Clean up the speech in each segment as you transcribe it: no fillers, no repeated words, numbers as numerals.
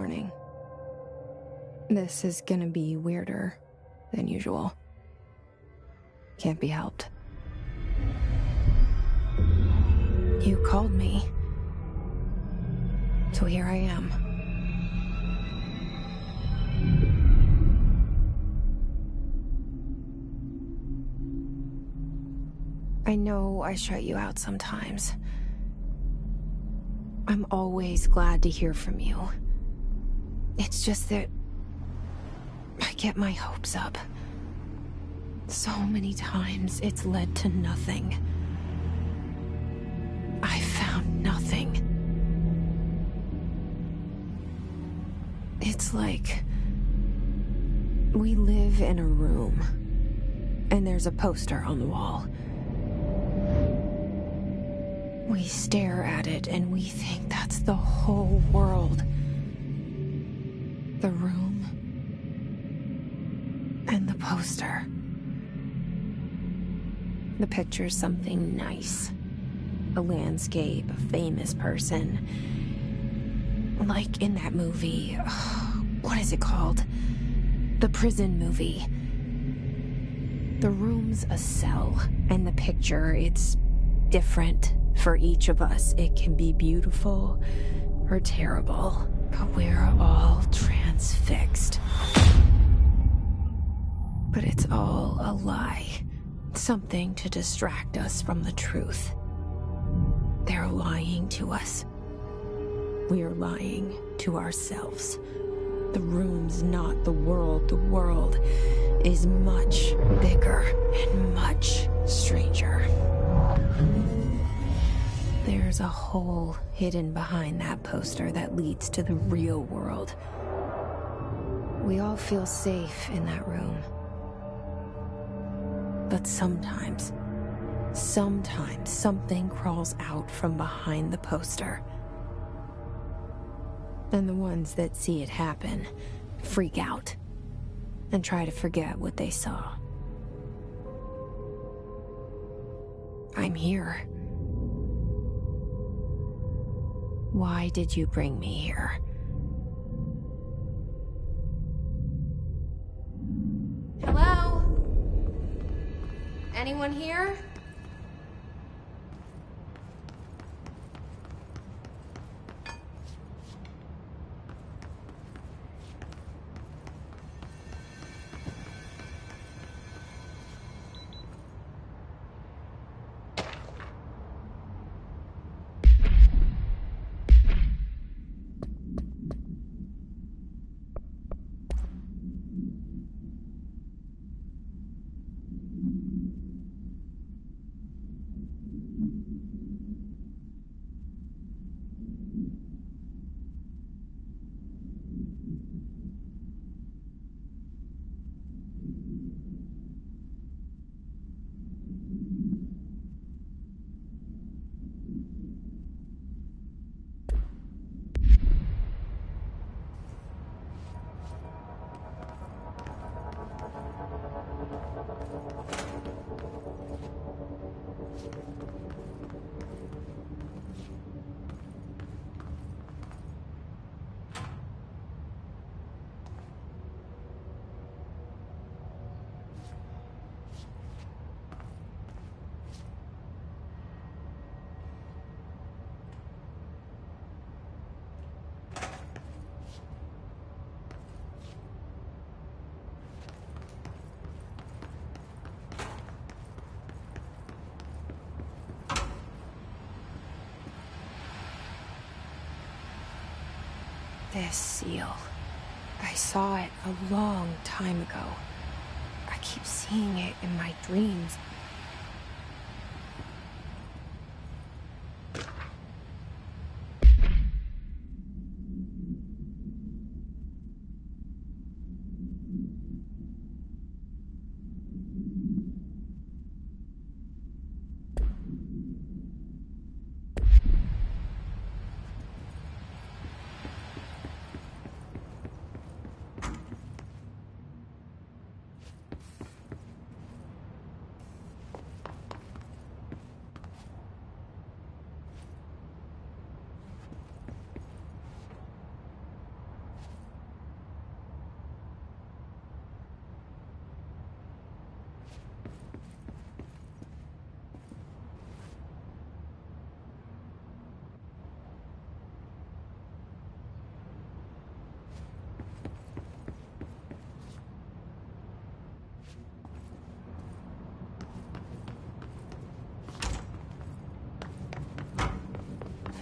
warning. This is gonna be weirder than usual. Can't be helped. You called me. So here I am. I know I shut you out sometimes. I'm always glad to hear from you. It's just that I get my hopes up. So many times it's led to nothing. I found nothing. It's like we live in a room, and there's a poster on the wall. We stare at it and we think that's the whole world. The room and the poster. The picture's something nice. A landscape, a famous person. Like in that movie, what is it called? The prison movie. The room's a cell, and the picture, it's different for each of us. It can be beautiful or terrible, but we're all transfixed. But it's all a lie. Something to distract us from the truth. They're lying to us. We're lying to ourselves. The room's not the world. The world is much bigger and much stranger. There's a hole hidden behind that poster that leads to the real world. We all feel safe in that room. But sometimes something crawls out from behind the poster. And the ones that see it happen freak out and try to forget what they saw. I'm here. Why did you bring me here? Hello? Anyone here? This seal. I saw it a long time ago. I keep seeing it in my dreams.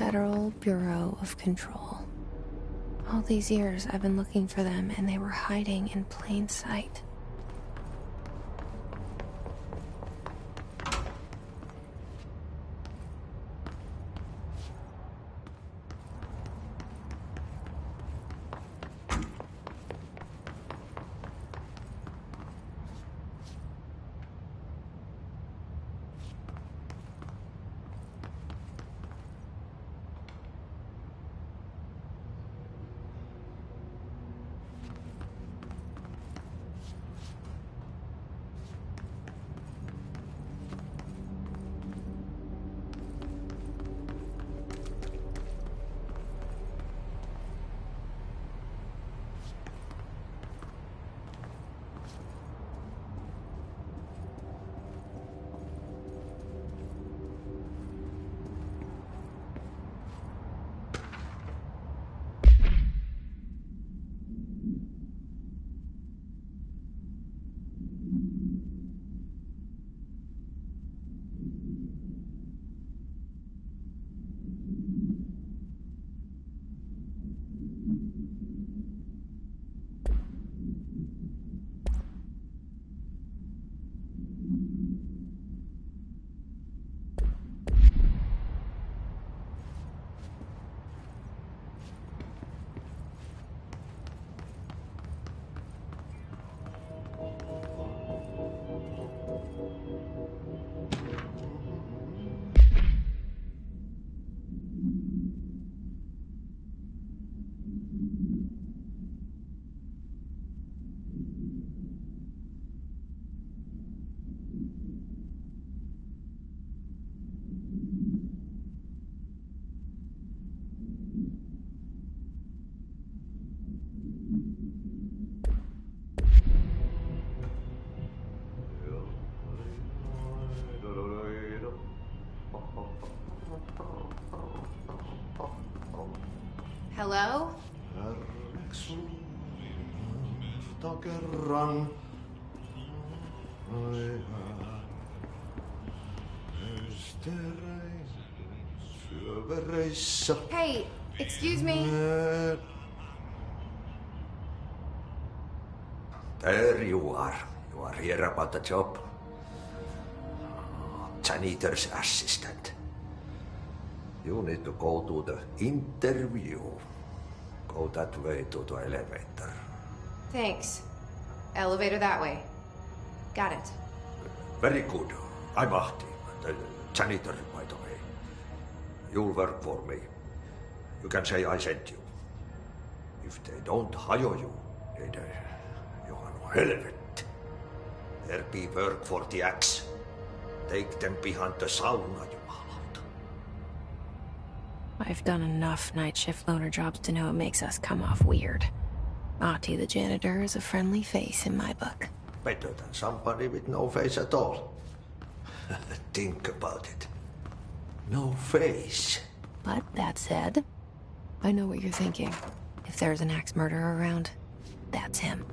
Federal Bureau of Control. All these years I've been looking for them, and they were hiding in plain sight. Hello? Hey, excuse me? There you are. You are here about the job. Janitor's assistant. You need to go to the interview. Go that way to the elevator. Thanks. Elevator that way. Got it. Very good. I'm Ahti, the janitor, by the way. You'll work for me. You can say I sent you. If they don't hire you, then you are no helvet. There be work for the axe. Take them behind the sauna, you malat. I've done enough night shift loner jobs to know it makes us come off weird. Ahti the janitor is a friendly face in my book. Better than somebody with no face at all. Think about it. No face. But that said, I know what you're thinking. If there's an axe murderer around, that's him.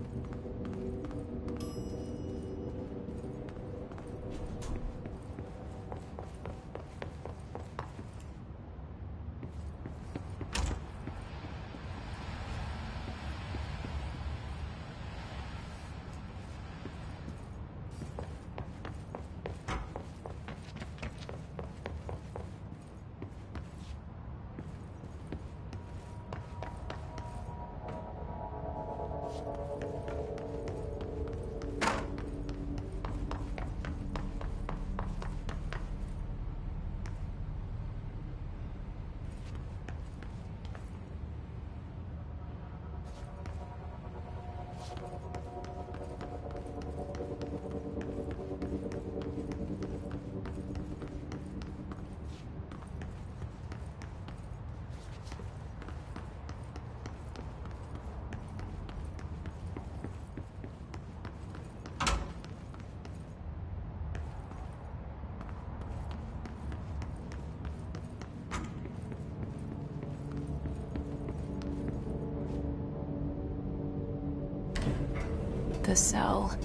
The cell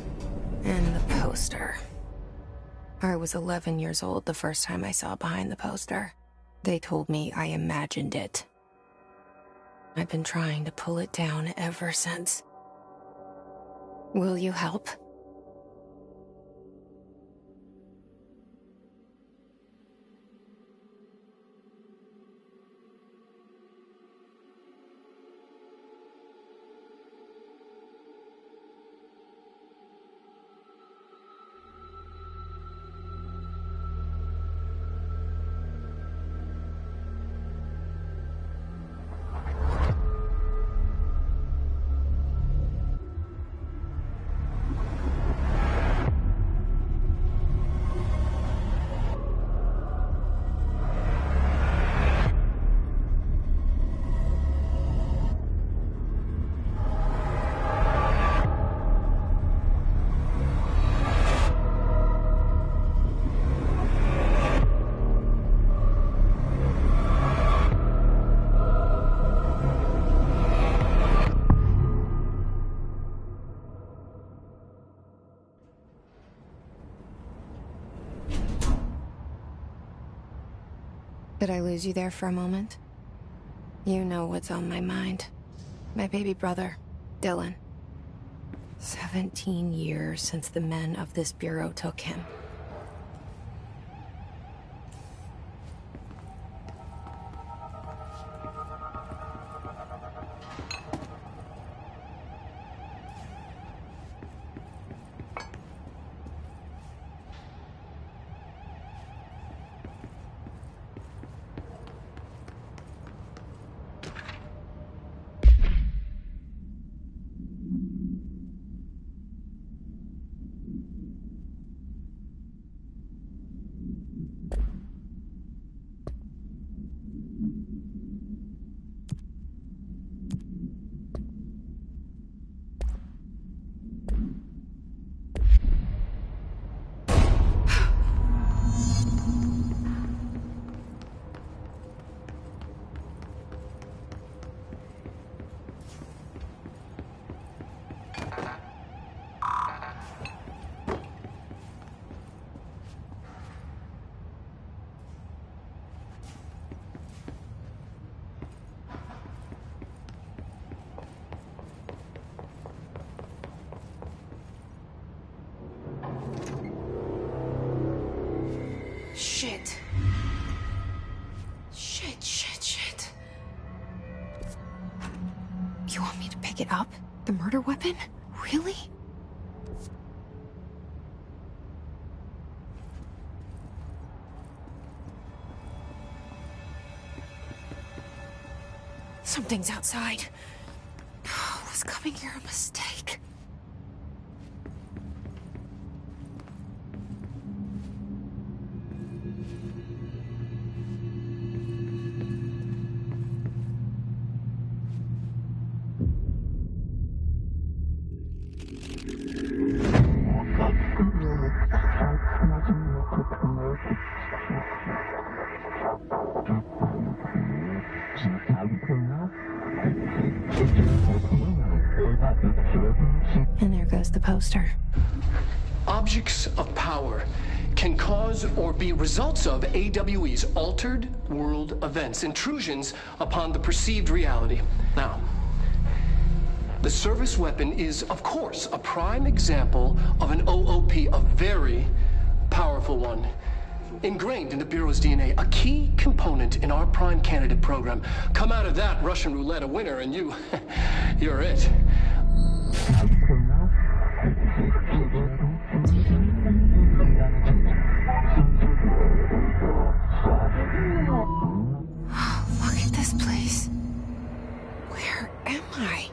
and the poster. I was 11 years old the first time I saw behind the poster. They told me I imagined it. I've been trying to pull it down ever since. Will you help? Did I lose you there for a moment? You know what's on my mind. My baby brother, Dylan. 17 years since the men of this bureau took him. Shit. Shit. You want me to pick it up? The murder weapon? Really? Something's outside. Was coming here a mistake? And there goes the poster. Objects of power can cause or be results of AWE's altered world events, intrusions upon the perceived reality. Now, the service weapon is, of course, a prime example of an OOP, a very powerful one. Ingrained in the Bureau's DNA, a key component in our prime candidate program. Come out of that Russian roulette a winner and you're it. Look at this place. Where am I?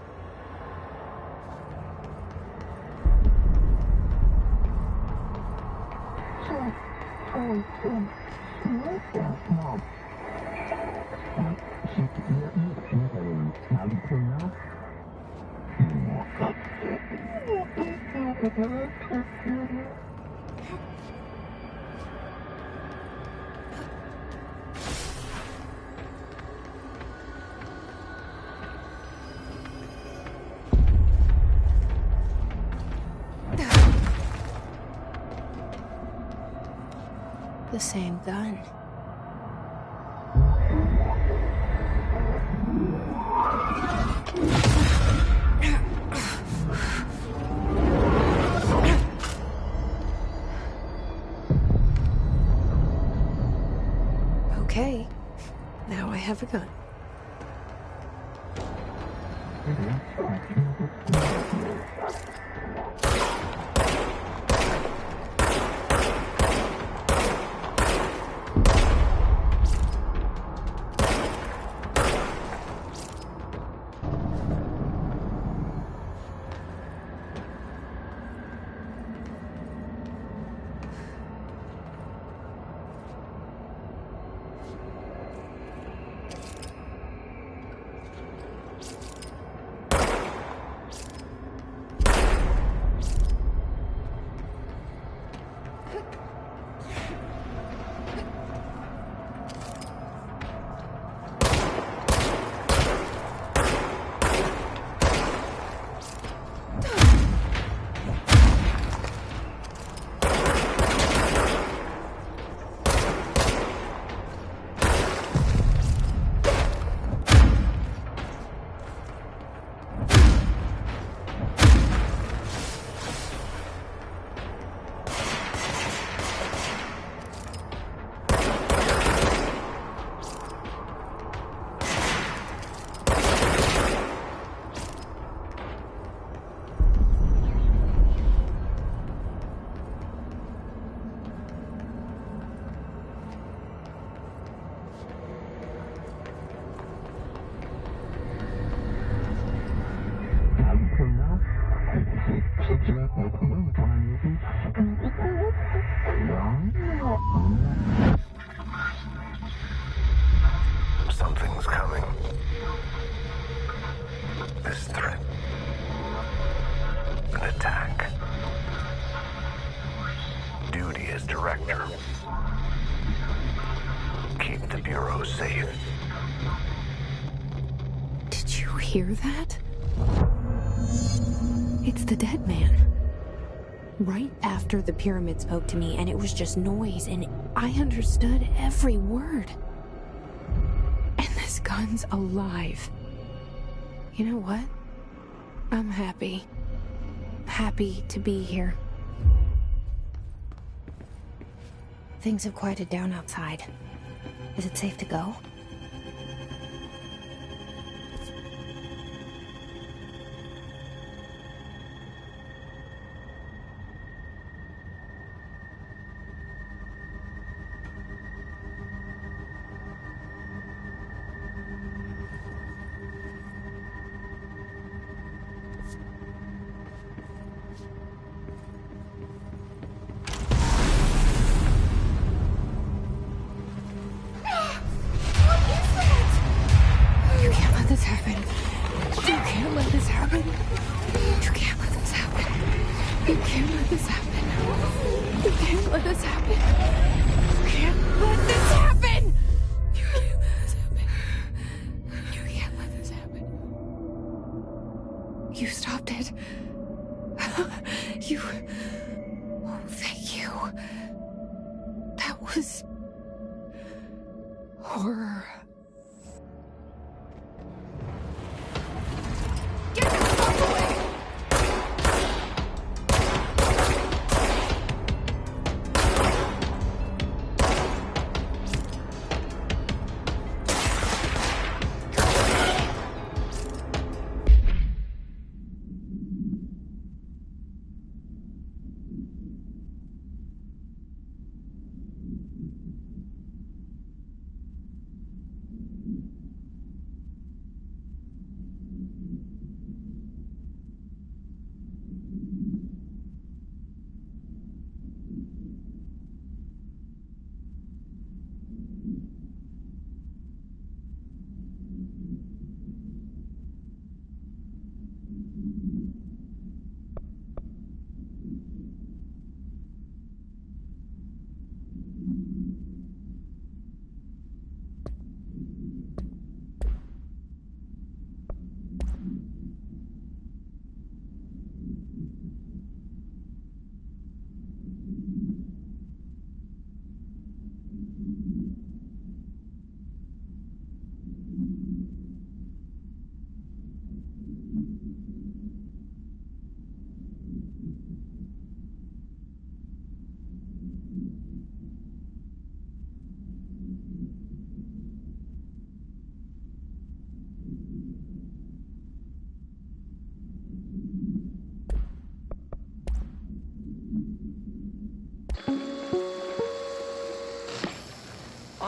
The same gun. have a gun. Something's coming. This threat. An attack. Duty as director. Keep the Bureau safe. Did you hear that? It's the dead man. Right after the pyramid spoke to me, and it was just noise, and I understood every word. And this gun's alive. You know what? I'm happy. Happy to be here. Things have quieted down outside. Is it safe to go? You stopped it. You... Oh, thank you. That was... horror. Get the fuck away!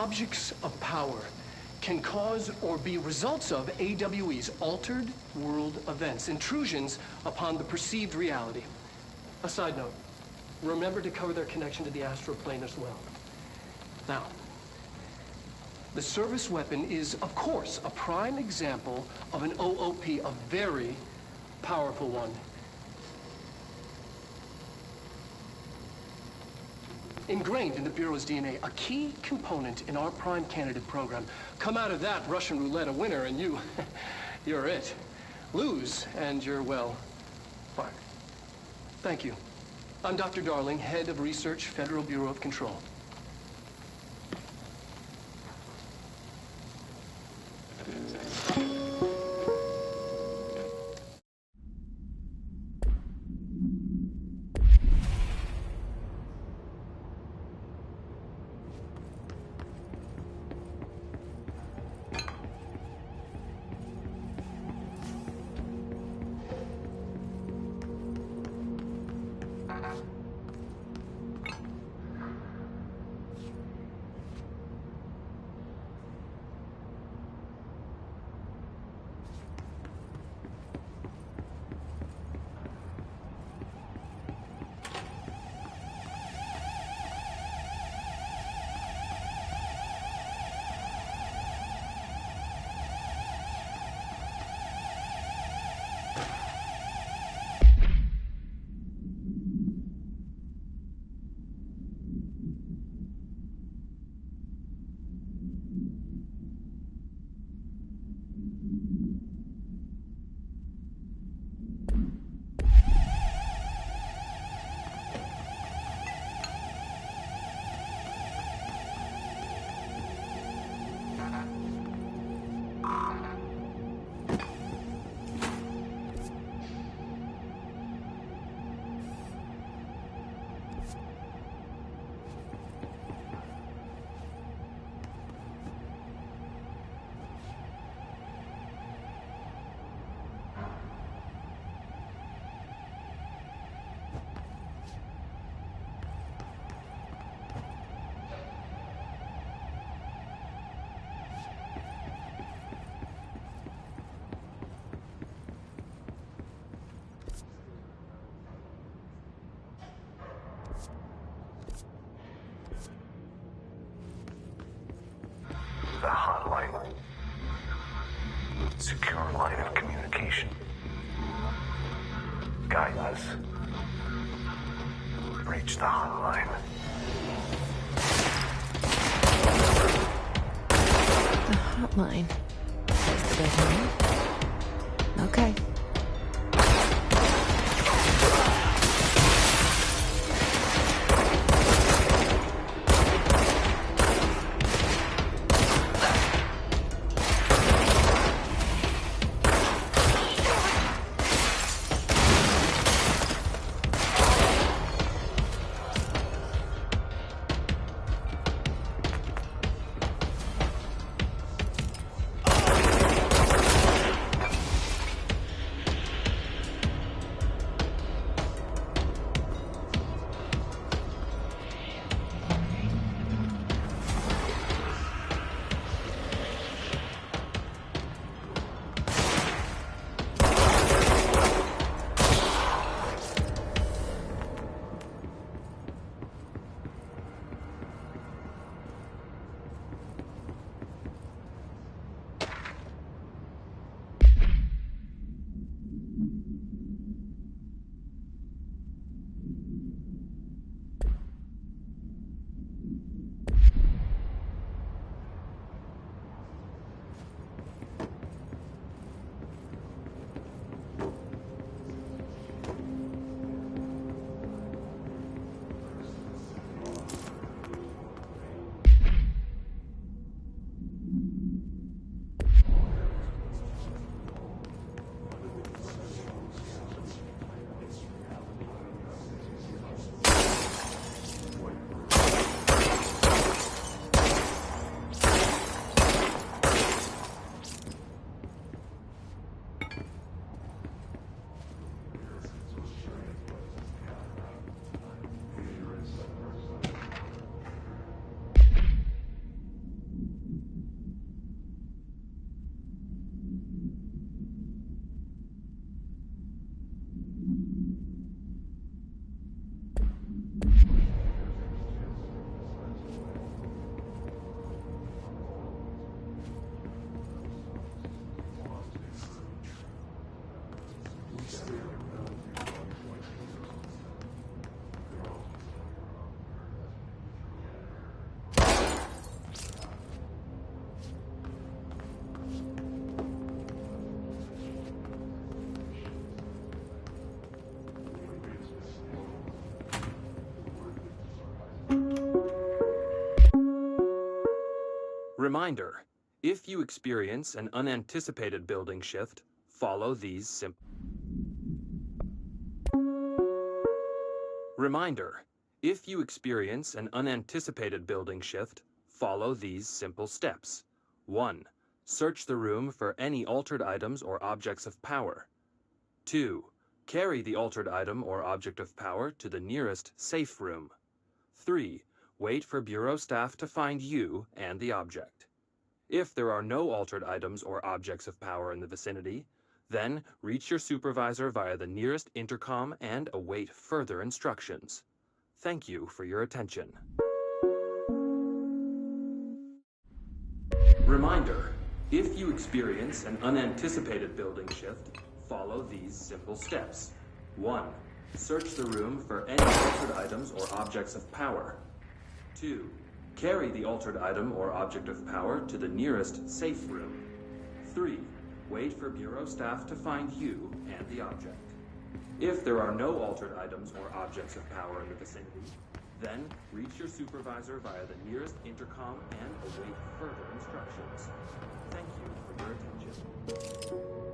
objects of power can cause or be results of AWE's altered world events, intrusions upon the perceived reality. A side note, remember to cover their connection to the astral plane as well. Now, the service weapon is, of course, a prime example of an OOP, a very powerful one. Ingrained in the Bureau's DNA, a key component in our prime candidate program. Come out of that Russian roulette a winner and you're it. Lose and you're, well, fired. Thank you. I'm Dr. Darling, head of research, Federal Bureau of Control. The hotline. Secure line of communication. Guide us. Reach the hotline. The hotline. Is the hotline? Okay. Reminder, if you experience an unanticipated building shift, follow these simple... Reminder, if you experience an unanticipated building shift, follow these simple steps. 1. Search the room for any altered items or objects of power. 2. Carry the altered item or object of power to the nearest safe room. 3. Wait for Bureau staff to find you and the object. If there are no altered items or objects of power in the vicinity, then reach your supervisor via the nearest intercom and await further instructions. Thank you for your attention. Reminder, if you experience an unanticipated building shift, follow these simple steps. 1. Search the room for any altered items or objects of power. 2. Carry the altered item or object of power to the nearest safe room. 3. Wait for Bureau staff to find you and the object. If there are no altered items or objects of power in the vicinity, then reach your supervisor via the nearest intercom and await further instructions. Thank you for your attention.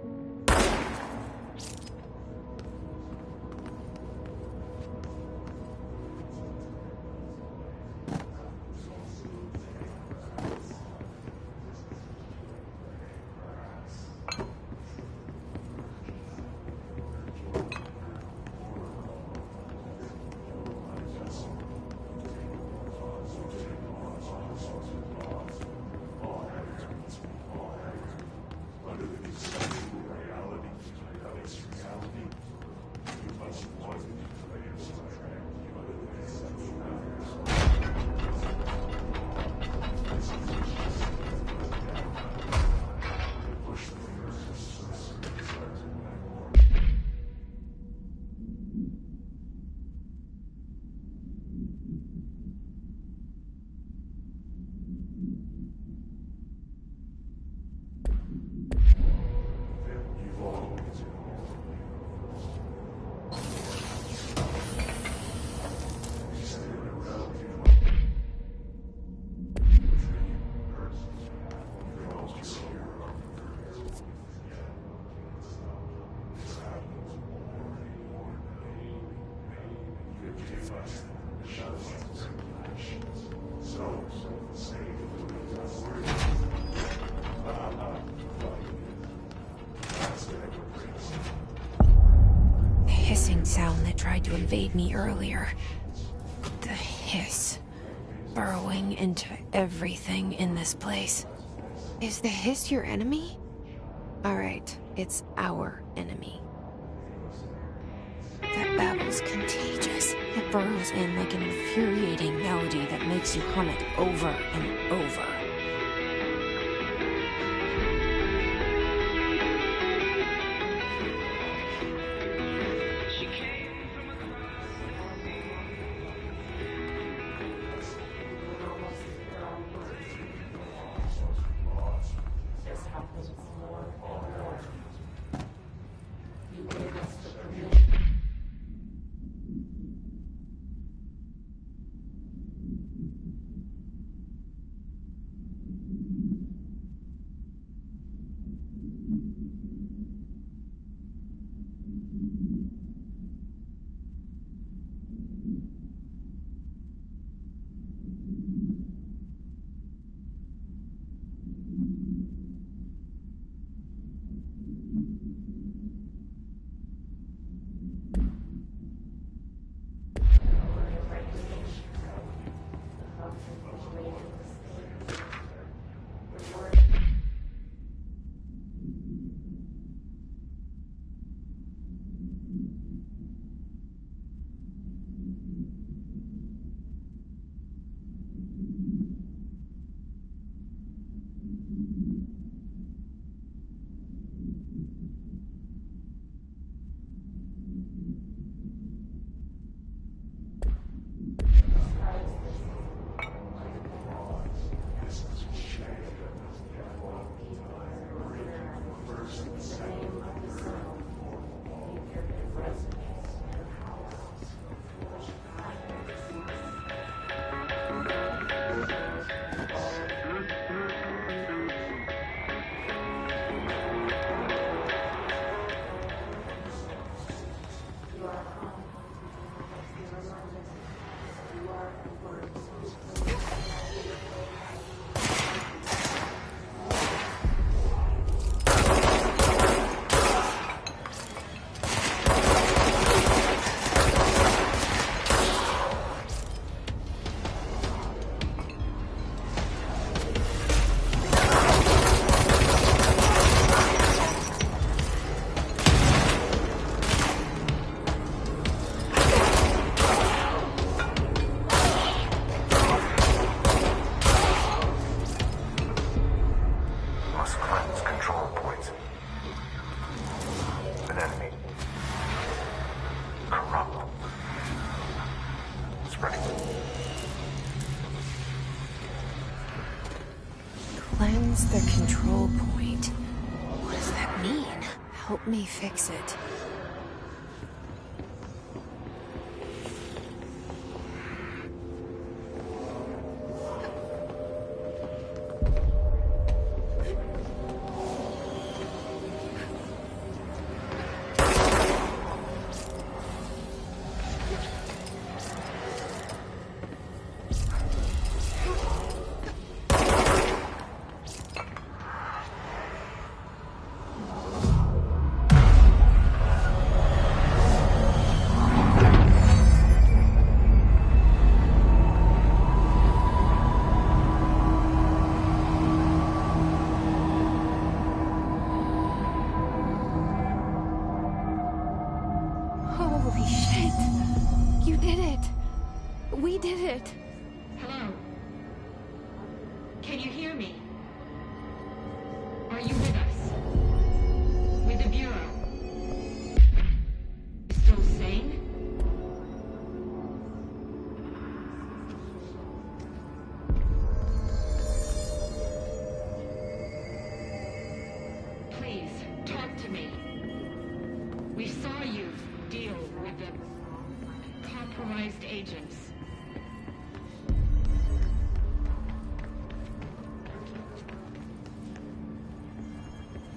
Sound that tried to invade me earlier. The hiss. Burrowing into everything in this place. Is the hiss your enemy? Alright, it's our enemy. That babble's contagious. It burrows in like an infuriating melody that makes you hum it over and over. corrupt. Spreading. Cleanse the control point. What does that mean? Help me fix it. Holy shit! You did it! We did it! Hello? Can you hear me? Are you with us? With the Bureau? Still sane? Please, talk to me. We saw you deal with the compromised agents.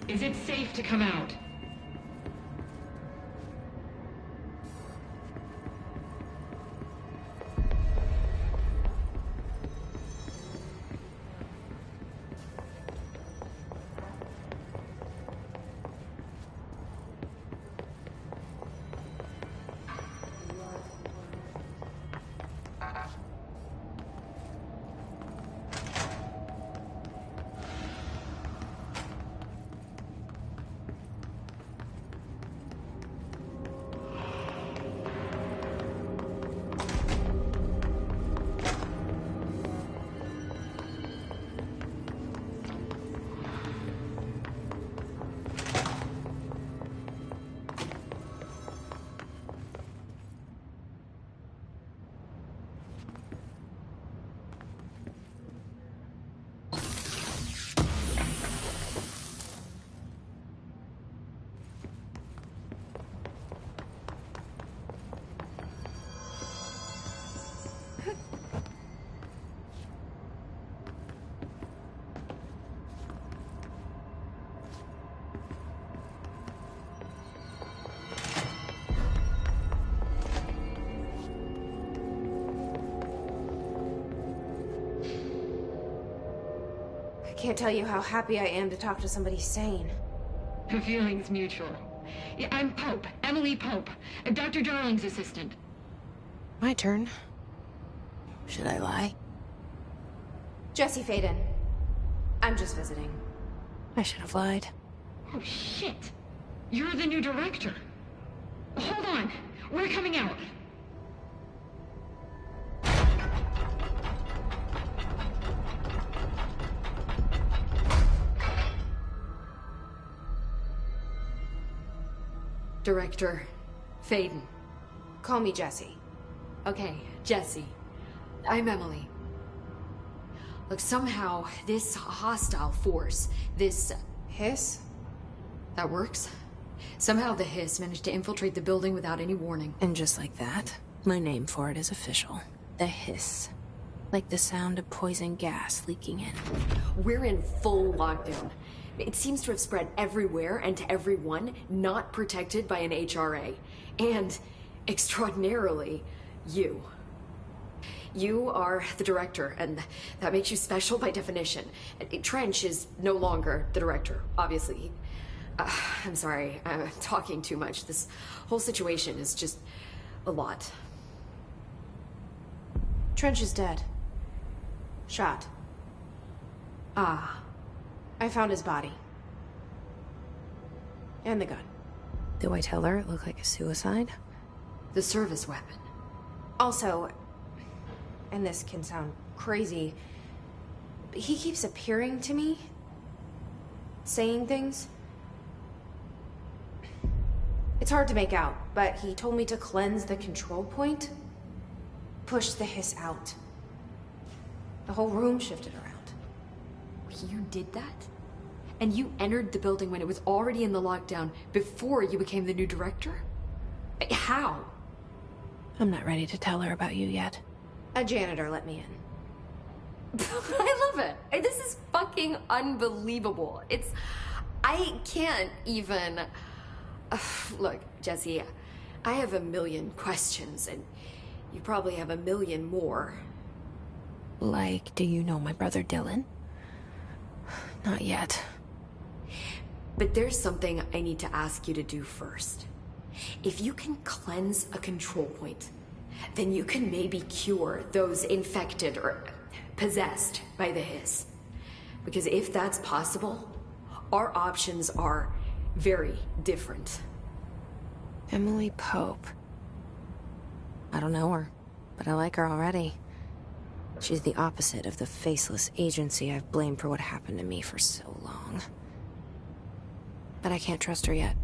Is it safe to come out? I can't tell you how happy I am to talk to somebody sane. The feeling's mutual. Yeah, I'm Pope, Emily Pope, Dr. Darling's assistant. My turn. Should I lie? Jesse Faden. I'm just visiting. I should have lied. Oh, shit. You're the new director. Hold on. We're coming out. Director Faden. Call me Jesse. Okay, Jesse. I'm Emily. Look, somehow this hostile force, this... Hiss? That works. Somehow the hiss managed to infiltrate the building without any warning. And just like that, my name for it is official. The hiss. Like the sound of poison gas leaking in. We're in full lockdown. It seems to have spread everywhere and to everyone not protected by an HRA. And, extraordinarily, you. You are the director, and that makes you special by definition. Trench is no longer the director, obviously. I'm sorry, I'm talking too much. This whole situation is just a lot. Trench is dead. Shot. Ah. I found his body. And the gun. Do I tell her it looked like a suicide? The service weapon. Also, and this can sound crazy, but he keeps appearing to me. Saying things. It's hard to make out, but he told me to cleanse the control point. Push the hiss out. The whole room shifted around. You did that? And you entered the building when it was already in the lockdown before you became the new director? How? I'm not ready to tell her about you yet. A janitor let me in. I love it. This is fucking unbelievable. I can't even... Look, Jesse, I have a million questions, and you probably have a million more. Like, do you know my brother Dylan? Not yet. But there's something I need to ask you to do first. If you can cleanse a control point, then you can maybe cure those infected or possessed by the hiss. Because if that's possible, our options are very different. Emily Pope. I don't know her, but I like her already. She's the opposite of the faceless agency I've blamed for what happened to me for so long. But I can't trust her yet.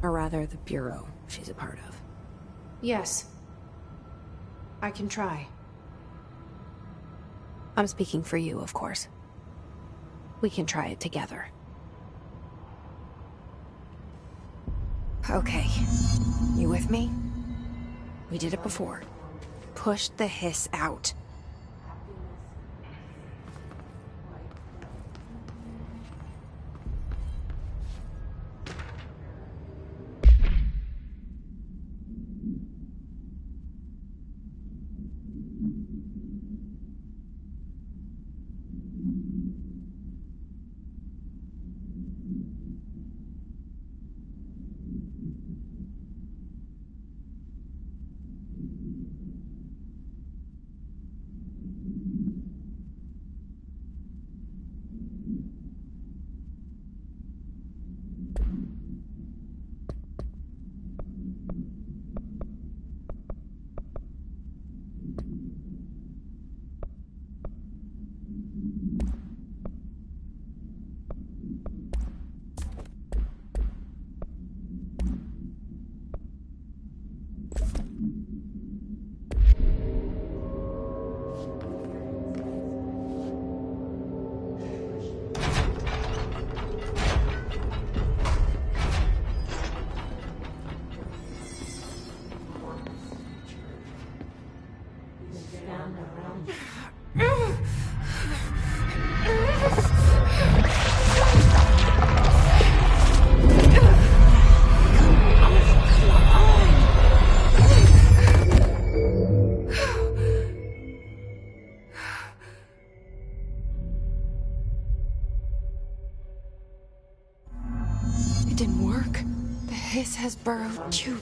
Or rather, the Bureau she's a part of. Yes. I can try. I'm speaking for you, of course. We can try it together. Okay. You with me? We did it before. Push the hiss out. It didn't work. The hiss has burrowed too.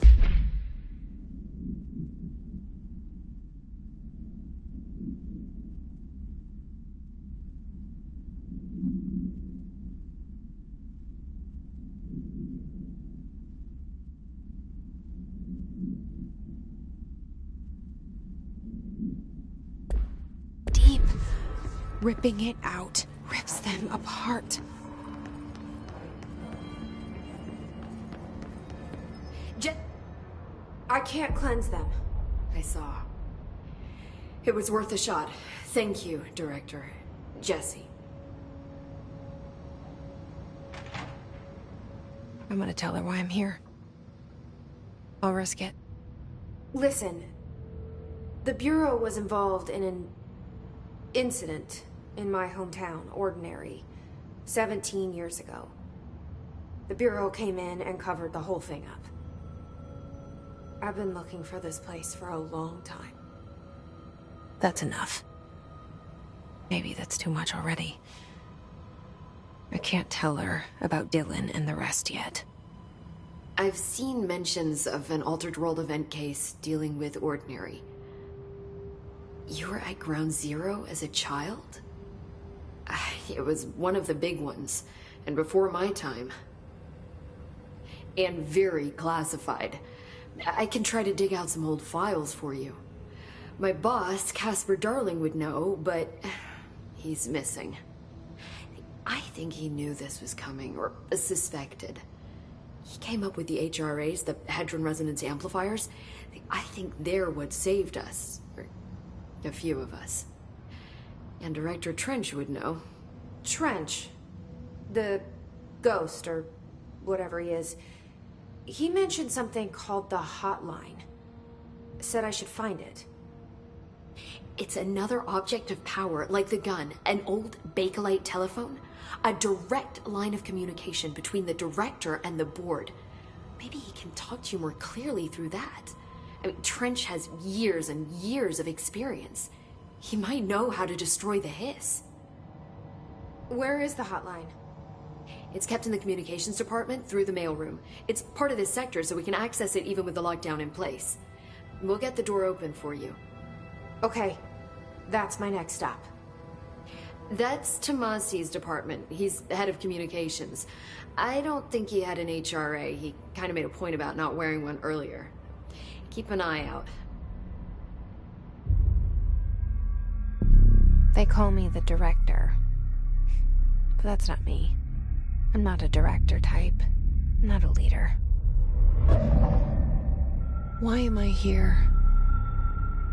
Deep. Ripping it out rips them apart. I can't cleanse them. I saw. It was worth a shot. Thank you, Director. Jesse. I'm gonna tell her why I'm here. I'll risk it. Listen. The Bureau was involved in an incident in my hometown, Ordinary, 17 years ago. The Bureau came in and covered the whole thing up. I've been looking for this place for a long time. That's enough. Maybe that's too much already. I can't tell her about Dylan and the rest yet. I've seen mentions of an Altered World event case dealing with Ordinary. You were at Ground Zero as a child? It was one of the big ones, and before my time. And very classified. I can try to dig out some old files for you. My boss, Casper Darling, would know, but he's missing. I think he knew this was coming, or suspected. He came up with the HRAs, the Hadron Resonance Amplifiers. I think they're what saved us. Or a few of us. And Director Trench would know. Trench. The ghost, or whatever he is. He mentioned something called the hotline. Said I should find it. It's another object of power, like the gun, an old Bakelite telephone. A direct line of communication between the director and the board. Maybe he can talk to you more clearly through that. I mean, Trench has years and years of experience. He might know how to destroy the hiss. Where is the hotline? It's kept in the communications department through the mailroom. It's part of this sector, so we can access it even with the lockdown in place. We'll get the door open for you. Okay, that's my next stop. That's Tomasi's department. He's the head of communications. I don't think he had an HRA. He kind of made a point about not wearing one earlier. Keep an eye out. They call me the director. But that's not me. I'm not a director type. I'm not a leader. Why am I here?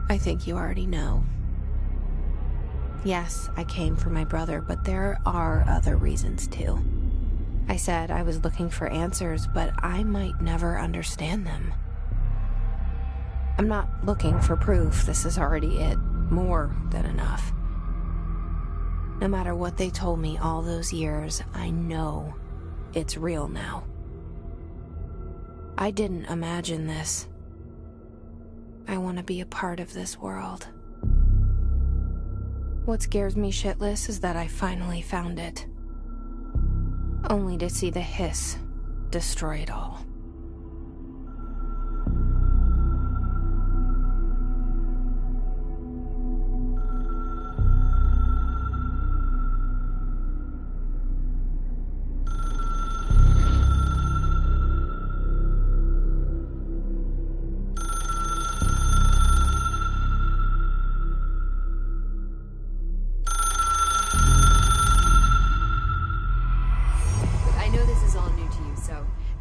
I think you already know. Yes, I came for my brother, but there are other reasons too. I said I was looking for answers, but I might never understand them. I'm not looking for proof. This is already it. More than enough. No matter what they told me all those years, I know it's real now. I didn't imagine this. I want to be a part of this world. What scares me shitless is that I finally found it. Only to see the hiss destroy it all.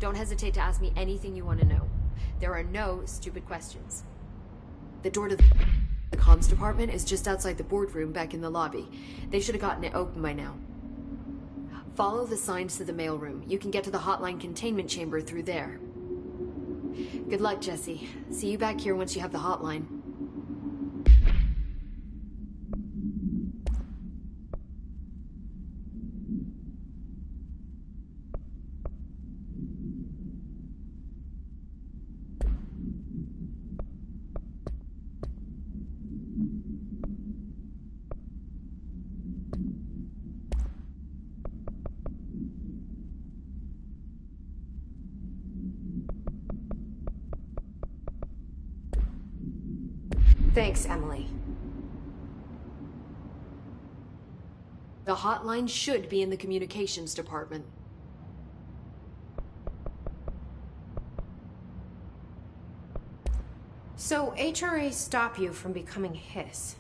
Don't hesitate to ask me anything you want to know. There are no stupid questions. The door to the comms department is just outside the boardroom back in the lobby. They should have gotten it open by now. Follow the signs to the mailroom. You can get to the hotline containment chamber through there. Good luck, Jesse. See you back here once you have the hotline. Thanks, Emily. The hotline should be in the communications department. So HRAs stop you from becoming hiss?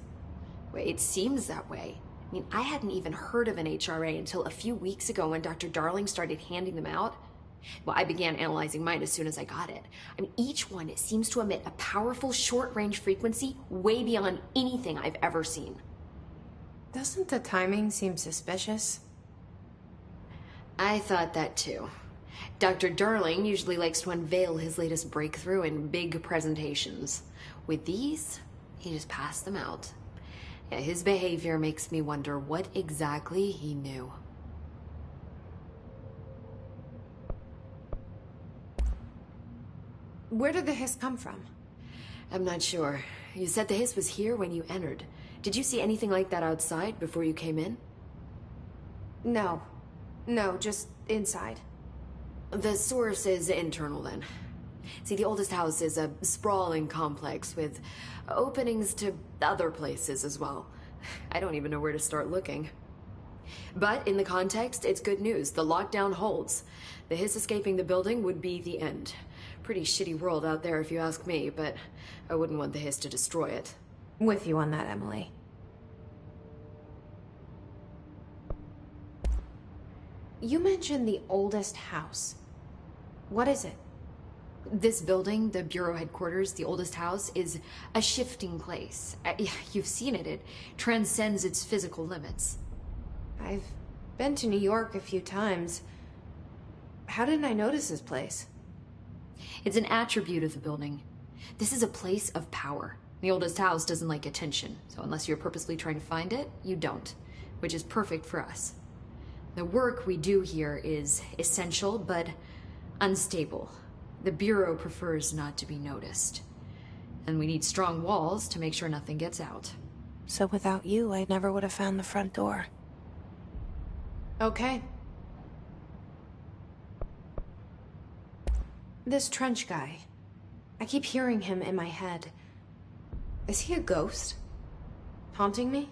Well, it seems that way. I mean, I hadn't even heard of an HRA until a few weeks ago when Dr. Darling started handing them out. Well, I began analyzing mine as soon as I got it. I mean, each one seems to emit a powerful short-range frequency way beyond anything I've ever seen. Doesn't the timing seem suspicious? I thought that too. Dr. Darling usually likes to unveil his latest breakthrough in big presentations. With these, he just passed them out. Yeah, his behavior makes me wonder what exactly he knew. Where did the hiss come from? I'm not sure. You said the hiss was here when you entered. Did you see anything like that outside before you came in? No. No, just inside. The source is internal then. See, the oldest house is a sprawling complex with openings to other places as well. I don't even know where to start looking. But in the context, it's good news. The lockdown holds. The hiss escaping the building would be the end. Pretty shitty world out there if you ask me, but I wouldn't want the hiss to destroy it. With you on that, Emily. You mentioned the oldest house. What is it? This building, the Bureau headquarters, the oldest house, is a shifting place. You've seen it. It transcends its physical limits. I've been to New York a few times. How didn't I notice this place? It's an attribute of the building. This is a place of power. The oldest house doesn't like attention, so unless you're purposely trying to find it, you don't, which is perfect for us. The work we do here is essential, but unstable. The Bureau prefers not to be noticed. And we need strong walls to make sure nothing gets out. So without you, I never would have found the front door. Okay. This Trench guy. I keep hearing him in my head. Is he a ghost? Haunting me?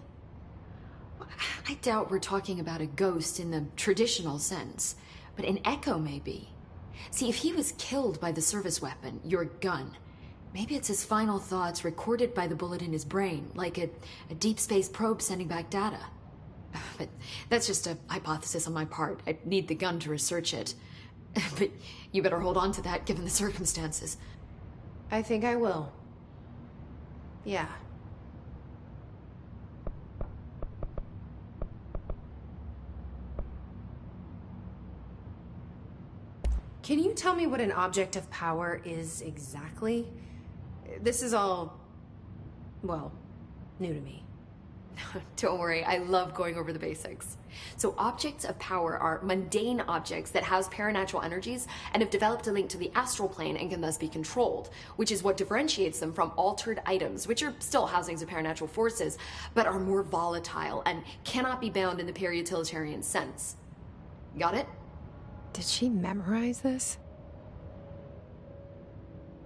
I doubt we're talking about a ghost in the traditional sense, but an echo maybe. See, if he was killed by the service weapon, your gun, maybe it's his final thoughts recorded by the bullet in his brain, like a deep space probe sending back data. But that's just a hypothesis on my part. I'd need the gun to research it. But you better hold on to that given the circumstances. I think I will. Yeah. Can you tell me what an object of power is exactly? This is all, well, new to me. Don't worry, I love going over the basics. So objects of power are mundane objects that house paranatural energies and have developed a link to the astral plane and can thus be controlled, which is what differentiates them from altered items, which are still housings of paranatural forces, but are more volatile and cannot be bound in the peri-utilitarian sense. Got it? Did she memorize this?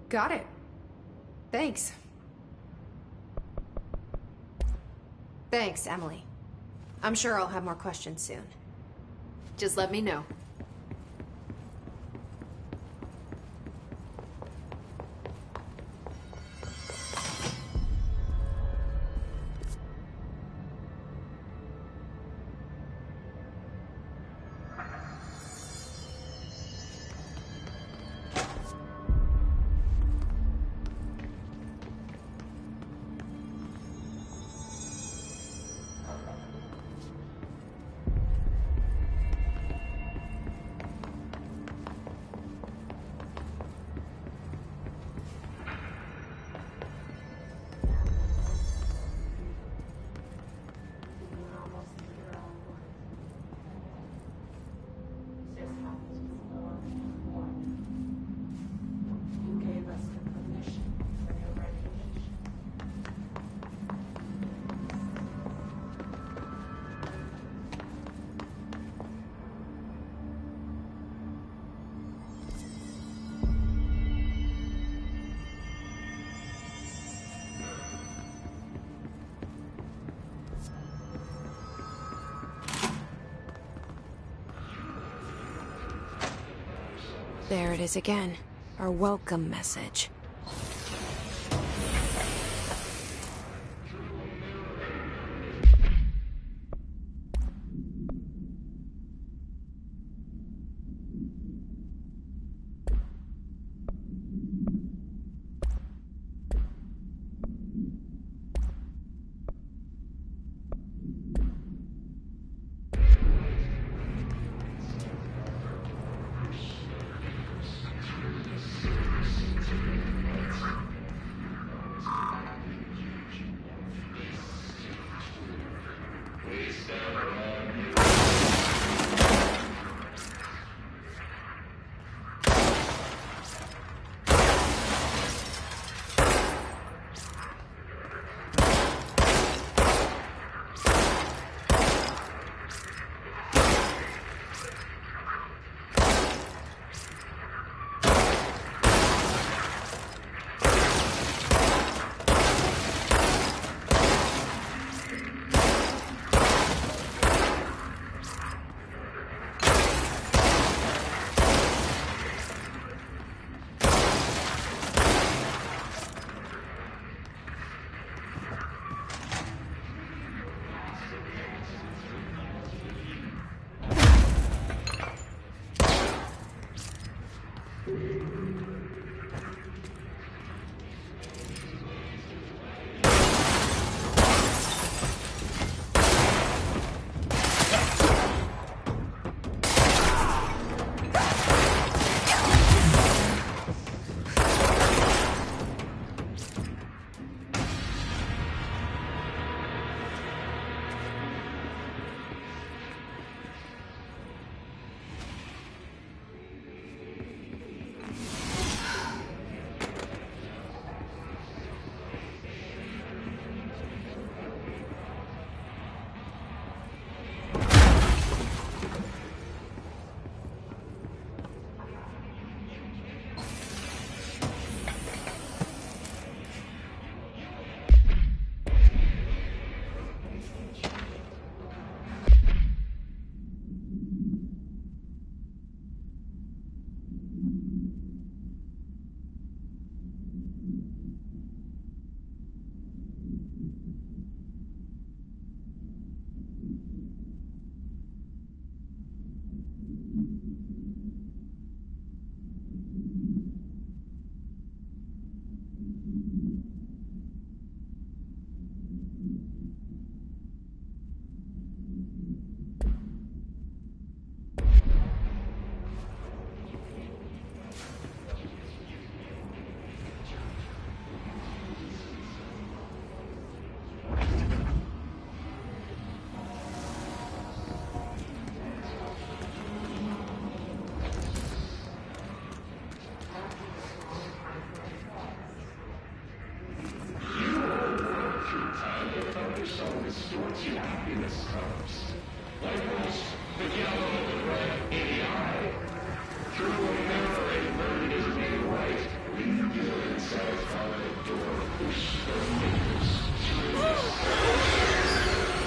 Got it. Thanks. Thanks, Emily. I'm sure I'll have more questions soon. Just let me know. There it is again. Our welcome message.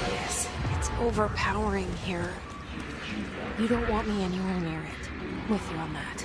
Yes, it's overpowering here. You don't want me anywhere near it. With you on that.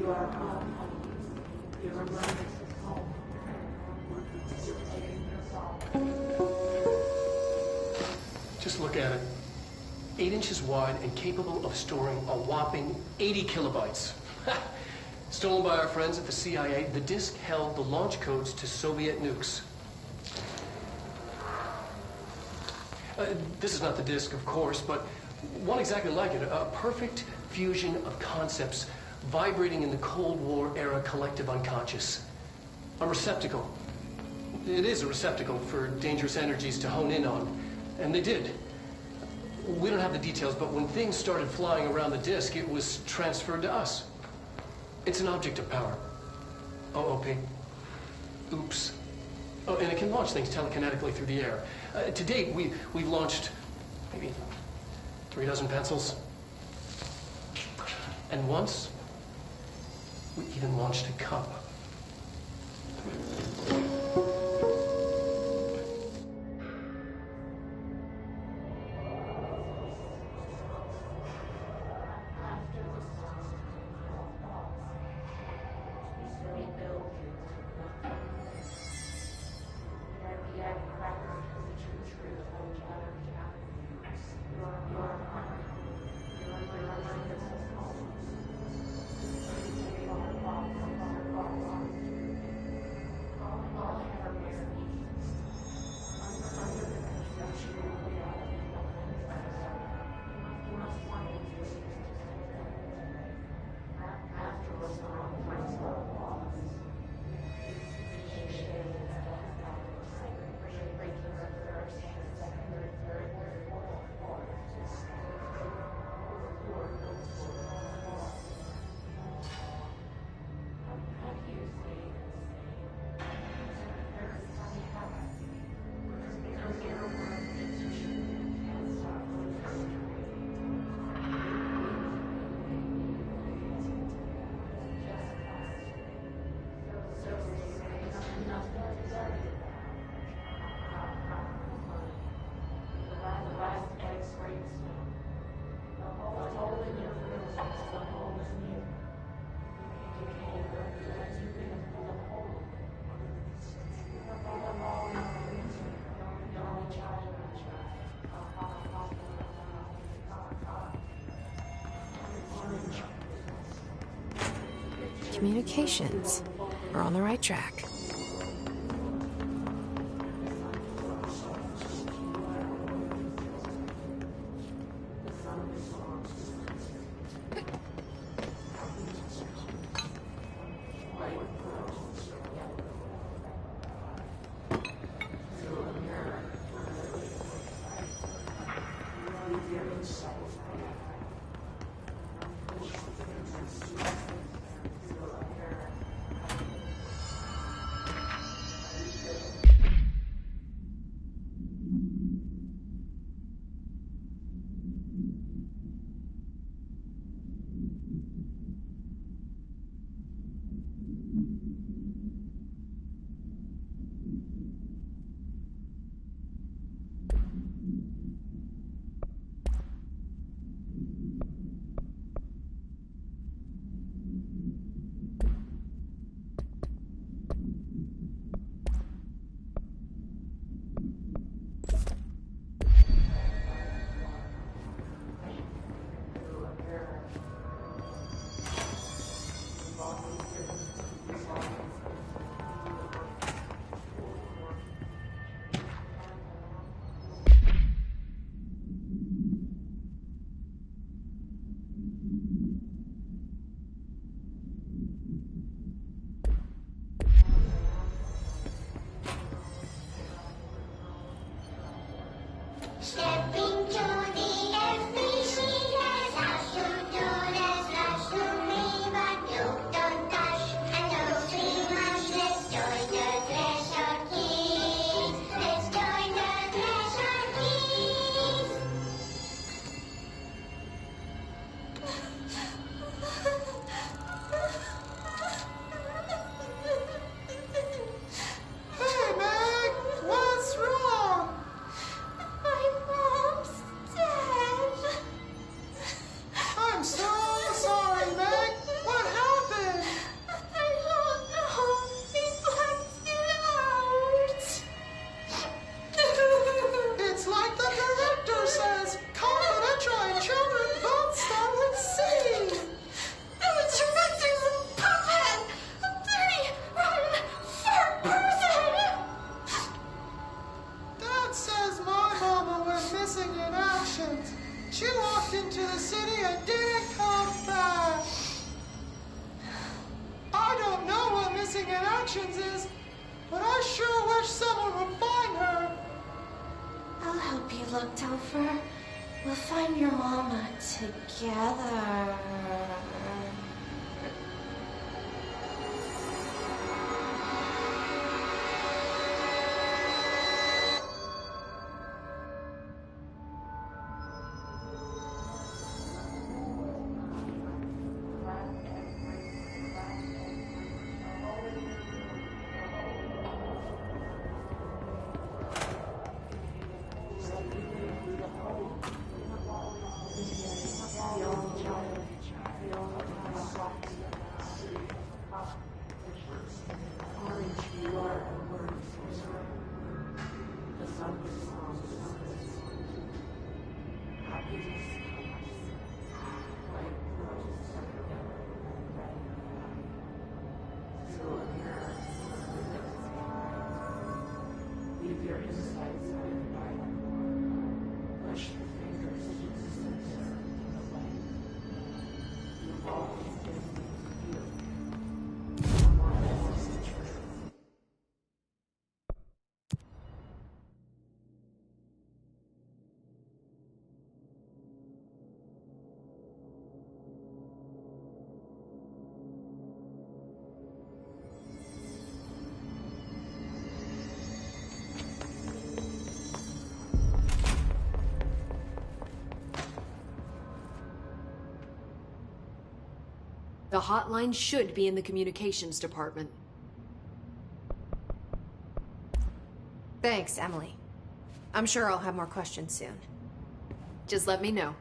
Just look at it. 8 inches wide and capable of storing a whopping 80 kilobytes. Stolen by our friends at the CIA, the disk held the launch codes to Soviet nukes. This is not the disk, of course, but one exactly like it. A perfect fusion of concepts vibrating in the Cold War era collective unconscious. A receptacle. It is a receptacle for dangerous energies to hone in on. And they did. We don't have the details, but when things started flying around the disk, it was transferred to us. It's an object of power. OOP. Oops. Oh, and it can launch things telekinetically through the air. To date, we've launched maybe 3 dozen pencils. And once, we even launched a cup. Communications. We're on the right track. into the city and didn't come back. I don't know what missing in actions is, but I sure wish someone would find her. I'll help you look, Topher. We'll find your mama together. The hotline should be in the communications department. Thanks, Emily. I'm sure I'll have more questions soon. Just let me know.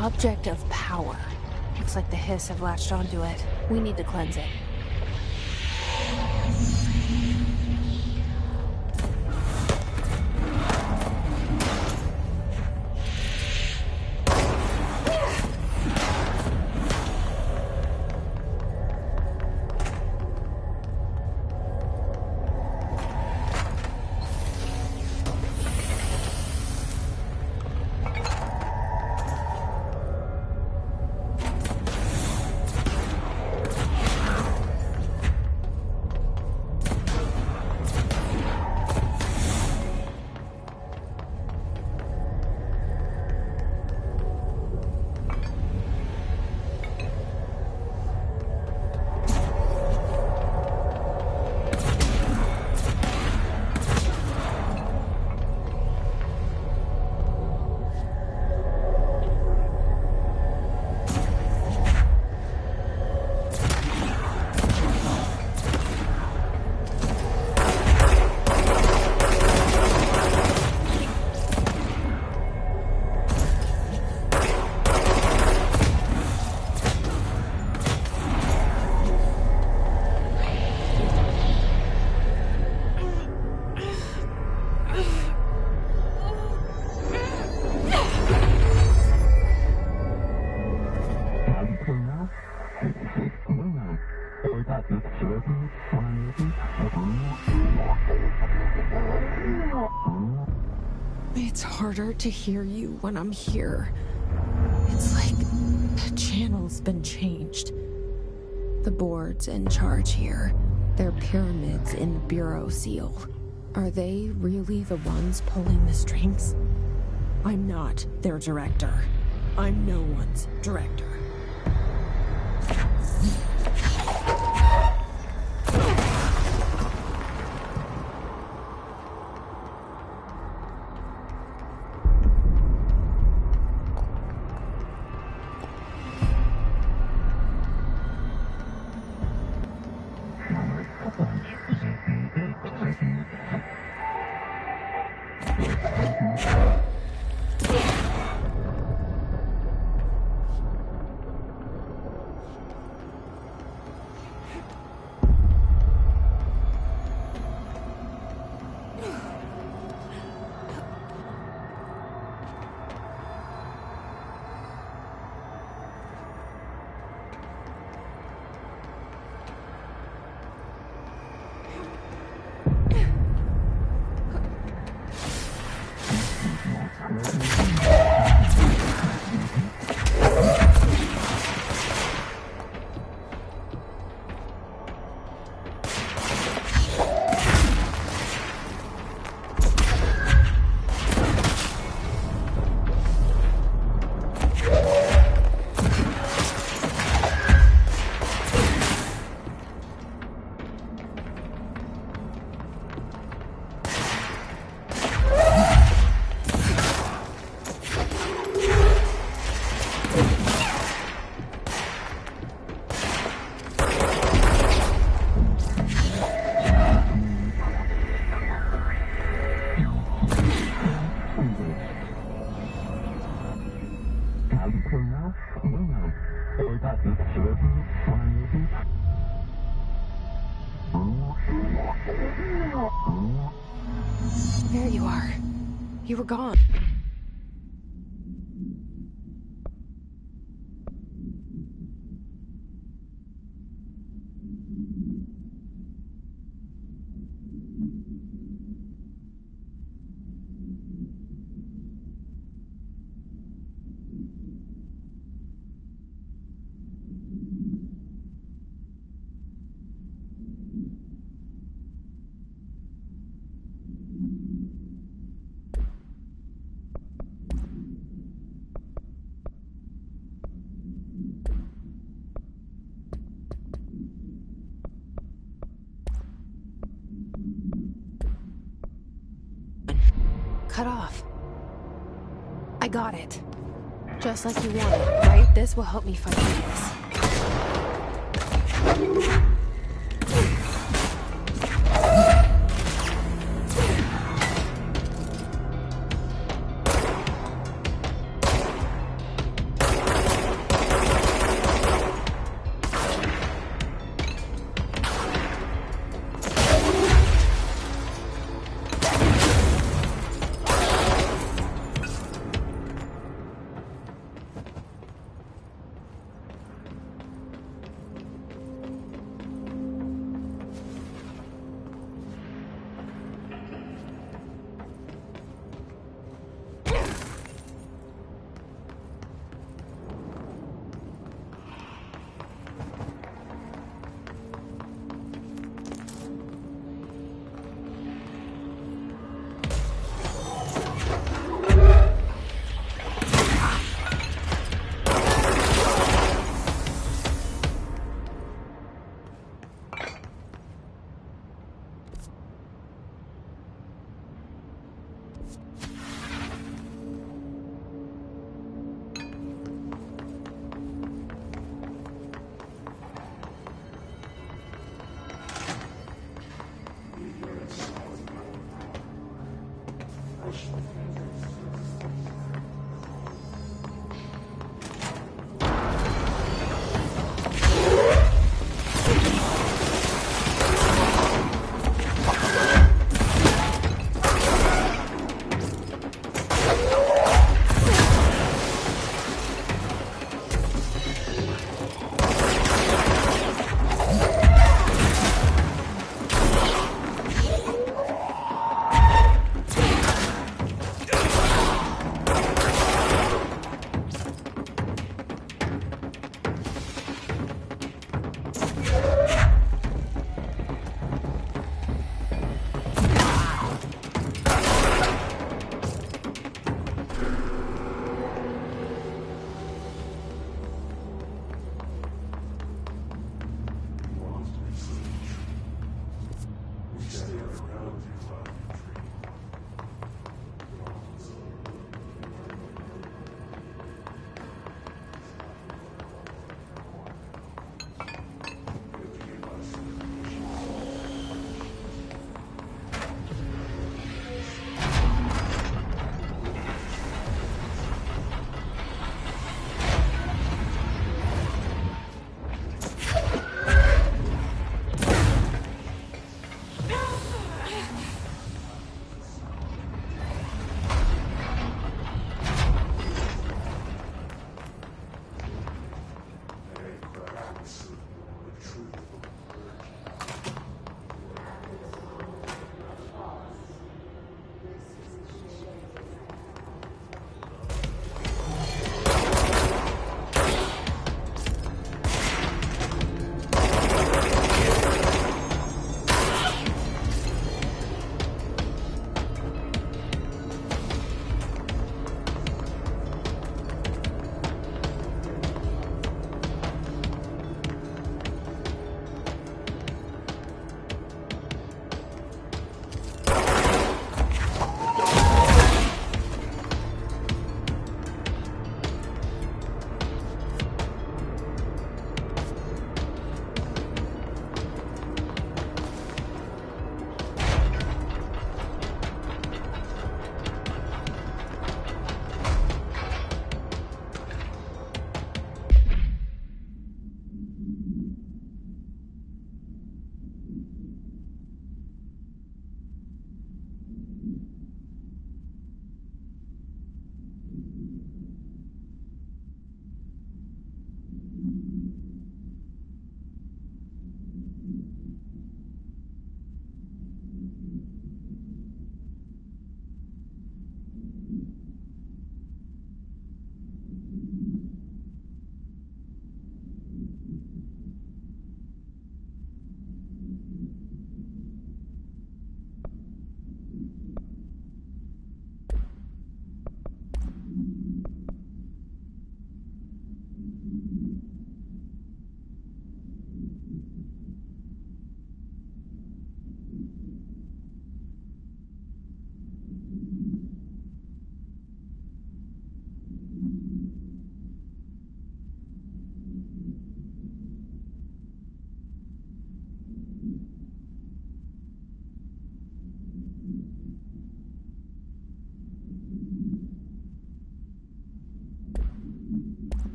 Object of power. Looks like the Hiss have latched onto it. We need to cleanse it. It's harder to hear you when I'm here. It's like the channel's been changed. The board's in charge here. They're pyramids in the Bureau seal. Are they really the ones pulling the strings? I'm not their director. I'm no one's director. There you are. You were gone. Cut off. I got it. Just like you wanted, right? This will help me fight this.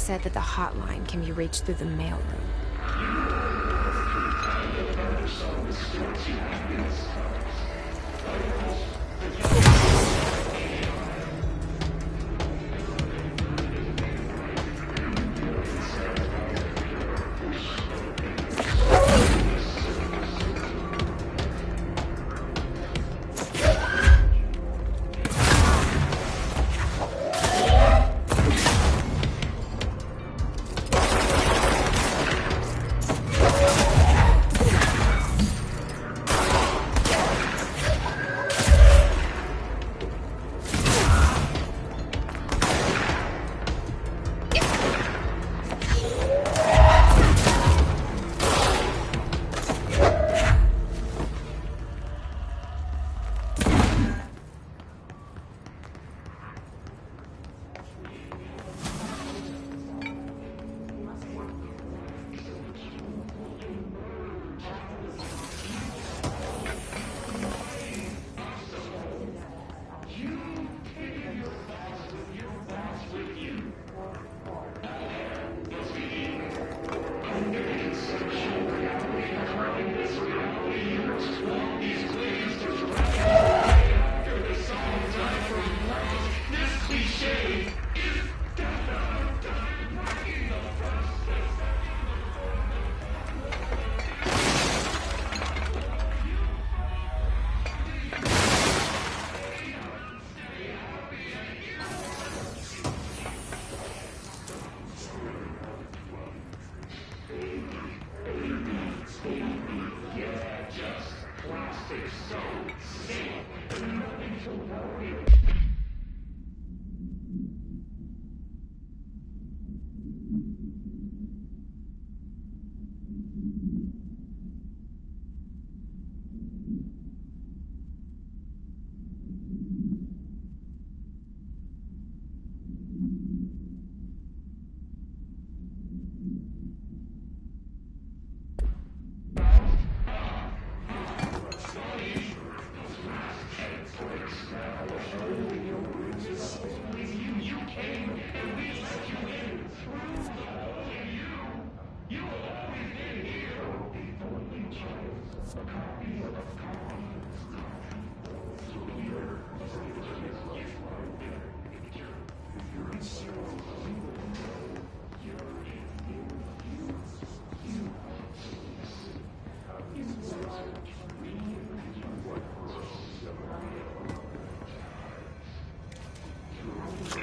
said that the hotline can be reached through the mailroom.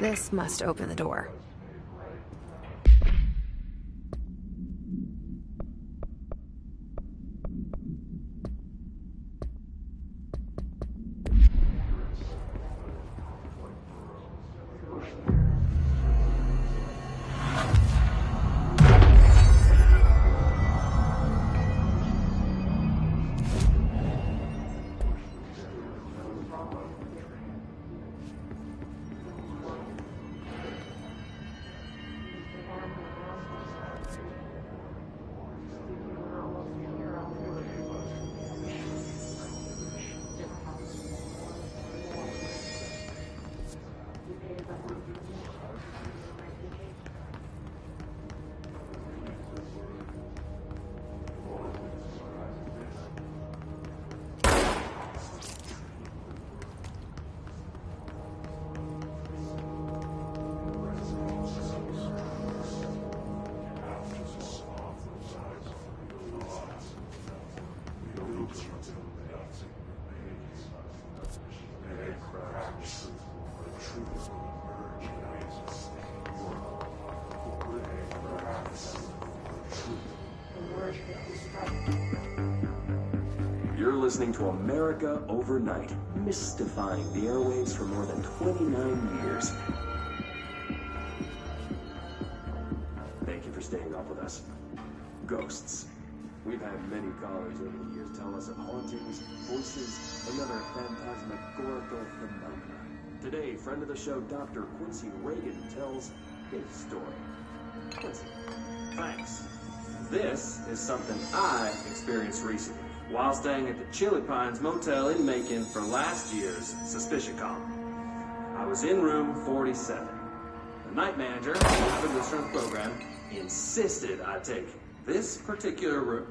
This must open the door. You're listening to America Overnight, mystifying the airwaves for more than 29 years. Thank you for staying up with us. Ghosts. We've had many callers over the years tell us of hauntings, voices, and other phantasmagorical phenomena. Today, friend of the show, Dr. Quincy Reagan, tells his story. Quincy, thanks. This is something I experienced recently while staying at the Chili Pines Motel in Macon for last year's Suspicion Con. I was in room 47. The night manager of the restaurant program insisted I take this particular room.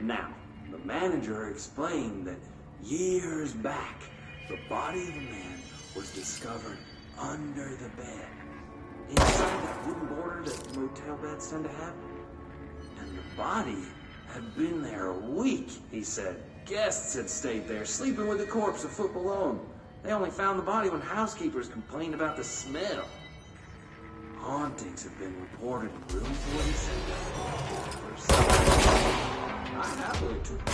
Now, the manager explained that years back, the body of a man was discovered under the bed, inside that wooden border that motel beds tend to have. And the body had been there a week, he said. Guests had stayed there, sleeping with the corpse a foot below them. They only found the body when housekeepers complained about the smell. Hauntings have been reported in room 47. I happily took it.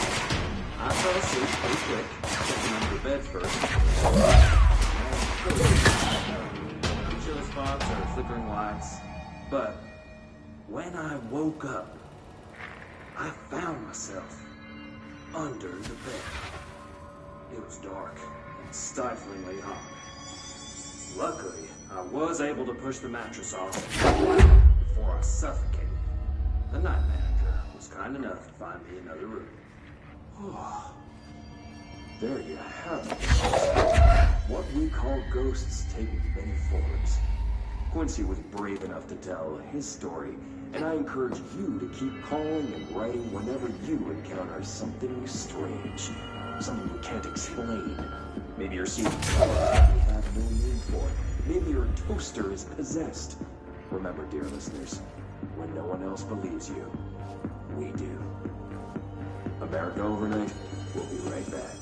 I fell asleep pretty quick, checking under the bed first. Chilly spots or flickering lights. But when I woke up, I found myself under the bed. It was dark and stiflingly hot. Luckily, I was able to push the mattress off before I suffocated. The night manager was kind enough to find me another room. Oh, there you have it. What we call ghosts take many forms. Quincy was brave enough to tell his story, and I encourage you to keep calling and writing whenever you encounter something strange, something you can't explain. Maybe you're seeing colors you have no name for. Maybe your toaster is possessed. Remember, dear listeners, when no one else believes you, we do. America Overnight, we'll be right back.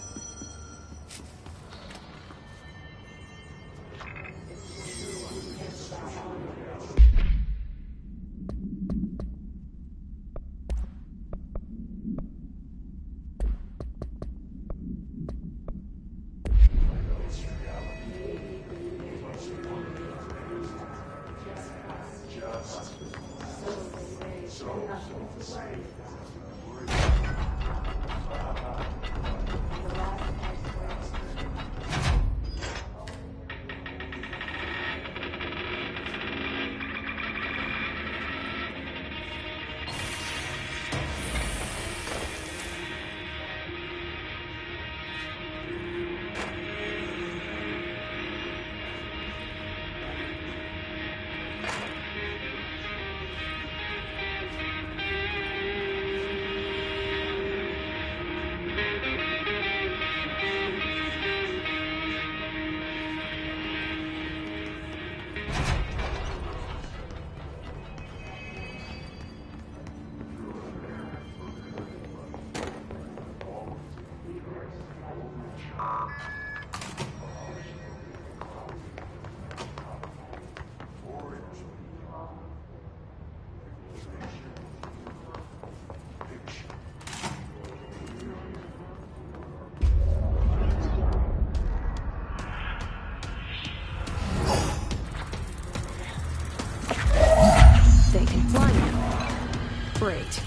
They can fly now. Great.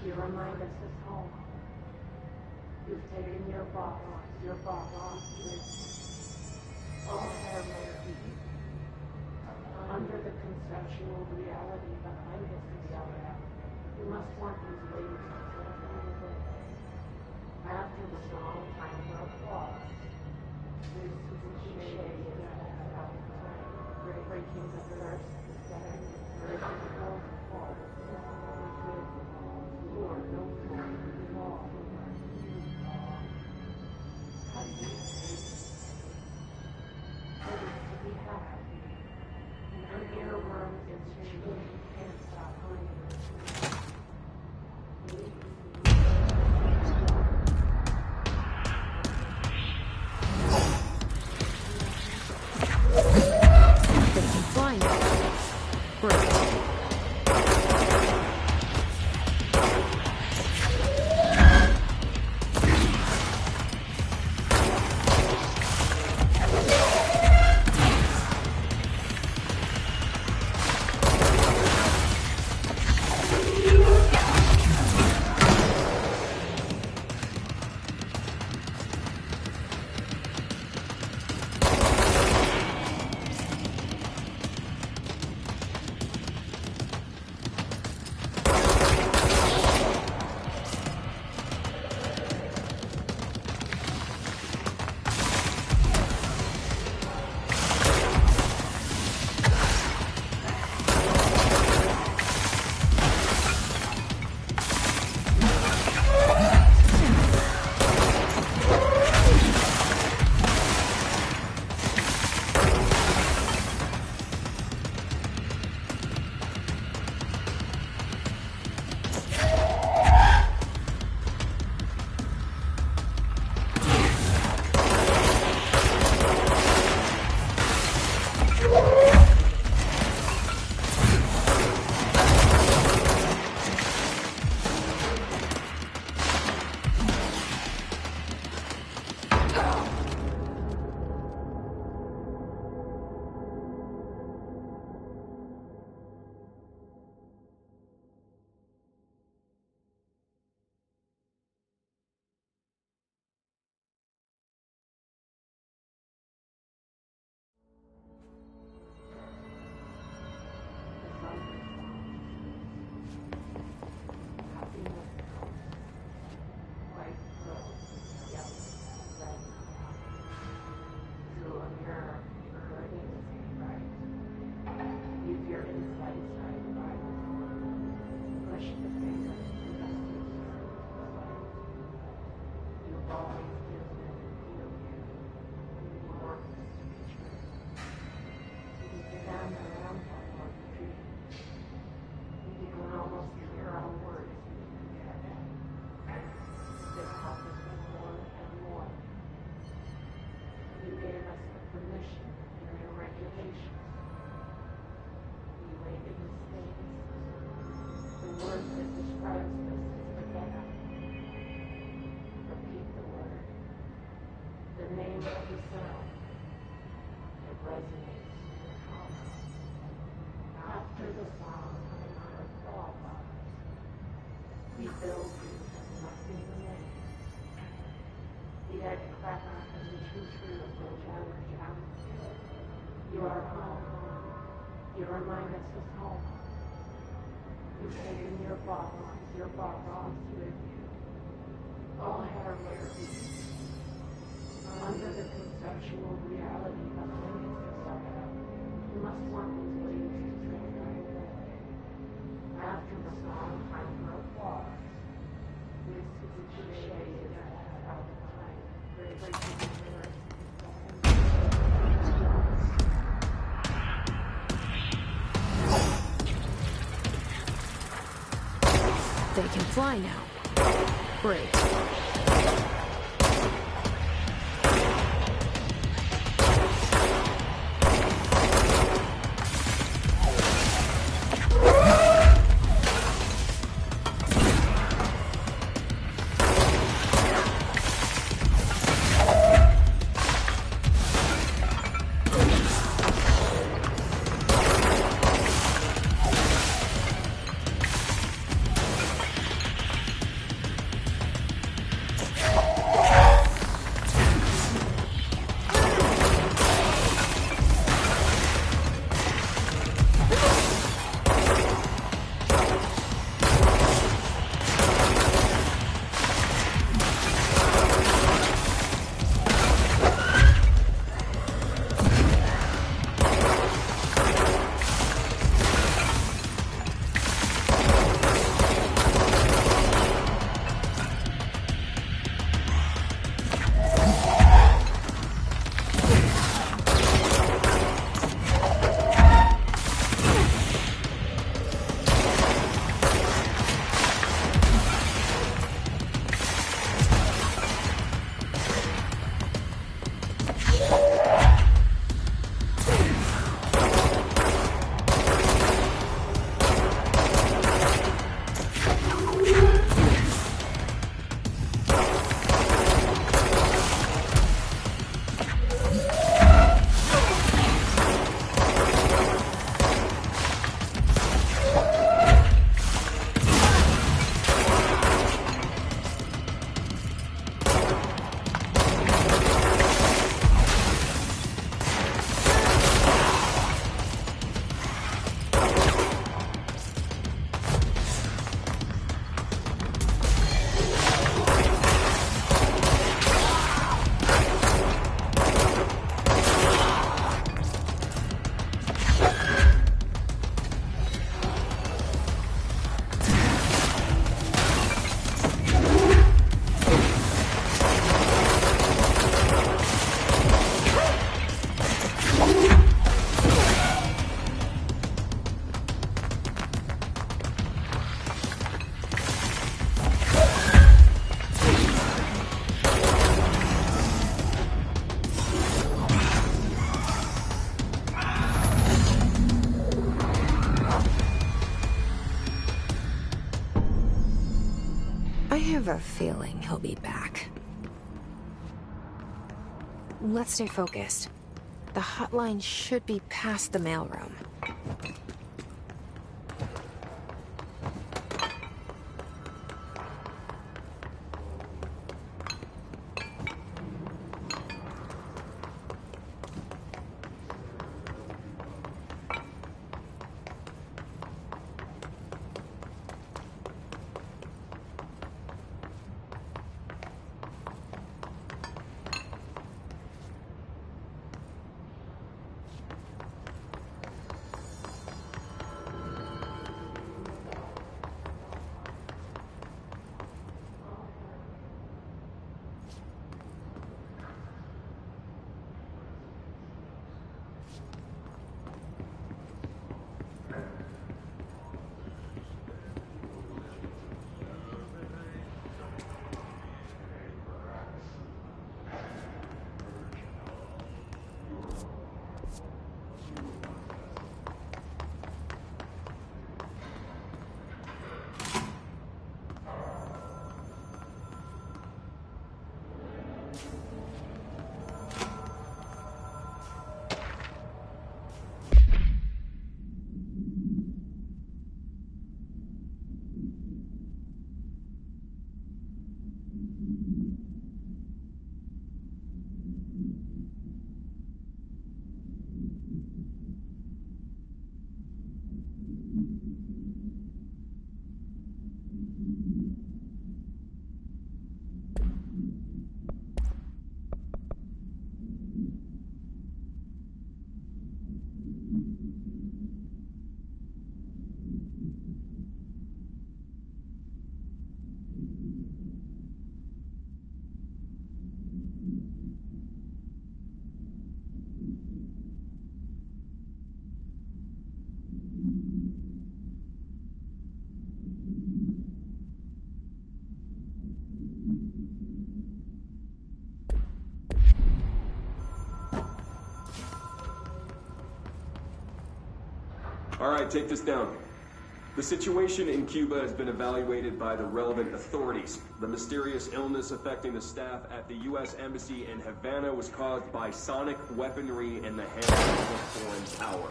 You remind us of home. You've taken your box off with all harmony. Under the conceptual reality behind this reality, you must want these ladies to settle away. After the song, time for applause. This is a shade of time, breaking the thirst, setting the vertical force. Lord, no more, law. How do you say what is to be had? An earworm is chewing, can't stop breathing. They can fly now. Great. You are home. You remind us of home. You've taken your box with you. All hair will be. Under the conceptual reality of limits itself, you must want these waves to translate. After the song, time for applause. This is a cliche out of time, breaking the mirror. They can fly now. Great. I have a feeling he'll be back. Let's stay focused. The hotline should be past the mailroom. All right, take this down. The situation in Cuba has been evaluated by the relevant authorities. The mysterious illness affecting the staff at the U.S. Embassy in Havana was caused by sonic weaponry in the hands of foreign power.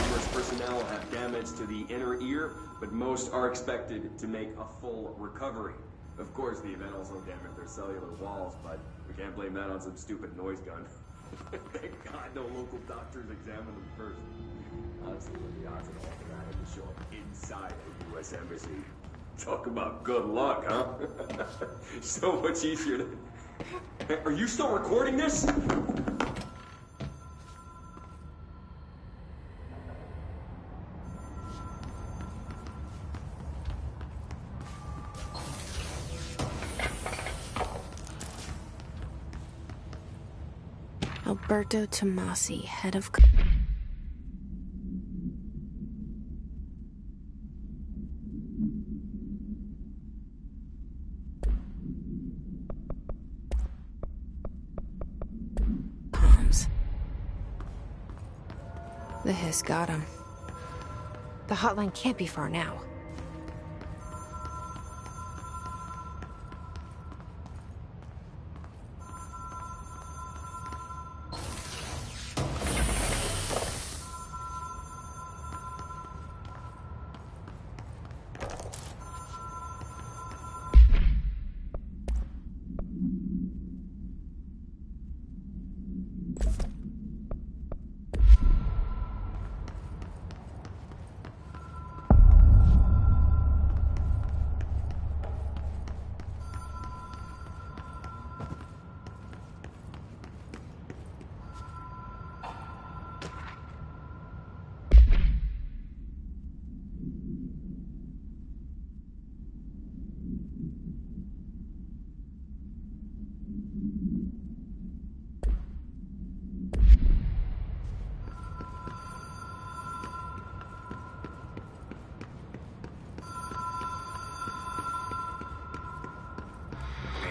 Numerous personnel have damage to the inner ear, but most are expected to make a full recovery. Of course, the event also damaged their cellular walls, but we can't blame that on some stupid noise gun. Thank God no local doctors examined them first. Honestly, what the odds of all of that had to show up inside a U.S. embassy? Talk about good luck, huh? So much easier to... Hey, are you still recording this? Alberto Tomasi, head of... comms. The hiss got him. The hotline can't be far now.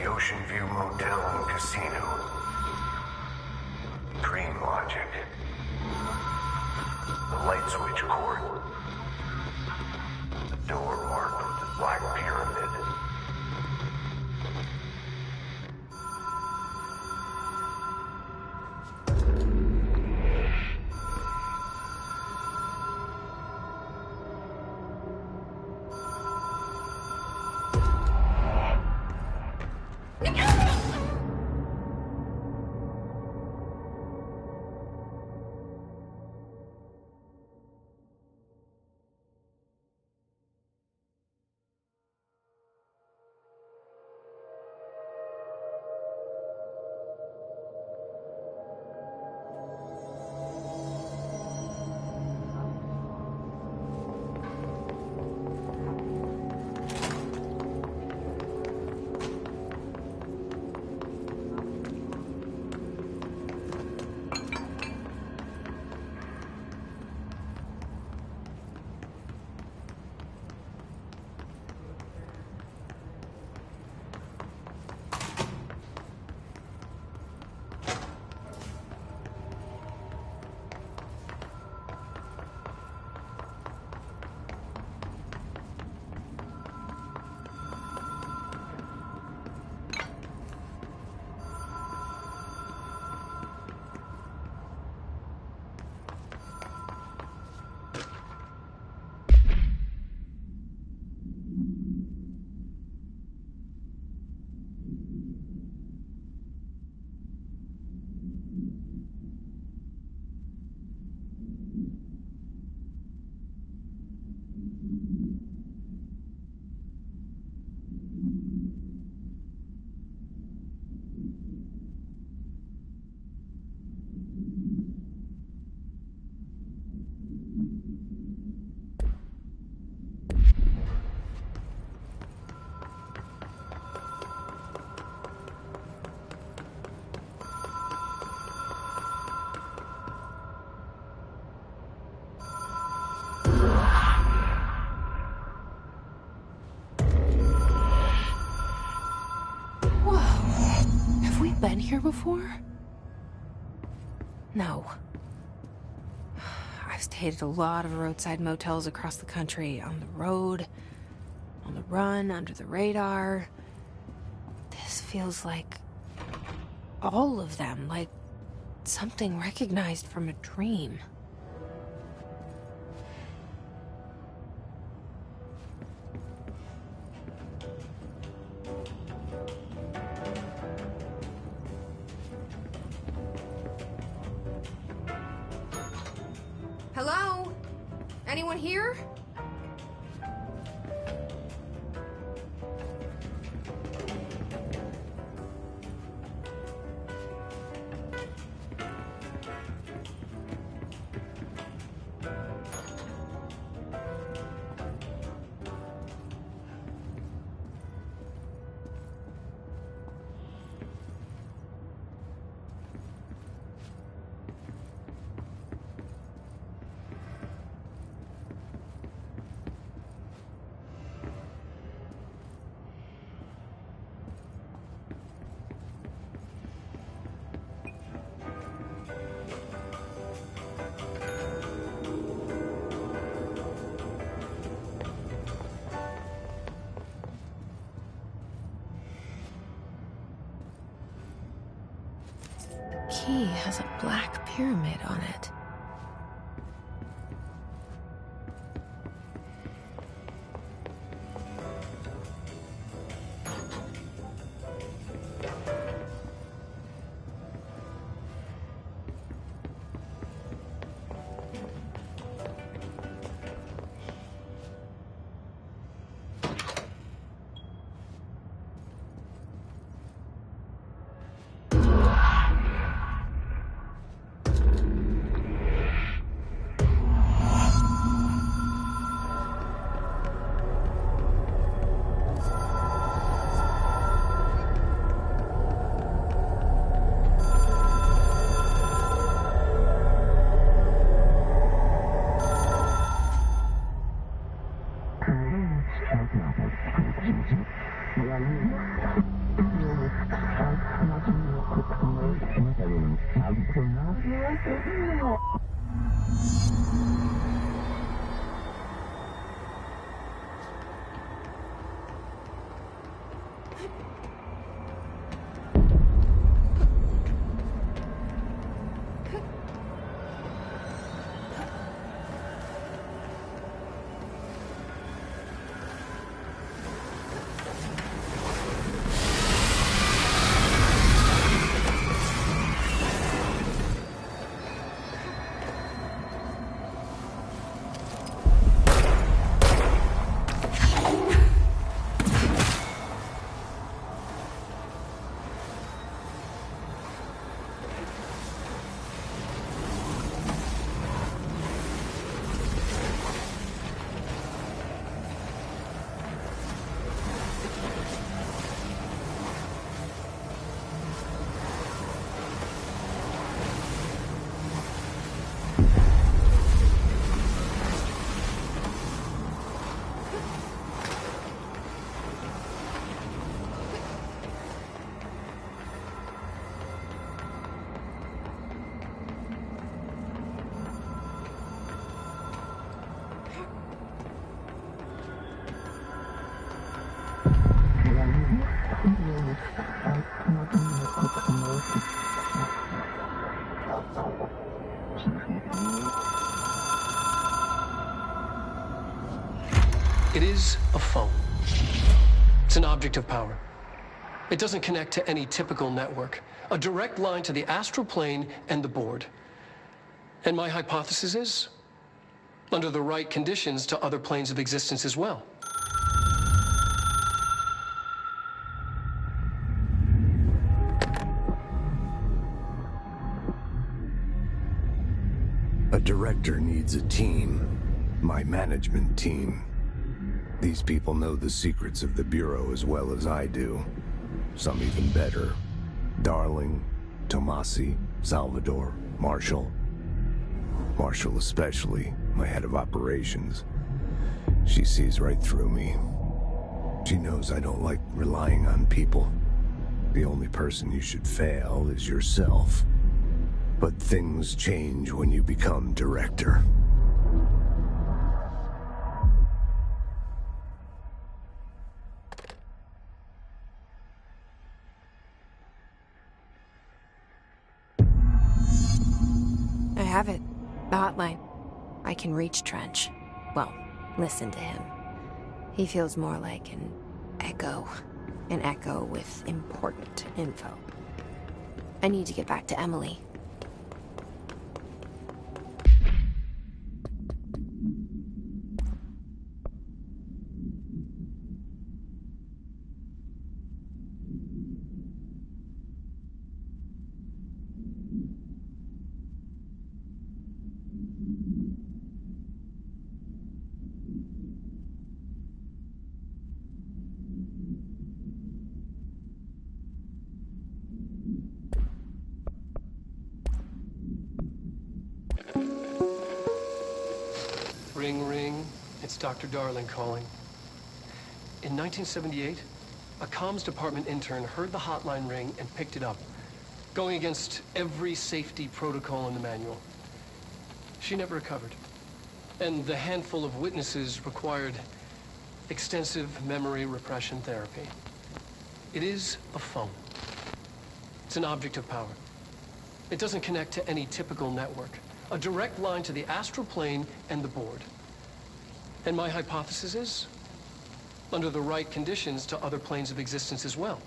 Ocean View Motel and Casino. Dream Logic. The light switch cord. The door marked with the black pyramid. Been here before? No. I've stayed at a lot of roadside motels across the country, on the road, on the run, under the radar. This feels like all of them, like something recognized from a dream. Hello? Anyone here? Key has a black pyramid on it. It is a phone. It's an object of power. It doesn't connect to any typical network. A direct line to the astral plane and the board. And my hypothesis is, under the right conditions, to other planes of existence as well. A director needs a team. My management team. These people know the secrets of the Bureau as well as I do. Some even better. Darling, Tomasi, Salvador, Marshall. Marshall especially, my head of operations. She sees right through me. She knows I don't like relying on people. The only person you should fail is yourself. But things change when you become director. have it. The hotline. I can reach Trench. Well, listen to him. He feels more like an echo. An echo with important info. I need to get back to Emily. Ring, ring. It's Dr. Darling calling. In 1978, a comms department intern heard the hotline ring and picked it up, going against every safety protocol in the manual. She never recovered. And the handful of witnesses required extensive memory repression therapy. It is a phone. It's an object of power. It doesn't connect to any typical network. A direct line to the astral plane and the board. And my hypothesis is, under the right conditions, to other planes of existence as well.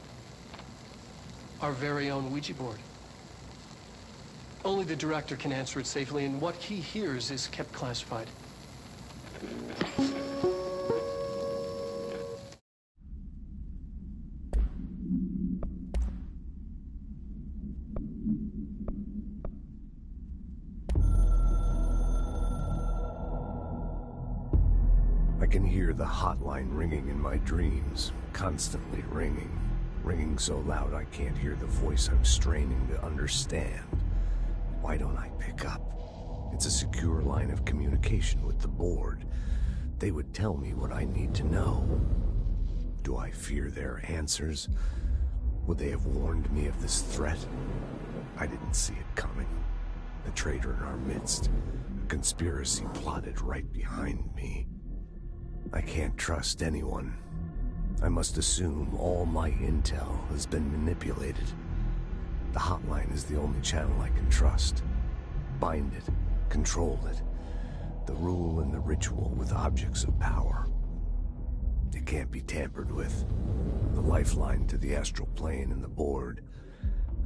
Our very own Ouija board. Only the director can answer it safely, and what he hears is kept classified. I can hear the hotline ringing in my dreams, constantly ringing. Ringing so loud I can't hear the voice I'm straining to understand. Why don't I pick up? It's a secure line of communication with the board. They would tell me what I need to know. Do I fear their answers? Would they have warned me of this threat? I didn't see it coming. A traitor in our midst. A conspiracy plotted right behind me. I can't trust anyone. I must assume all my intel has been manipulated. The hotline is the only channel I can trust. Bind it, control it. The rule and the ritual with objects of power. It can't be tampered with. The lifeline to the astral plane and the board.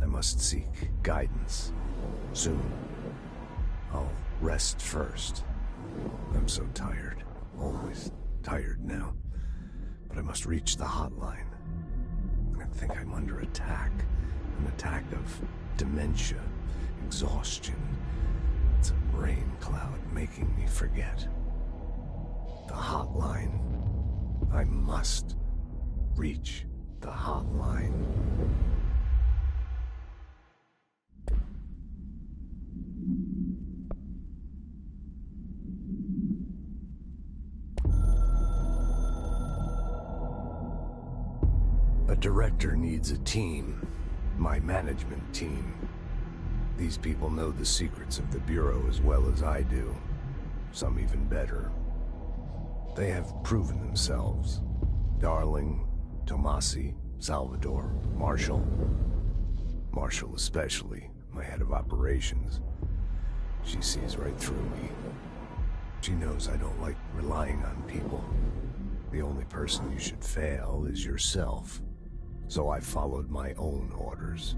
I must seek guidance. Soon. I'll rest first. I'm so tired. Always tired now. But I must reach the hotline. I think I'm under attack. An attack of dementia, exhaustion. It's a rain cloud making me forget. The hotline. I must reach the hotline. A director needs a team. My management team. These people know the secrets of the Bureau as well as I do. Some even better. They have proven themselves. Darling, Tomasi, Salvador, Marshall. Marshall especially, my head of operations. She sees right through me. She knows I don't like relying on people. The only person you should fail is yourself. So I followed my own orders.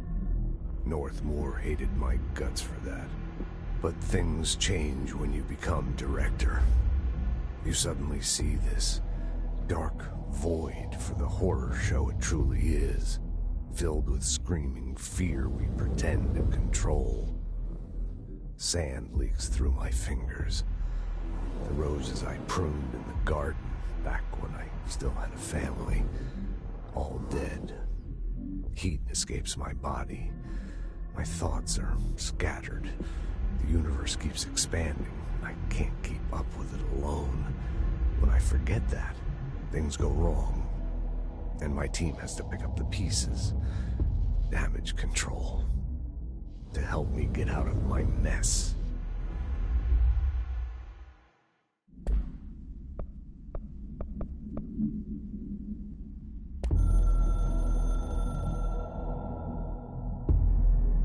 Northmore hated my guts for that. But things change when you become director. You suddenly see this dark void for the horror show it truly is, filled with screaming fear we pretend to control. Sand leaks through my fingers. The roses I pruned in the garden back when I still had a family, all dead. Heat escapes my body. My thoughts are scattered. The universe keeps expanding. I can't keep up with it alone. When I forget that, things go wrong. And my team has to pick up the pieces. Damage control. To help me get out of my mess.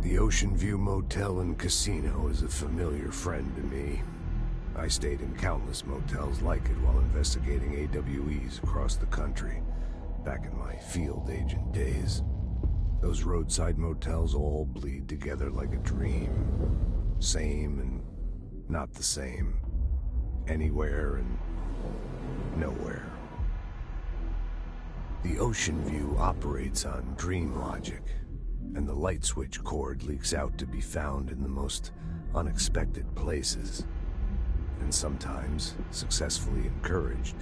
The The Ocean View Motel and Casino is a familiar friend to me. I stayed in countless motels like it while investigating AWEs across the country, back in my field agent days. Those roadside motels all bleed together like a dream. Same and not the same. Anywhere and nowhere. The Ocean View operates on dream logic, and the light switch cord leaks out to be found in the most unexpected places, and sometimes successfully encouraged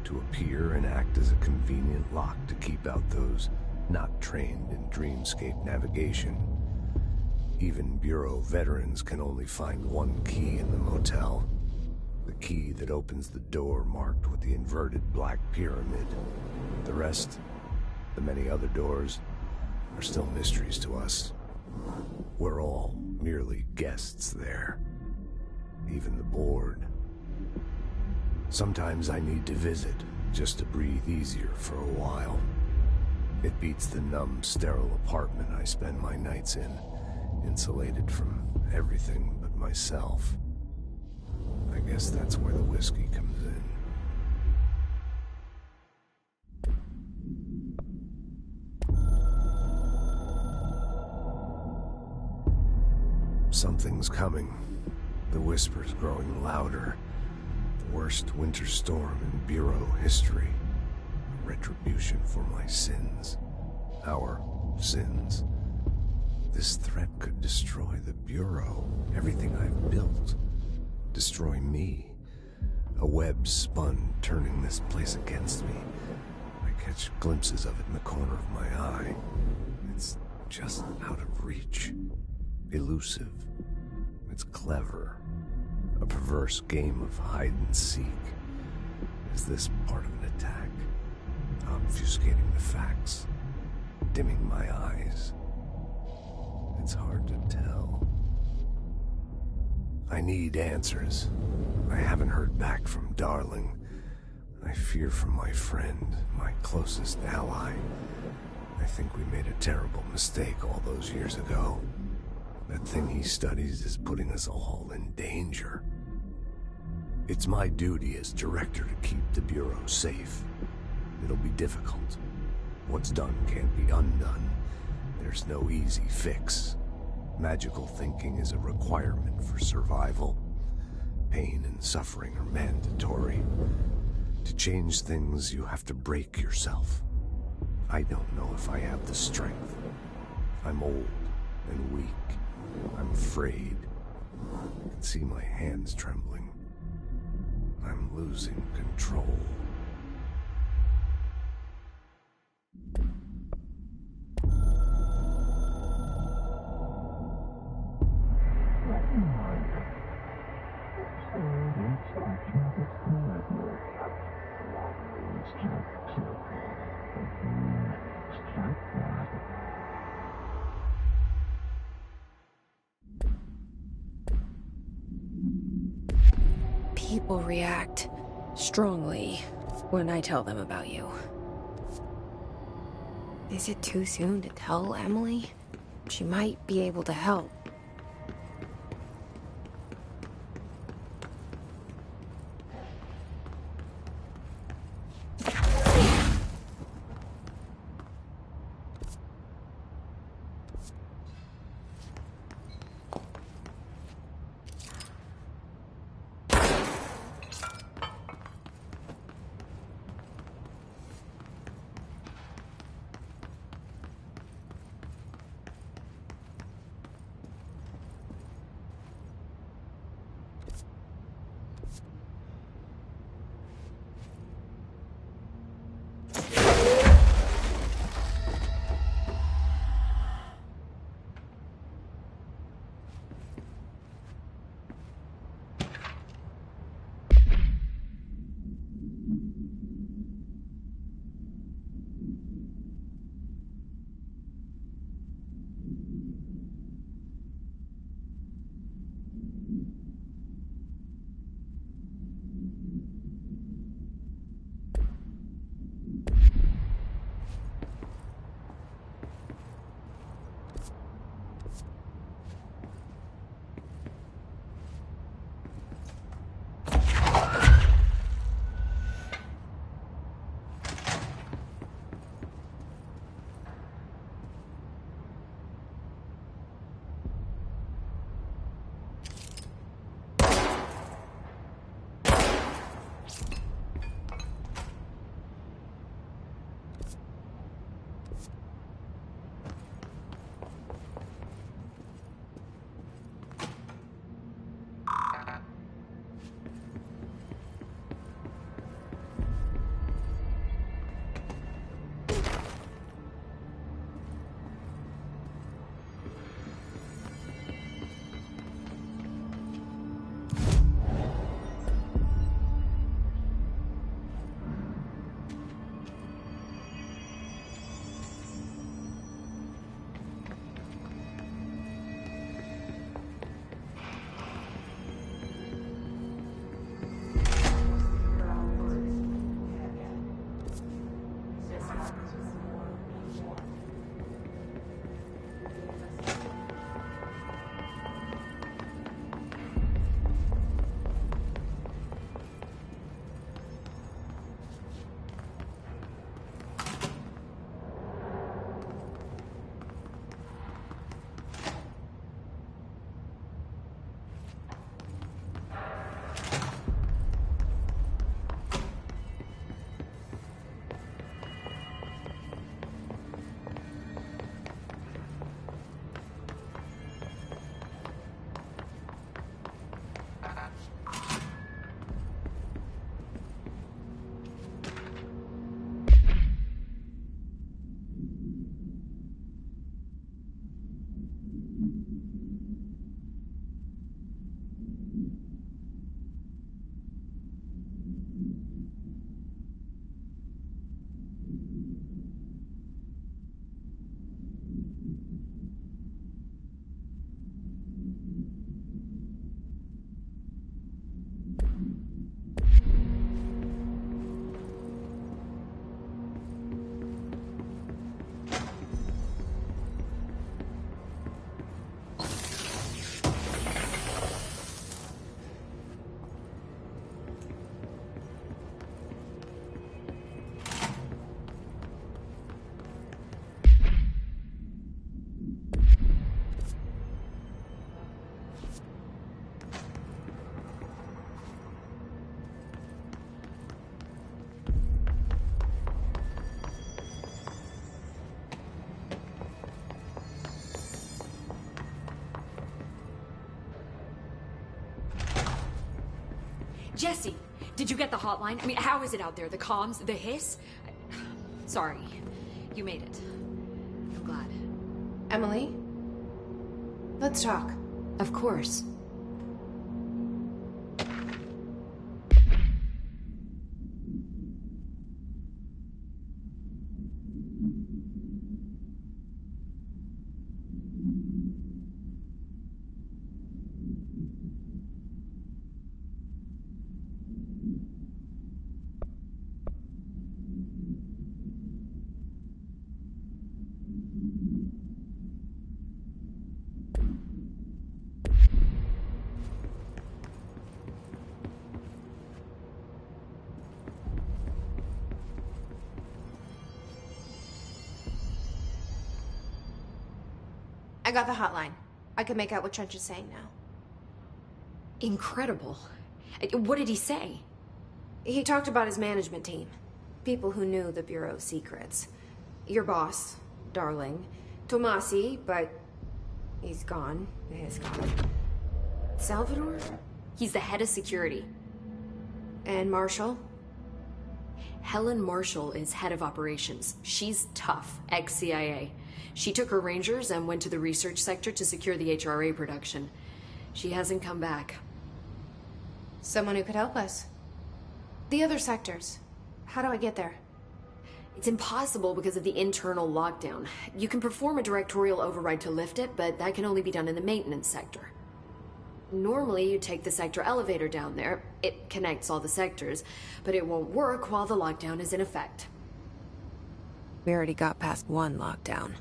to appear and act as a convenient lock to keep out those not trained in dreamscape navigation. Even Bureau veterans can only find one key in the motel. The key that opens the door marked with the inverted black pyramid. The rest, the many other doors, are still mysteries to us. We're all merely guests there. Even the board. Sometimes I need to visit, just to breathe easier for a while. It beats the numb, sterile apartment I spend my nights in, insulated from everything but myself. I guess that's where the whiskey comes in. Something's coming. The whisper's growing louder. The worst winter storm in Bureau history. Retribution for my sins. Our sins. This threat could destroy the Bureau, everything I've built. Destroy me. A web spun, turning this place against me. I catch glimpses of it in the corner of my eye. It's just out of reach. Elusive. It's clever. A perverse game of hide and seek. Is this part of an attack? Obfuscating the facts? Dimming my eyes? It's hard to tell. I need answers. I haven't heard back from Darling. I fear for my friend, my closest ally. I think we made a terrible mistake all those years ago. That thing he studies is putting us all in danger. It's my duty as director to keep the Bureau safe. It'll be difficult. What's done can't be undone. There's no easy fix. Magical thinking is a requirement for survival. Pain and suffering are mandatory. To change things, you have to break yourself. I don't know if I have the strength. I'm old and weak. I'm afraid. I can see my hands trembling. I'm losing control. People react strongly when I tell them about you. Is it too soon to tell Emily? She might be able to help. Jesse, did you get the hotline? I mean, how is it out there? The comms, the hiss? Sorry, you made it. I'm glad. Emily? Let's talk. Of course. I got the hotline. I can make out what Trench is saying now. Incredible. What did he say? He talked about his management team. People who knew the Bureau's secrets. Your boss, Darling. Tomasi, but he's gone. He's gone. Salvador? He's the head of security. And Marshall? Helen Marshall is head of operations. She's tough, ex-CIA. She took her Rangers and went to the research sector to secure the HRA production. She hasn't come back. Someone who could help us. The other sectors. How do I get there? It's impossible because of the internal lockdown. You can perform a directorial override to lift it, but that can only be done in the maintenance sector. Normally, you take the sector elevator down there. It connects all the sectors, but it won't work while the lockdown is in effect. We already got past one lockdown.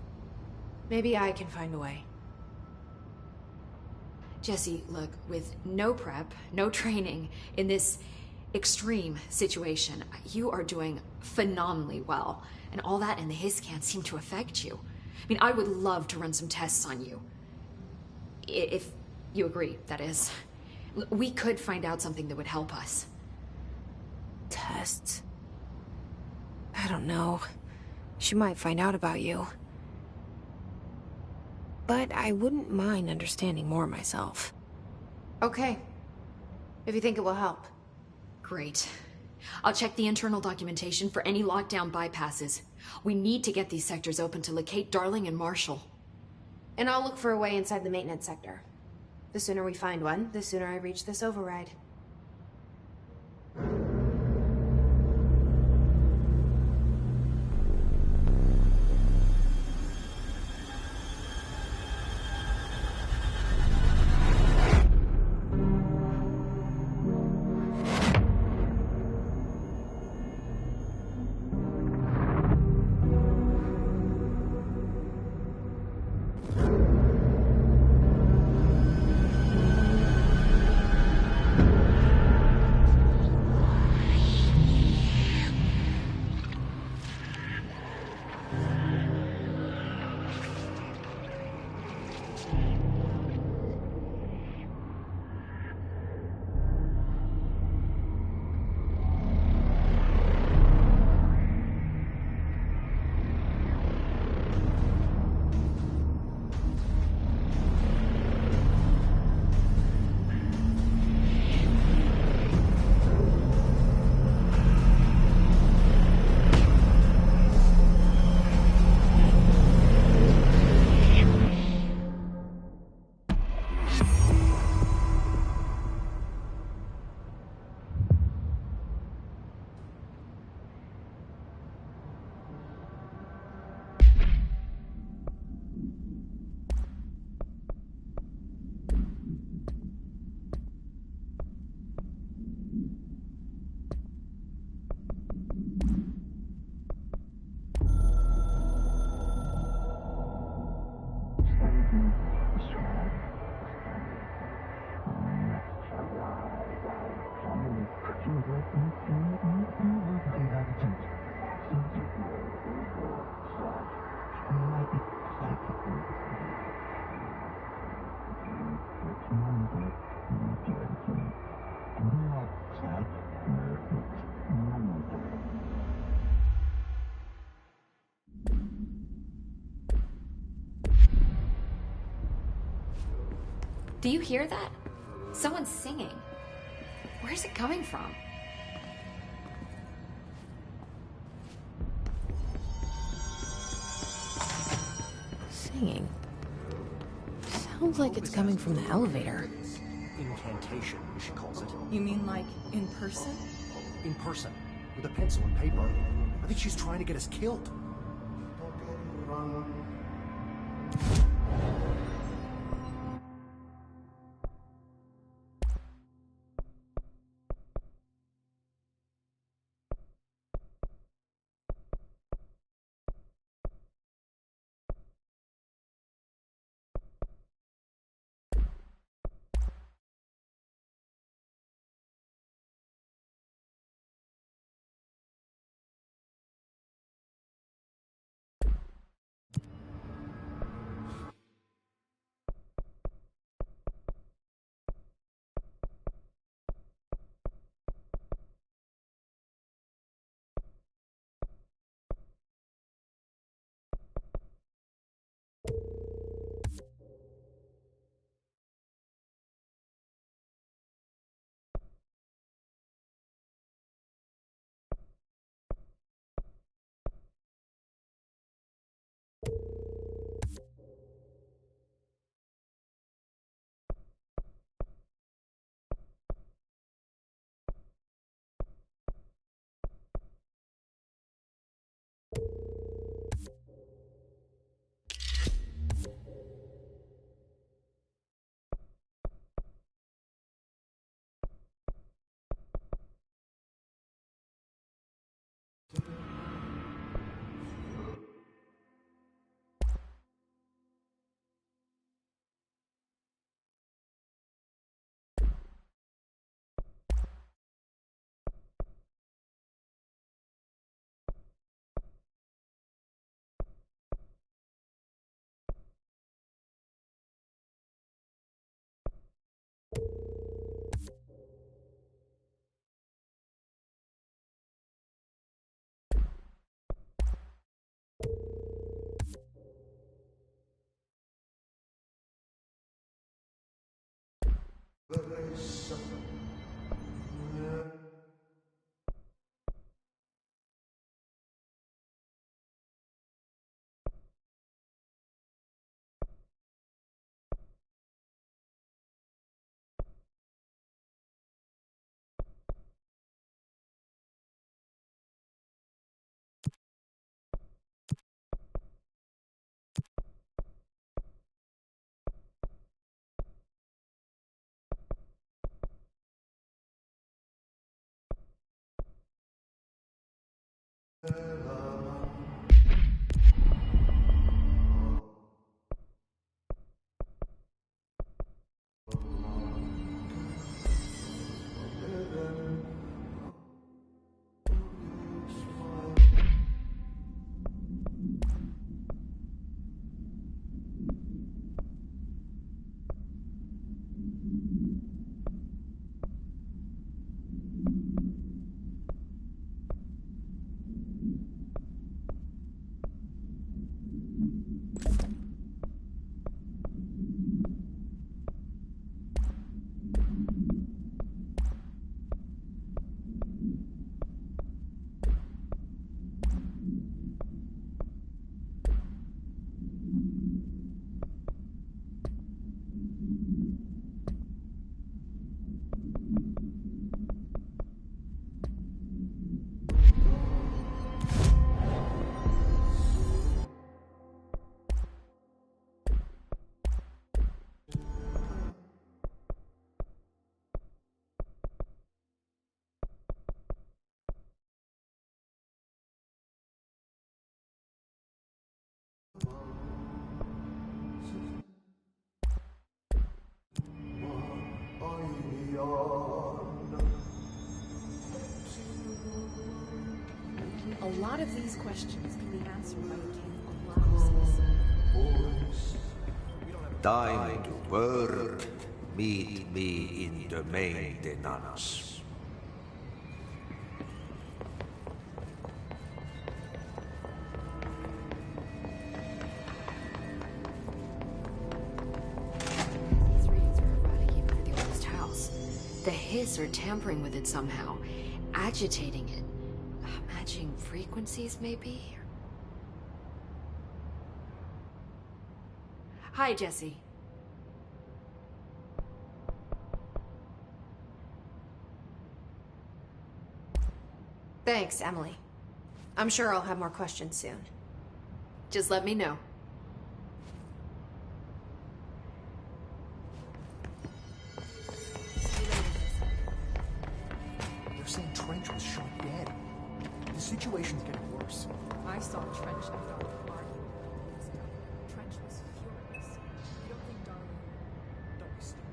Maybe I can find a way. Jesse, look, with no prep, no training, in this extreme situation, you are doing phenomenally well. And all that and the hiss can't seem to affect you. I mean, I would love to run some tests on you. If you agree, that is. We could find out something that would help us. Tests? I don't know. She might find out about you. But I wouldn't mind understanding more myself. Okay. If you think it will help. Great. I'll check the internal documentation for any lockdown bypasses. We need to get these sectors open to locate Darling and Marshall. And I'll look for a way inside the maintenance sector. The sooner we find one, the sooner I reach this override. Do you hear that? Someone's singing. Where Where's it coming from? Singing. Sounds like it's coming from the elevator. Incantation, she calls it. You mean like in person? In person, with a pencil and paper. I think she's trying to get us killed. A lot of these questions can be answered by a game of louses. Time to work. Meet me in the maintenance. These readings are erratic even for the oldest house. The space or tampering with it somehow. Agitating it. Matching frequencies, maybe? Hi, Jesse. Thanks, Emily. I'm sure I'll have more questions soon. Just let me know. They're saying Trench was shot dead. The situation's getting worse. I saw Trench and Darling arguing. Trench was furious. You don't think Darling... Don't be stupid.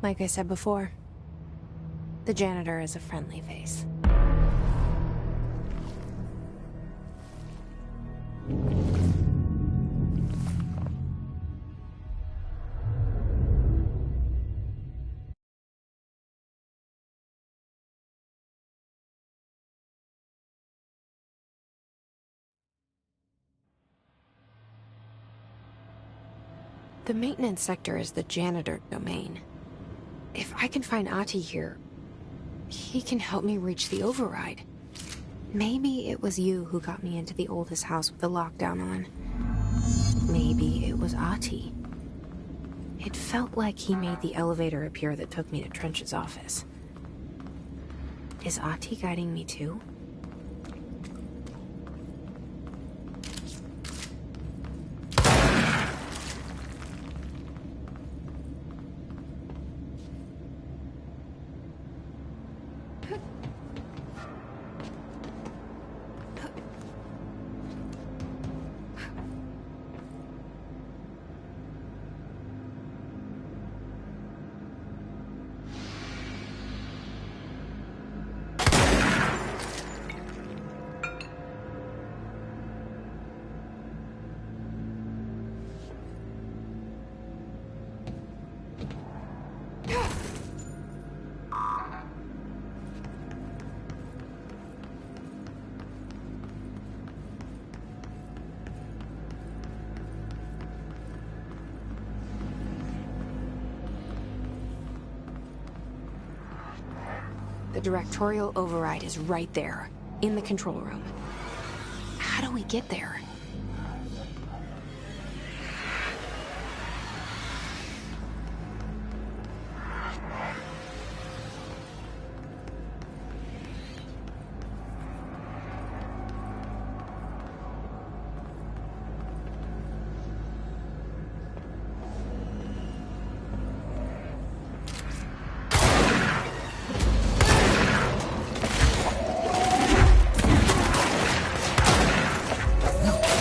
Like I said before, the janitor is a friendly face. The maintenance sector is the janitor domain. If I can find Ahti here, he can help me reach the override. Maybe it was you who got me into the oldest house with the lockdown on. Maybe it was Ahti. It felt like he made the elevator appear that took me to Trench's office. Is Ahti guiding me too? The directorial override is right there, in the control room. How do we get there? No.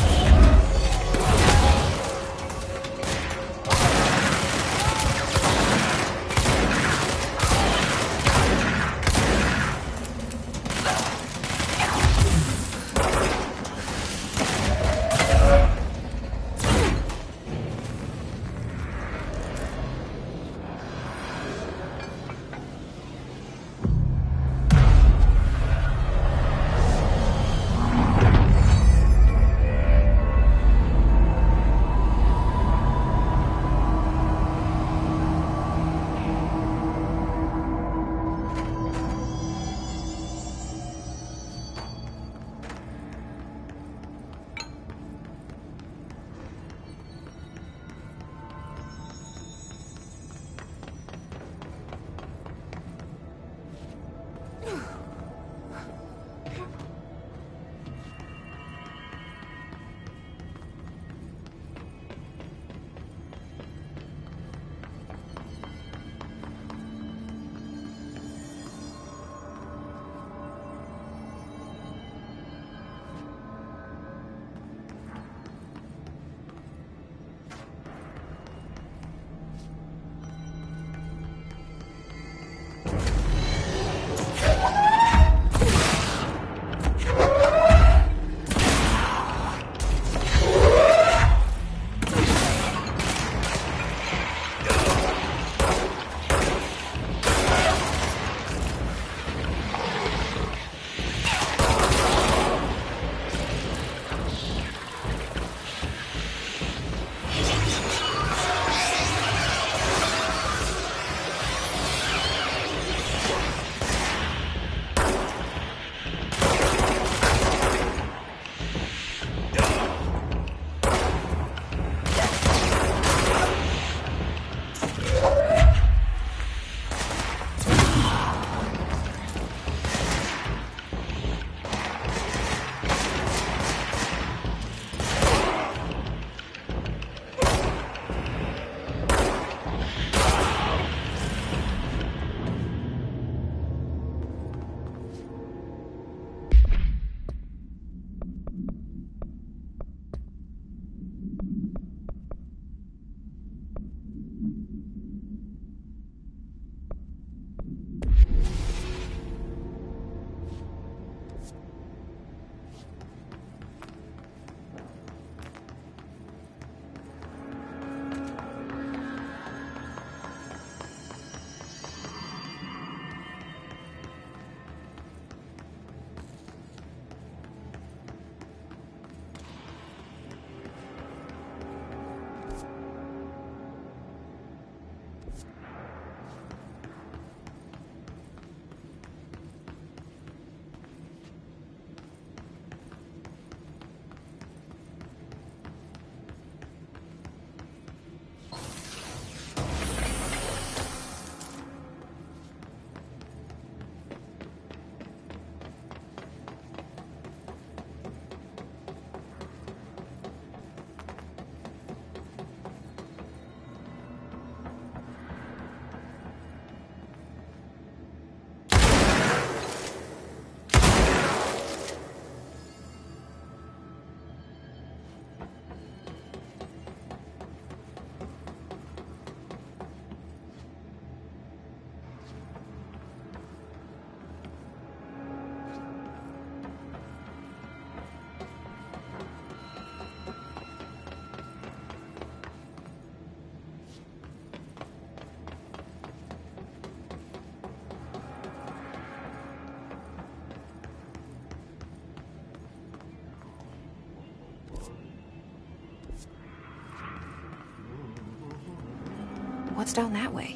What's down that way?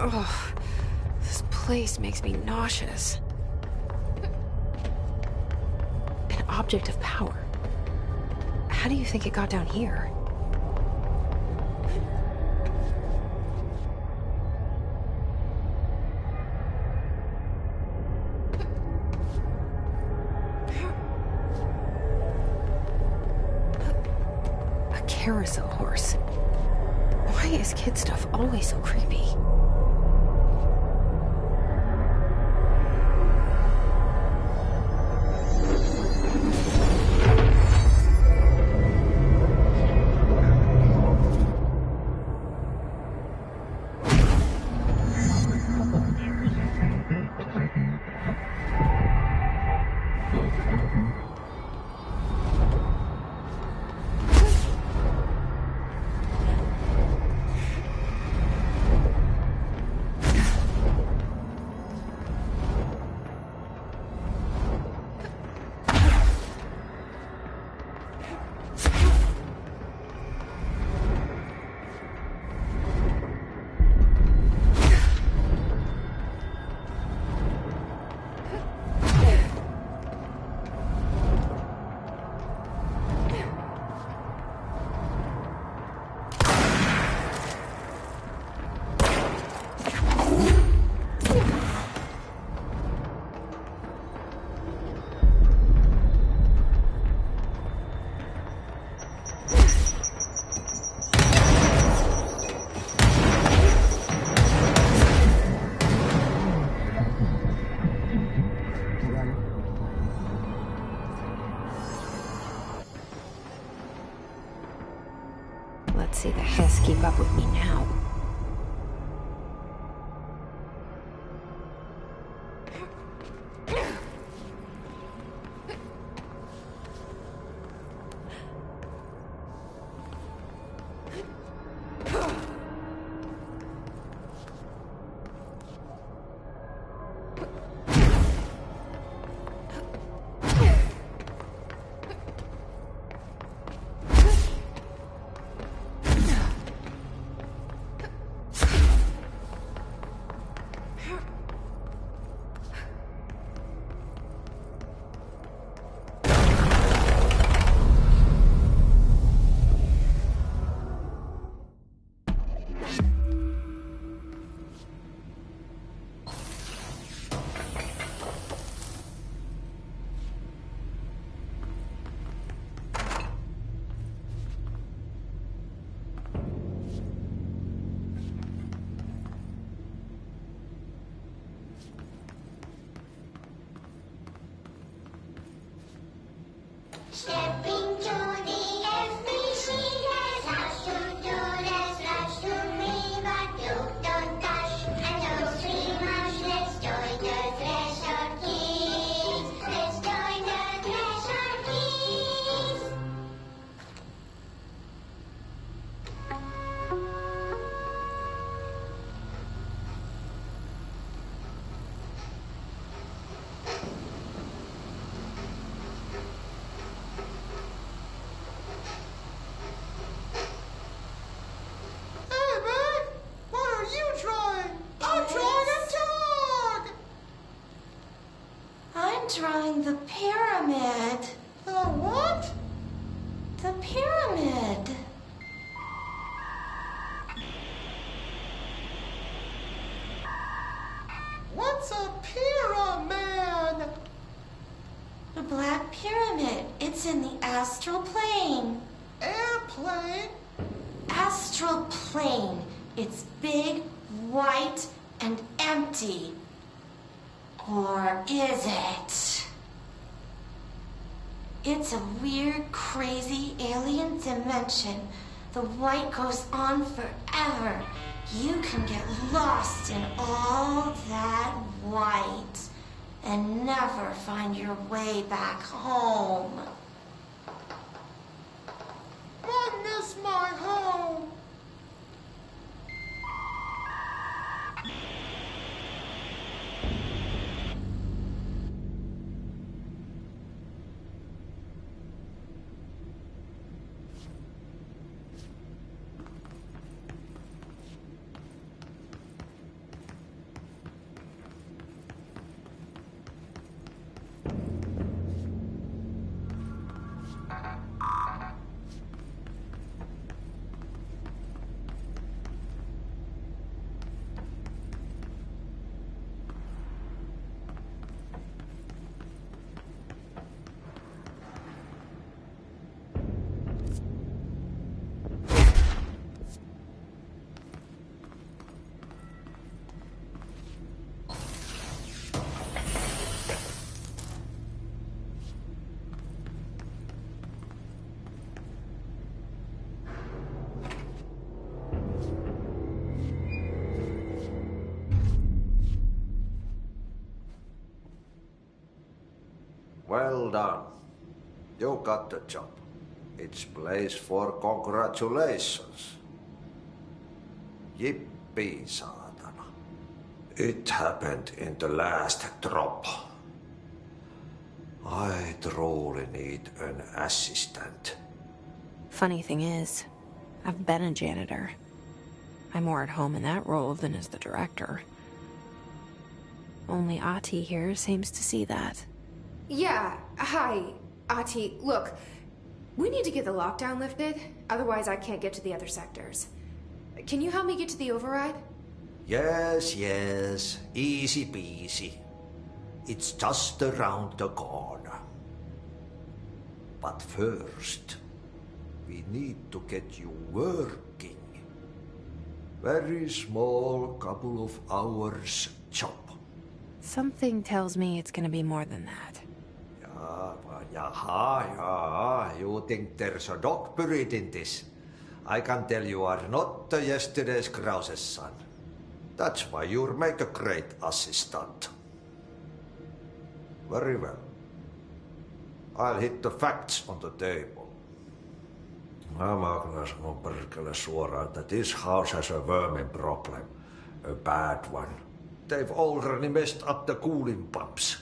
Ugh, this place makes me nauseous. An object of power. How do you think it got down here? A carousel horse. Why is kid stuff always so creepy? Let's see the Hess keep up with me now. Stepping to the FBC, there's lots to do, there's lots to read, but you don't touch, and don't scream much. Let's join the Treasure Kids. Let's join the Treasure Kids. Hey, Meg! What are you drawing? I'm drawing a dog! I'm drawing the pyramid. The what? The pyramid. What's a pyramid? The Black Pyramid. It's in the astral plane. Airplane? Astral plane. It's big, white, and empty. Or is it? It's a weird, crazy alien dimension The white goes on forever. You can get lost in all that white and never find your way back home. I miss my home. Well done. You got the job. It's place for congratulations. Yippee, saatana. It happened in the last drop. I truly need an assistant. Funny thing is, I've been a janitor. I'm more at home in that role than as the director. Only Ati here seems to see that. Yeah, hi, Ati. Look, we need to get the lockdown lifted, otherwise I can't get to the other sectors. Can you help me get to the override? Yes, yes. Easy peasy. It's just around the corner. But first, we need to get you working. Very small, couple of hours job. Something tells me it's gonna be more than that. Yaha. You think there's a dog buried in this? I can tell you are not yesterday's Krause's son. That's why you'll make a great assistant. Very well. I'll hit the facts on the table. Mä kyllä sanon perkele suoraan, että this house has a vermin problem. A bad one. They've already messed up the cooling pumps.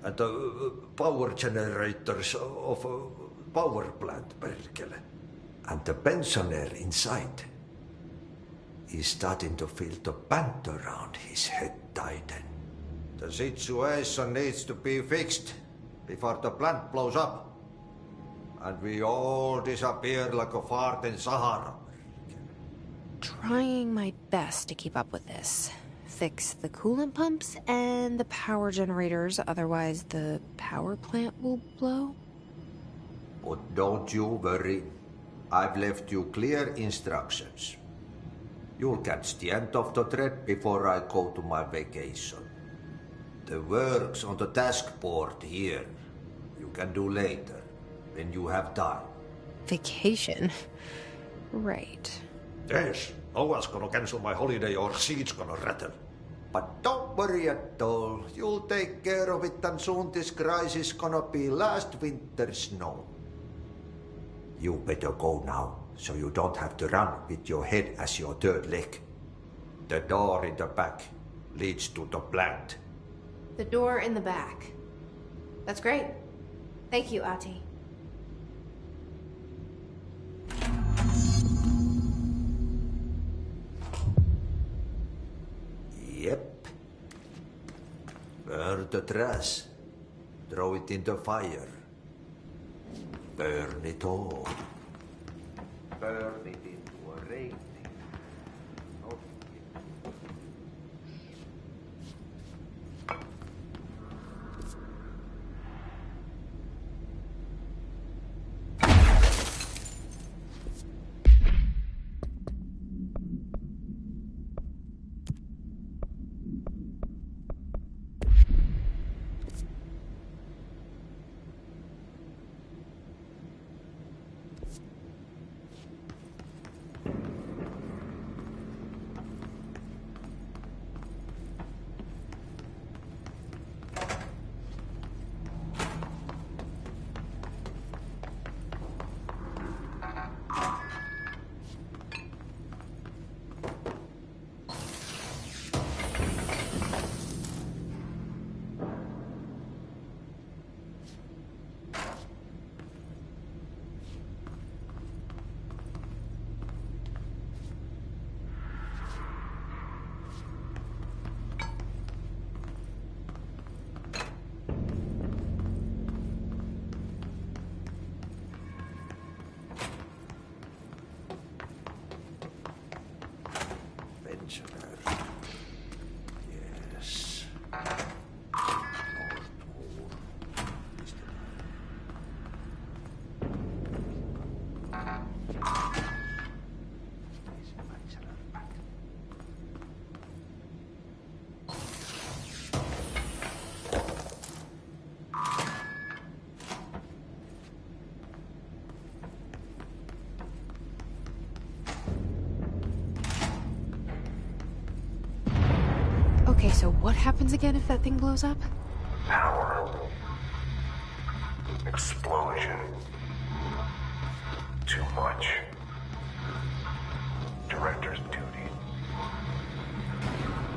And the power generators of a power plant, perkele. And the pensioner inside is starting to feel the band around his head tighten. The situation needs to be fixed before the plant blows up. And we all disappear like a fart in Sahara. Trying my best to keep up with this. Fix the coolant pumps and the power generators, otherwise the power plant will blow. But don't you worry. I've left you clear instructions. You'll catch the end of the thread before I go to my vacation. The work's on the task board here. You can do later, when you have time. Vacation? Right. Yes, no one's gonna cancel my holiday or seat's gonna rattle. But don't worry at all. You'll take care of it and soon this crisis gonna be last winter's snow. You better go now, so you don't have to run with your head as your third leg. The door in the back leads to the plant. The door in the back. That's great. Thank you, Ati. Yep. Burn the trash. Throw it in the fire. Burn it all. Burn it into a raining. So what happens again if that thing blows up? Power. Explosion. Too much. Director's duty.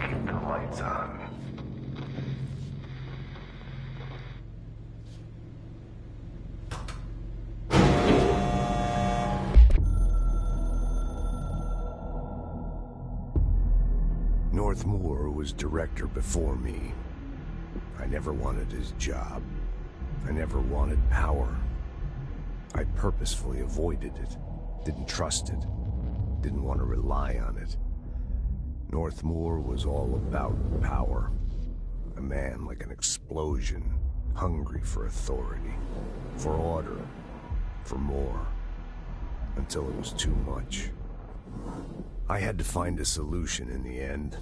Keep the lights on. Northmoor was director before me. I never wanted his job. I never wanted power. I purposefully avoided it, didn't trust it, didn't want to rely on it. Northmoor was all about power. A man like an explosion, hungry for authority, for order, for more, until it was too much. I had to find a solution in the end,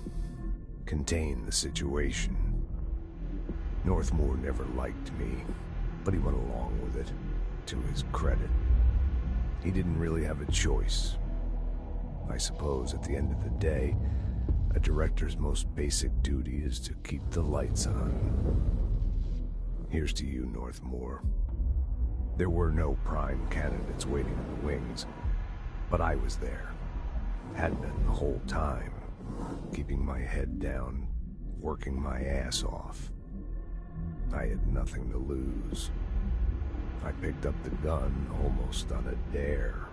contain the situation. Northmoor never liked me, but he went along with it, to his credit. He didn't really have a choice. I suppose at the end of the day, a director's most basic duty is to keep the lights on. Here's to you, Northmoor. There were no prime candidates waiting in the wings, but I was there. Had been the whole time, keeping my head down, working my ass off. I had nothing to lose. I picked up the gun almost on a dare.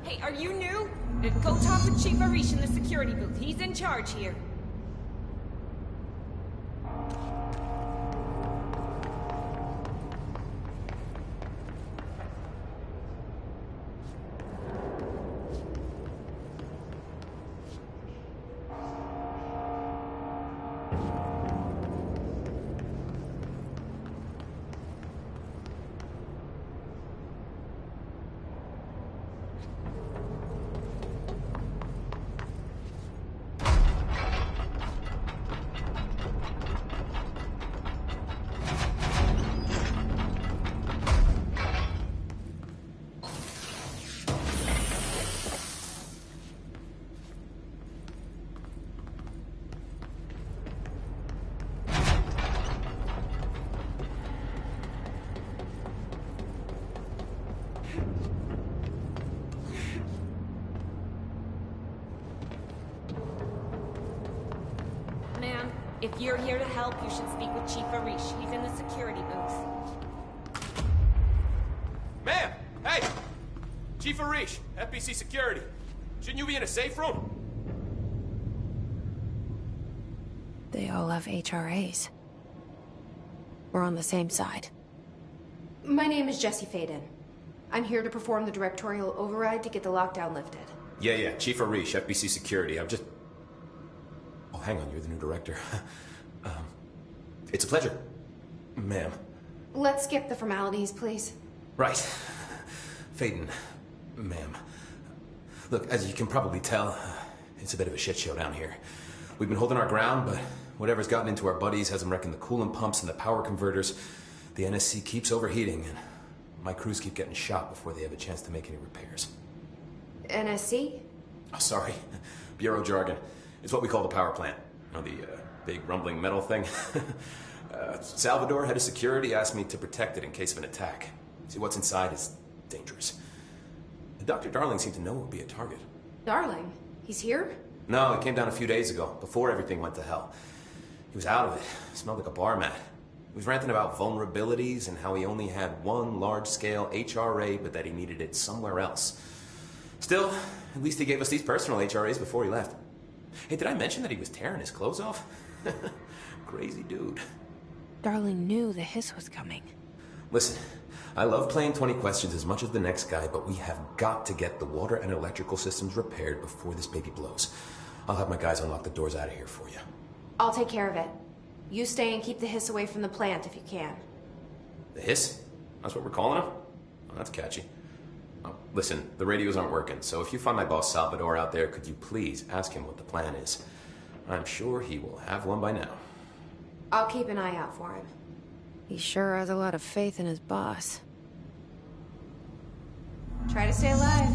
Hey, are you new? Go talk to Chief Arish in the security booth. He's in charge here. you're here to help, you should speak with Chief Arish. He's in the security booth. Ma'am! Hey! Chief Arish, FBC Security. Shouldn't you be in a safe room? They all have HRAs. We're on the same side. My name is Jesse Faden. I'm here to perform the directorial override to get the lockdown lifted. Yeah, Chief Arish, FBC Security. I'm just... Oh, hang on, you're the new director. It's a pleasure, ma'am. Let's skip the formalities, please. Right. Faden, ma'am. Look, as you can probably tell, it's a bit of a shit show down here. We've been holding our ground, but whatever's gotten into our buddies has them wrecking the coolant pumps and the power converters. The NSC keeps overheating, and my crews keep getting shot before they have a chance to make any repairs. NSC? Oh, sorry. Bureau jargon. It's what we call the power plant. You know, the big rumbling metal thing? Salvador, head of security, asked me to protect it in case of an attack. See, what's inside is dangerous. Dr. Darling seemed to know it would be a target. Darling? He's here? No, he came down a few days ago, before everything went to hell. He was out of it. Smelled like a bar mat. He was ranting about vulnerabilities and how he only had one large-scale HRA, but that he needed it somewhere else. Still, at least he gave us these personal HRAs before he left. Hey, did I mention that he was tearing his clothes off? Crazy dude. Darling knew the hiss was coming. Listen, I love playing 20 questions as much as the next guy, but we have got to get the water and electrical systems repaired before this baby blows. I'll have my guys unlock the doors out of here for you. I'll take care of it. You stay and keep the hiss away from the plant if you can. The hiss? That's what we're calling him? Oh, that's catchy. Oh, listen, the radios aren't working, so if you find my boss Salvador out there, could you please ask him what the plan is? I'm sure he will have one by now. I'll keep an eye out for him. He sure has a lot of faith in his boss. Try to stay alive.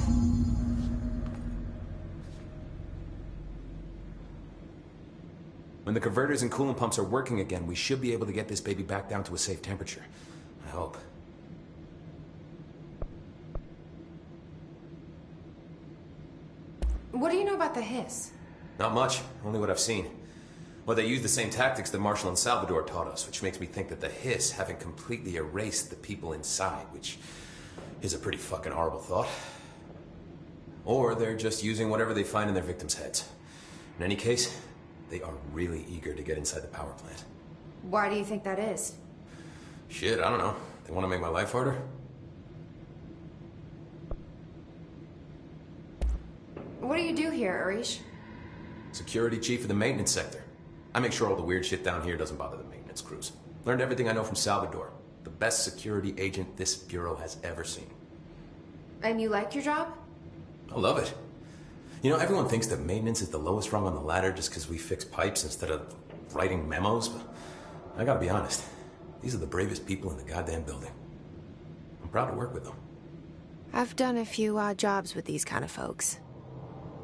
When the converters and coolant pumps are working again, we should be able to get this baby back down to a safe temperature. I hope. What do you know about the hiss? Not much, only what I've seen. Well, they use the same tactics that Marshall and Salvador taught us, which makes me think that the hiss haven't completely erased the people inside, which is a pretty fucking horrible thought. Or they're just using whatever they find in their victims' heads. In any case, they are really eager to get inside the power plant. Why do you think that is? Shit, I don't know. They want to make my life harder? What do you do here, Arish? Security chief of the maintenance sector. I make sure all the weird shit down here doesn't bother the maintenance crews. Learned everything I know from Salvador. The best security agent this bureau has ever seen. And you like your job? I love it. You know, everyone thinks that maintenance is the lowest rung on the ladder just because we fix pipes instead of writing memos, but I gotta be honest. These are the bravest people in the goddamn building. I'm proud to work with them. I've done a few odd jobs with these kind of folks.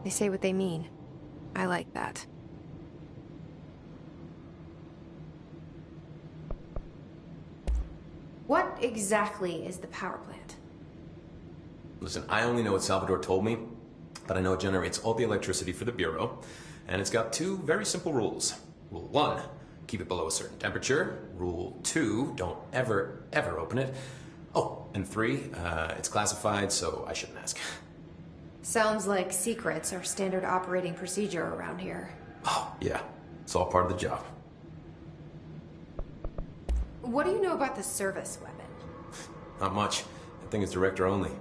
They say what they mean. I like that. What exactly is the power plant? Listen, I only know what Salvador told me, but I know it generates all the electricity for the Bureau, and it's got two very simple rules. Rule 1, keep it below a certain temperature. Rule 2, don't ever open it. Oh, and 3, it's classified, so I shouldn't ask. Sounds like secrets are standard operating procedure around here. Oh, yeah. It's all part of the job. What do you know about the service weapon? Not much. That thing is director only.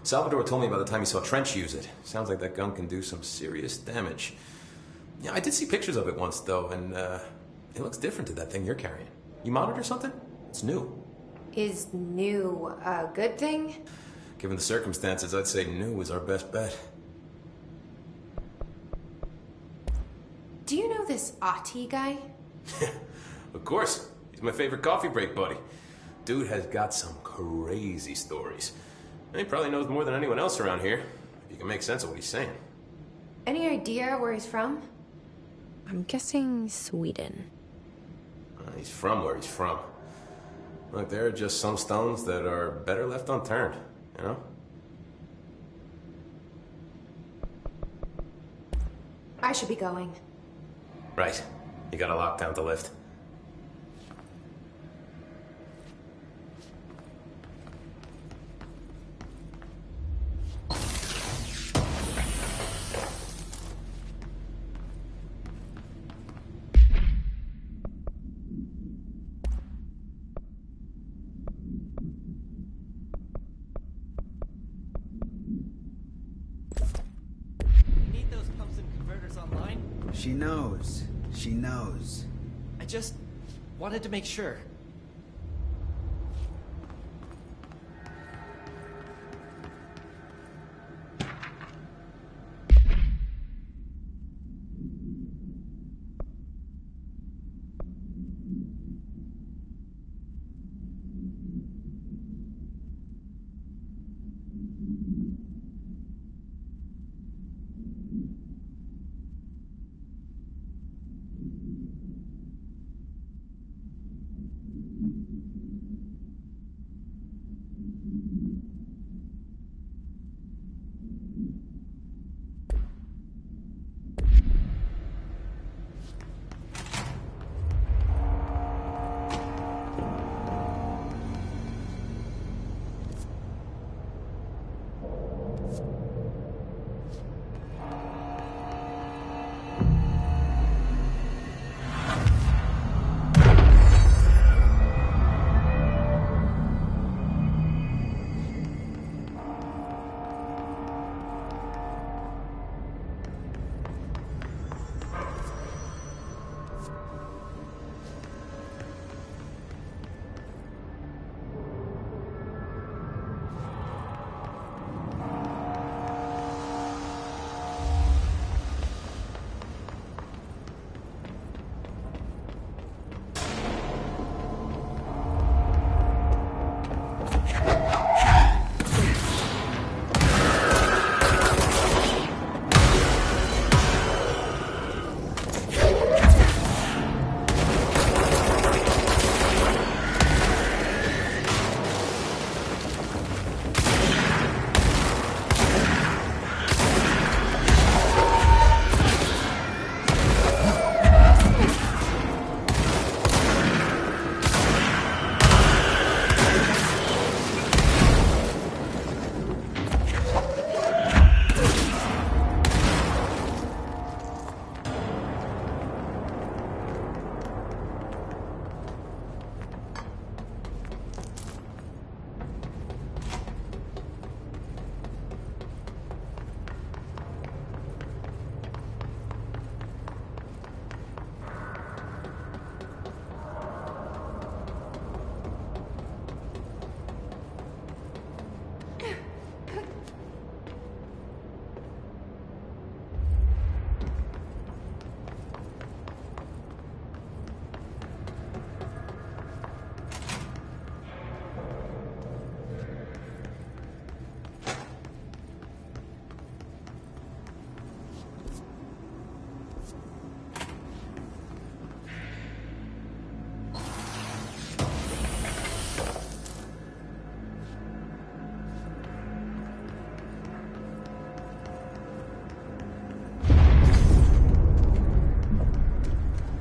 Salvador told me by the time he saw Trench use it. Sounds like that gun can do some serious damage. Yeah, I did see pictures of it once, though, and it looks different to that thing you're carrying. You monitor something? It's new. Is new a good thing? Given the circumstances, I'd say new is our best bet. Do you know this Ati guy? Of course. He's my favorite coffee break buddy. Dude has got some crazy stories. And he probably knows more than anyone else around here, if you can make sense of what he's saying. Any idea where he's from? I'm guessing Sweden. He's from where he's from. Look, there are just some stones that are better left unturned, you know? I should be going. Right. You gotta lock down the lift. Need those pumps and converters online? She knows. She knows. I just wanted to make sure.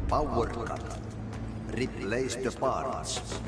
Power cut. Replace the parts.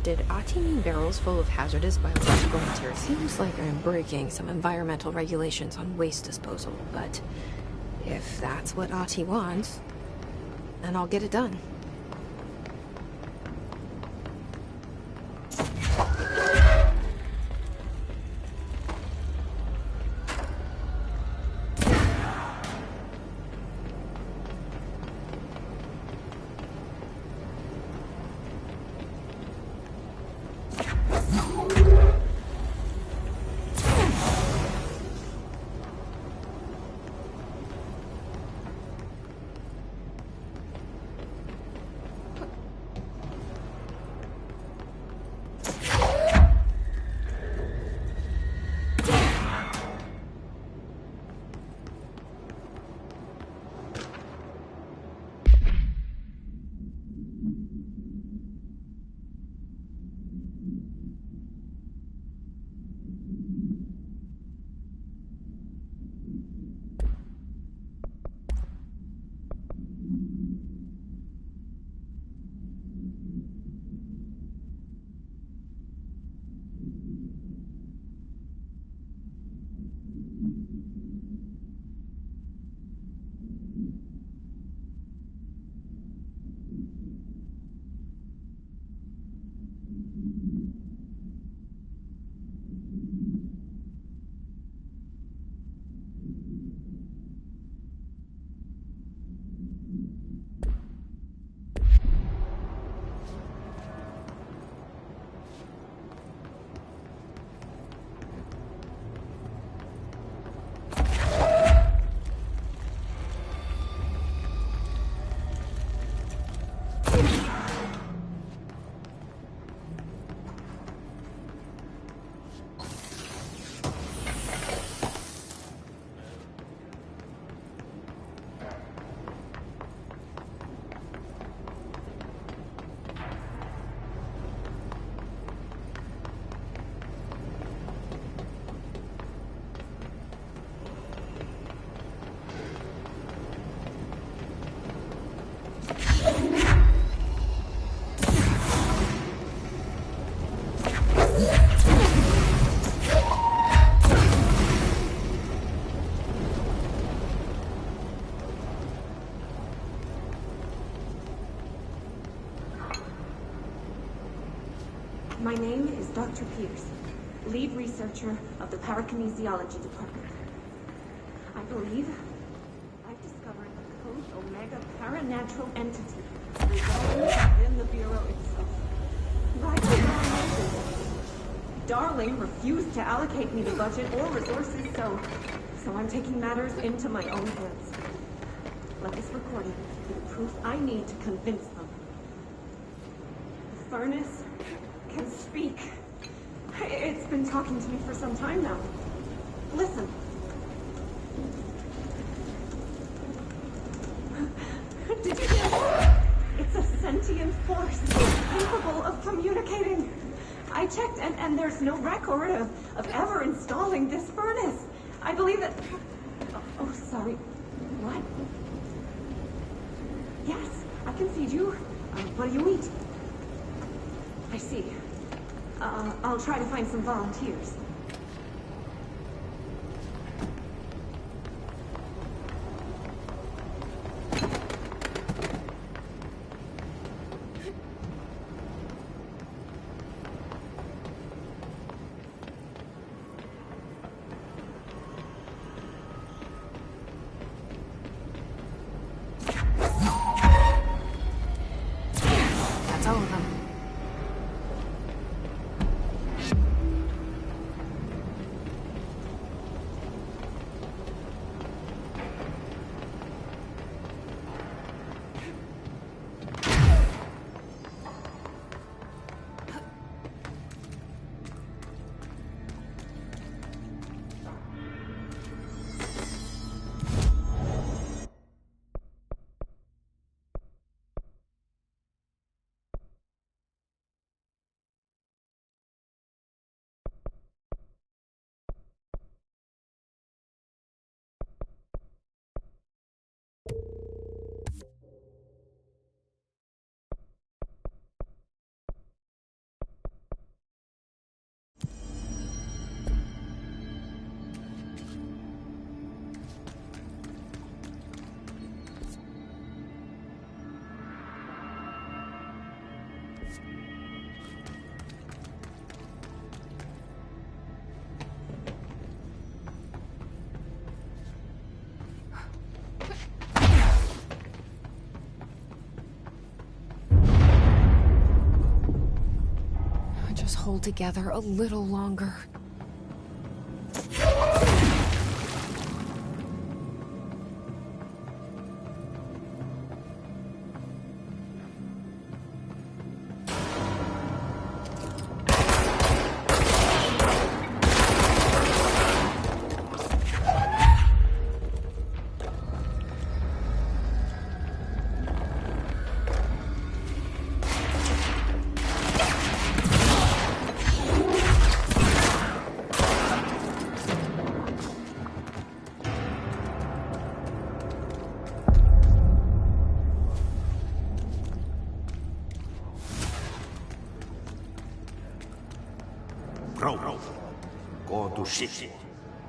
Did Ati mean barrels full of hazardous biological material? Seems like I'm breaking some environmental regulations on waste disposal, but if that's what Ati wants, then I'll get it done. My name is Dr. Pierce, lead researcher of the Parakinesiology Department. I believe I've discovered a post-Omega paranatural entity residing within the Bureau itself. Right now, Darling refused to allocate me the budget or resources, so I'm taking matters into my own hands. Let this recording be the proof I need to convince them. The furnace can speak. It's been talking to me for some time now. Listen. Did you hear? It's a sentient force capable of communicating. I checked, and there's no record of ever installing this furnace. I believe that... Oh, sorry. What? Yes, I can feed you. What do you eat? I see. I'll try to find some volunteers. That's all of them. hold together a little longer. Bro, go to ship.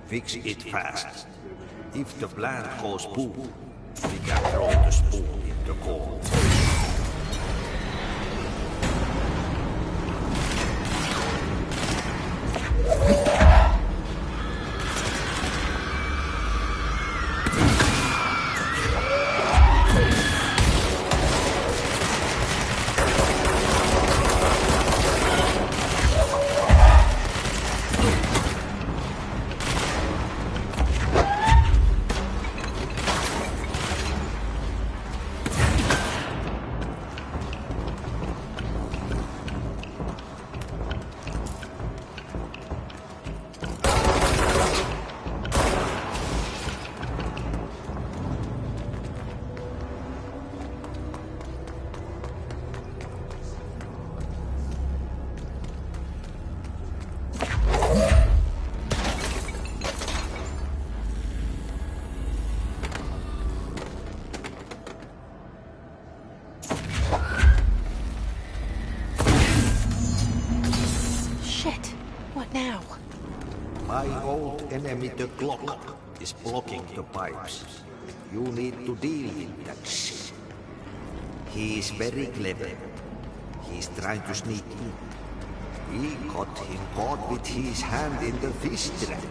Fix it fast. If the plant goes boom, we can throw the spoon in the coal. Now? My old enemy, the clock, is blocking the pipes. You need to deal with that shit. He is very clever. He's trying to sneak in. We got him caught with his hand in the fish trap.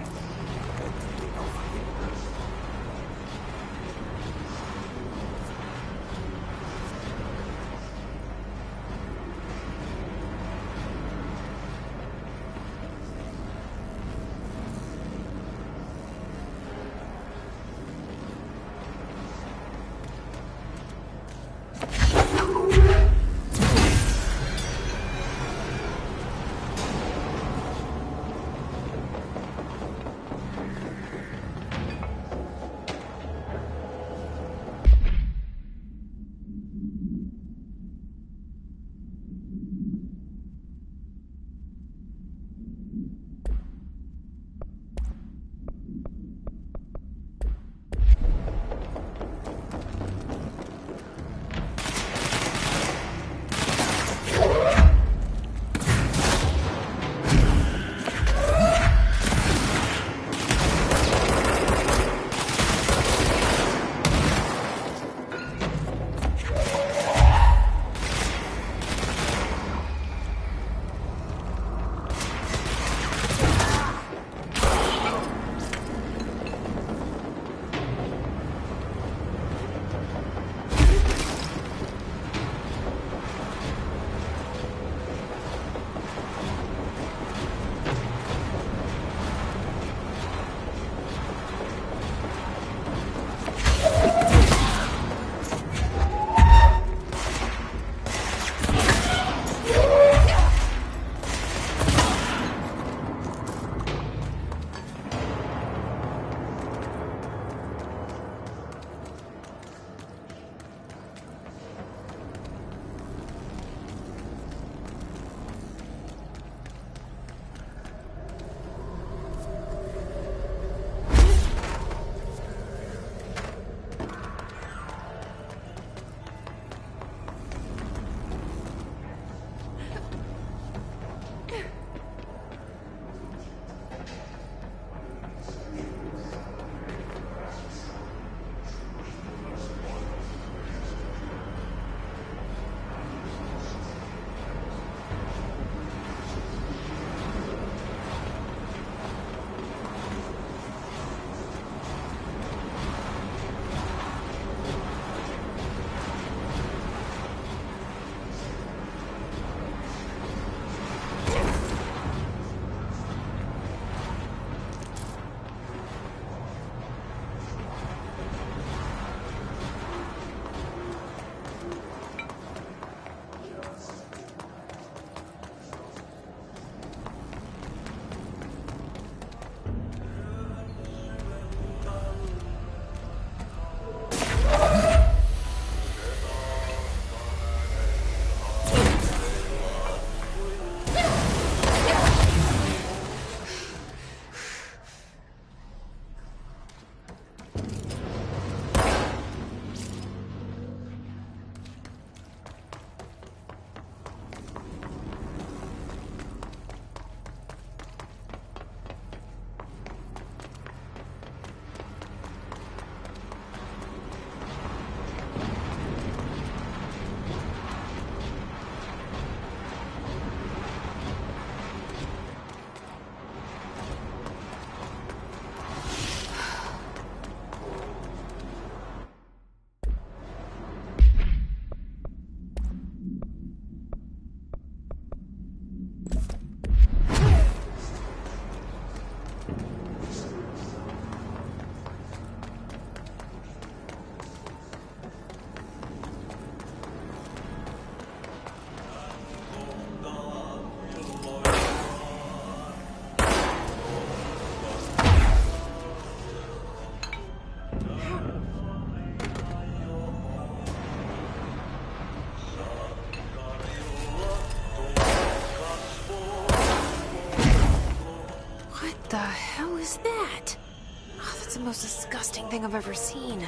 What the hell is that? Oh, that's the most disgusting thing I've ever seen.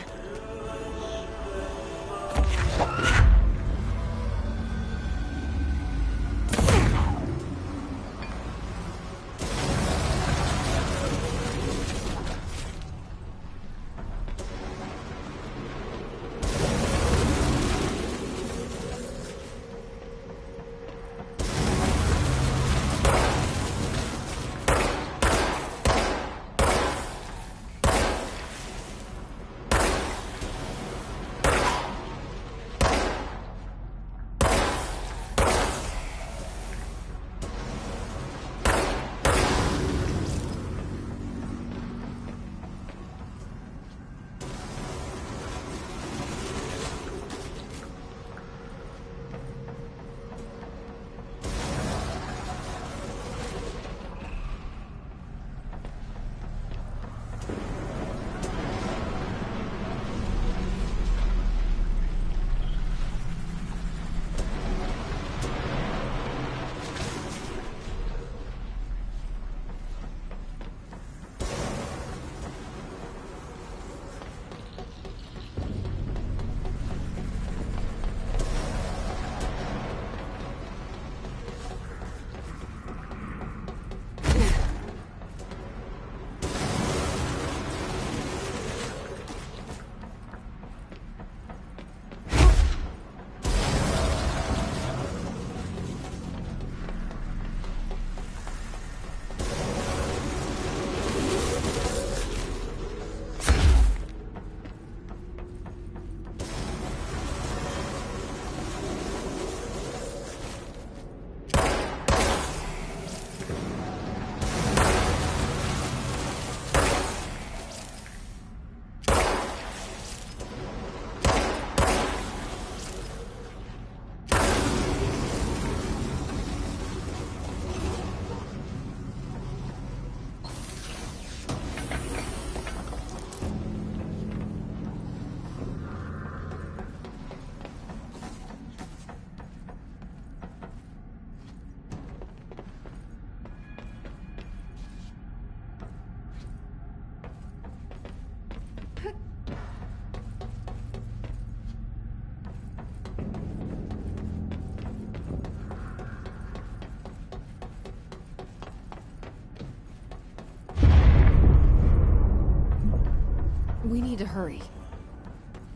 We need to hurry.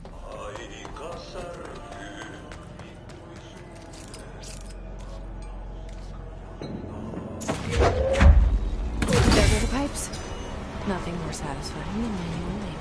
There go the pipes. Nothing more satisfying than manual labor.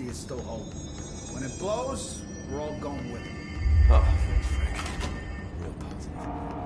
see is still holding. When it blows, we're all going with it. Oh, frick. Real positive.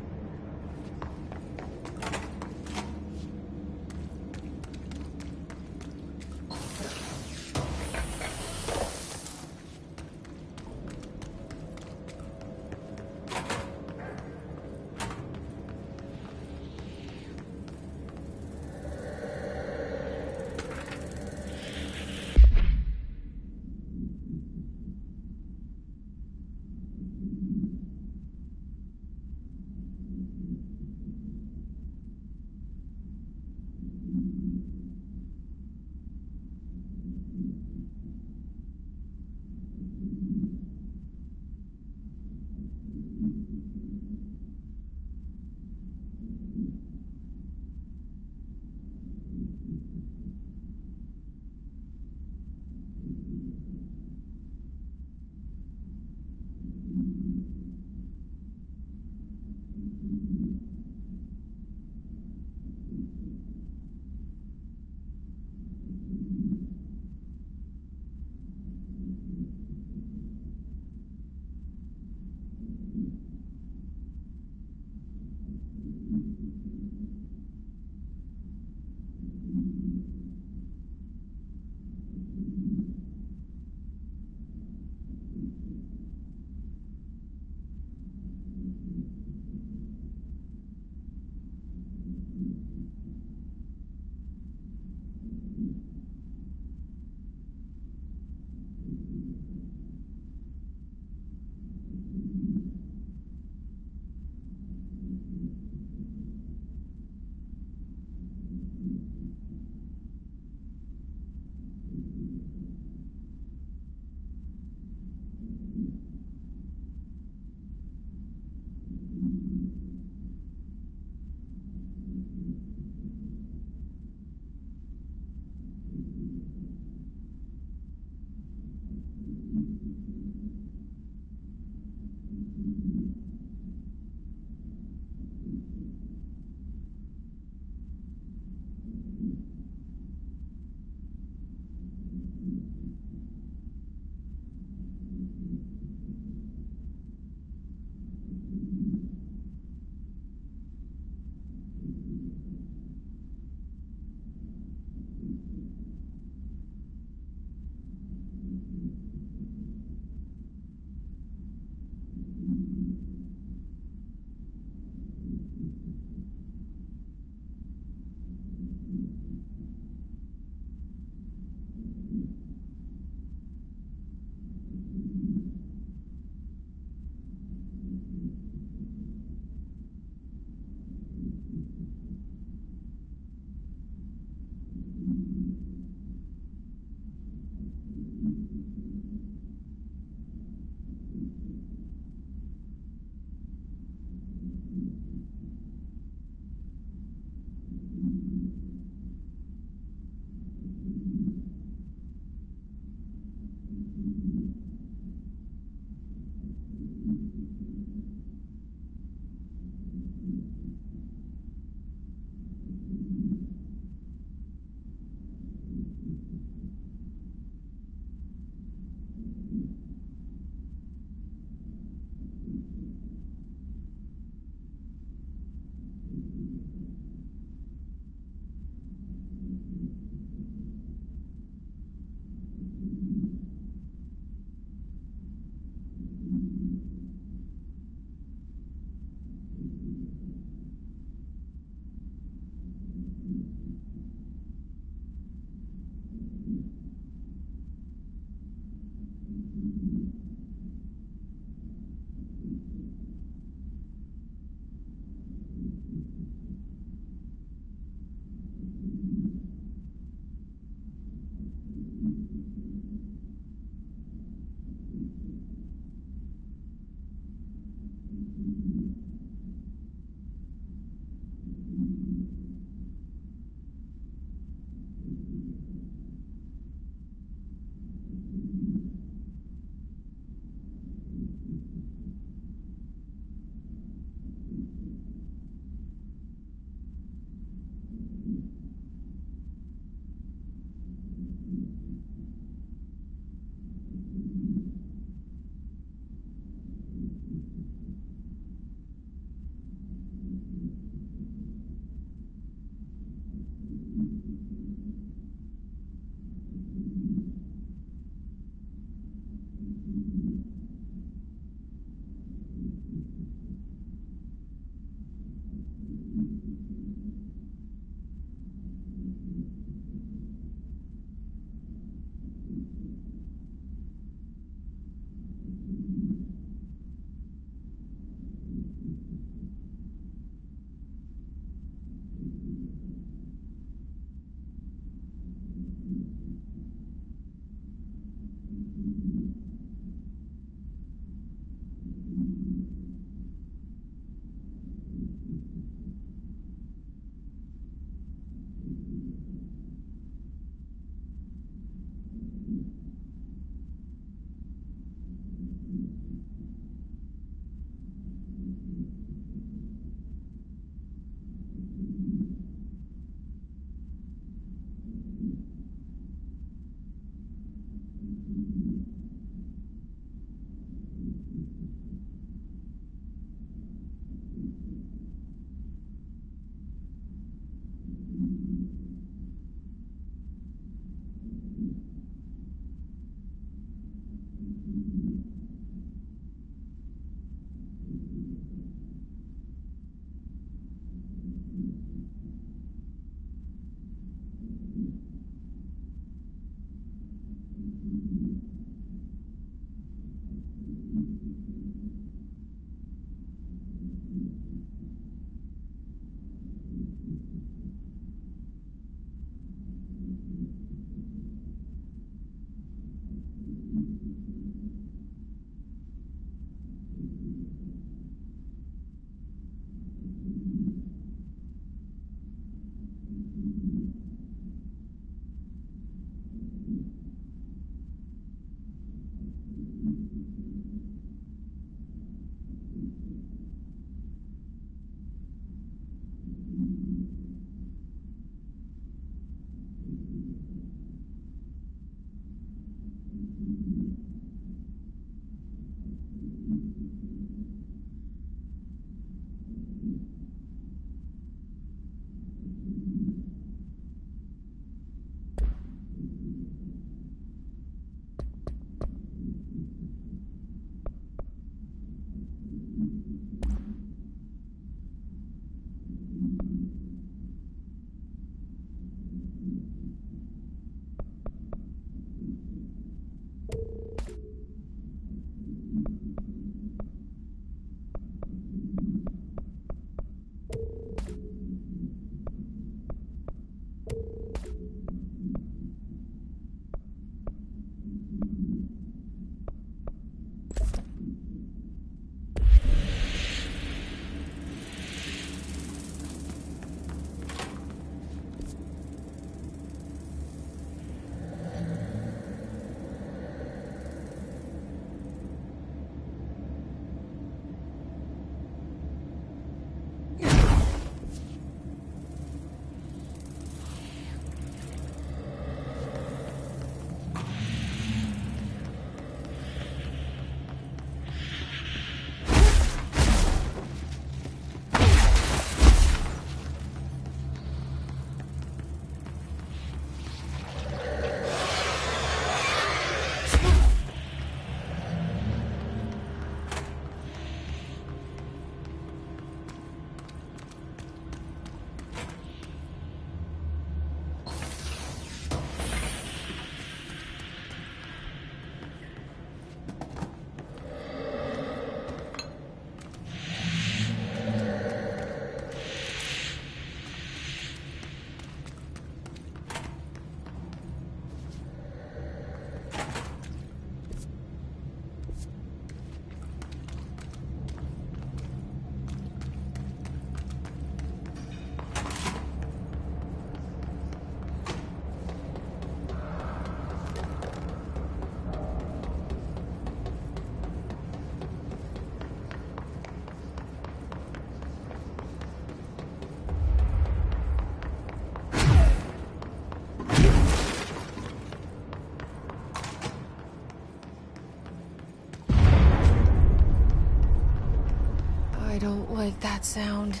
like that sound.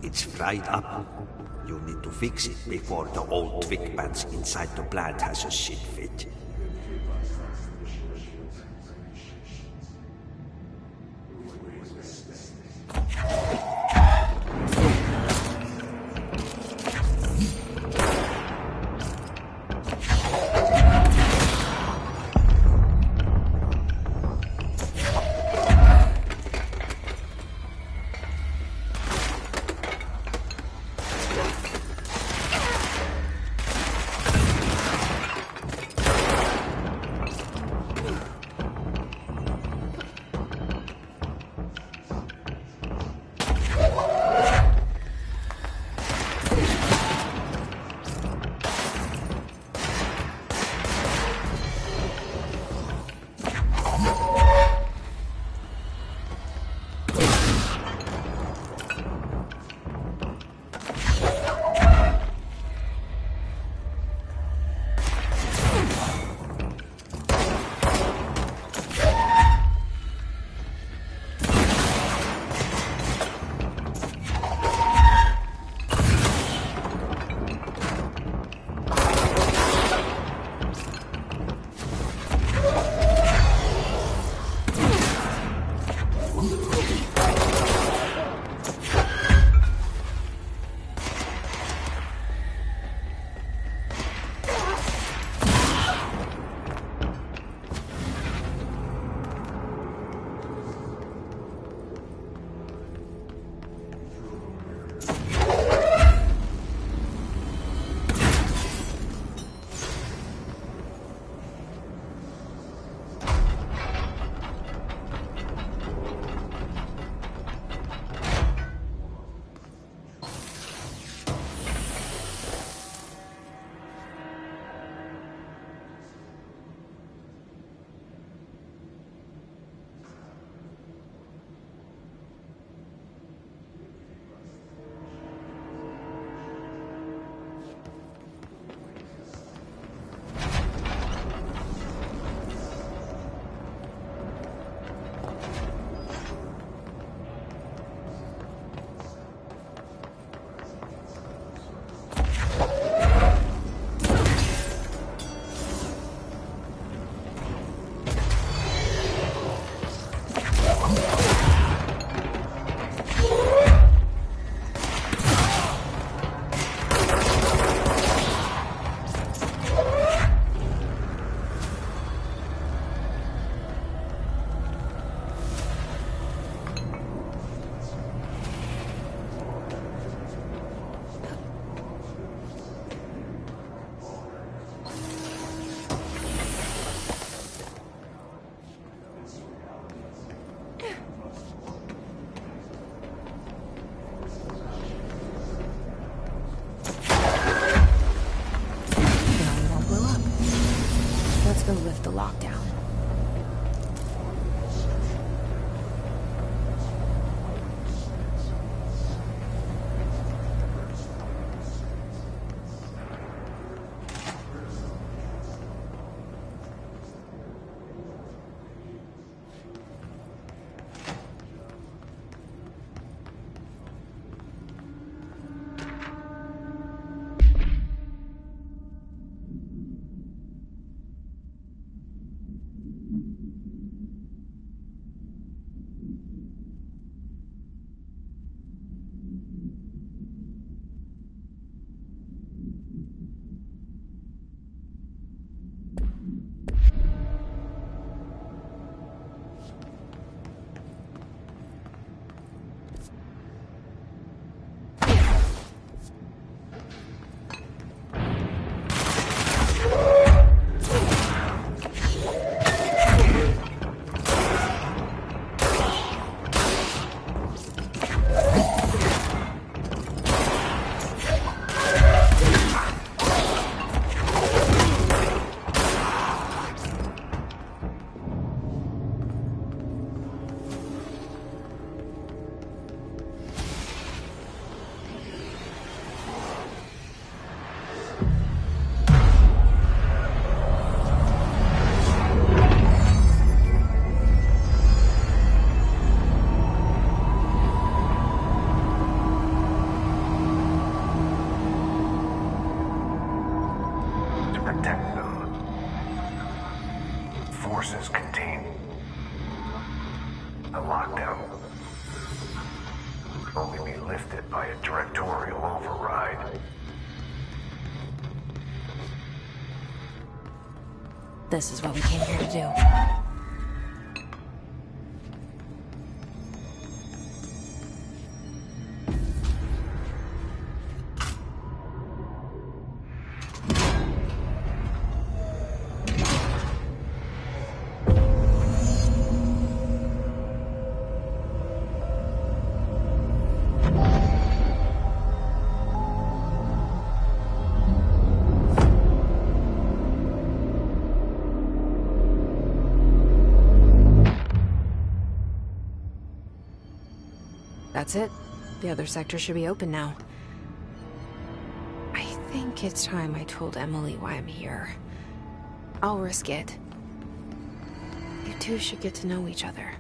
It's fried up. You need to fix it before the old twig bats inside the plant has a shit fit. lift the lockdown. protect them. Forces contain the lockdown can only be lifted by a directorial override. This is what we came here to do. That's it. The other sector should be open now. I think it's time I told Emily why I'm here. I'll risk it. You two should get to know each other.